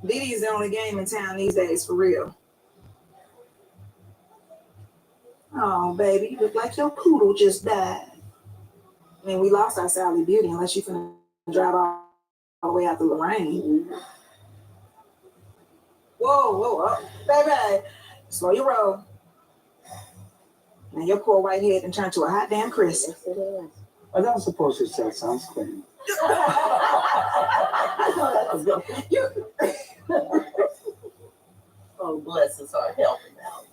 Diddy's the only game in town these days, for real. Oh, baby, you look like your poodle just died. I mean, we lost our Sally Beauty unless you finna drive all the way out to Lorraine. Whoa, baby, slow your roll. Now your poor white head and turn to a hot damn crisp. I don't suppose you sell sunscreen. Oh, bless his heart. Help him out.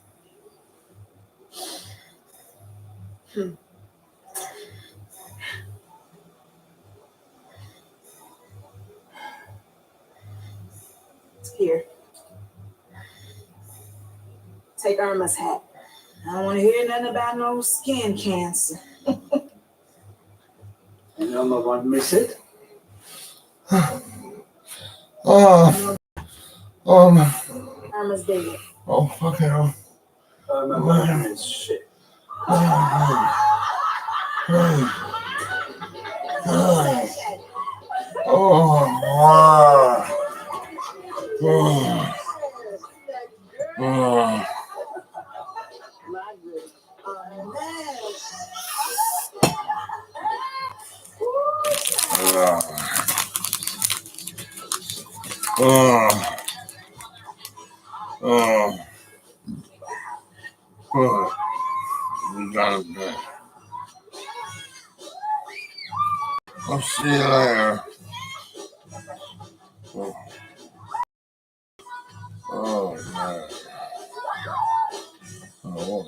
Here. Take Irma's hat. I don't want to hear nothing about no skin cancer. And Irma won't miss it. Irma's dead. Oh, okay. Irma won't miss shit. I'll see you later. Oh, man. Oh.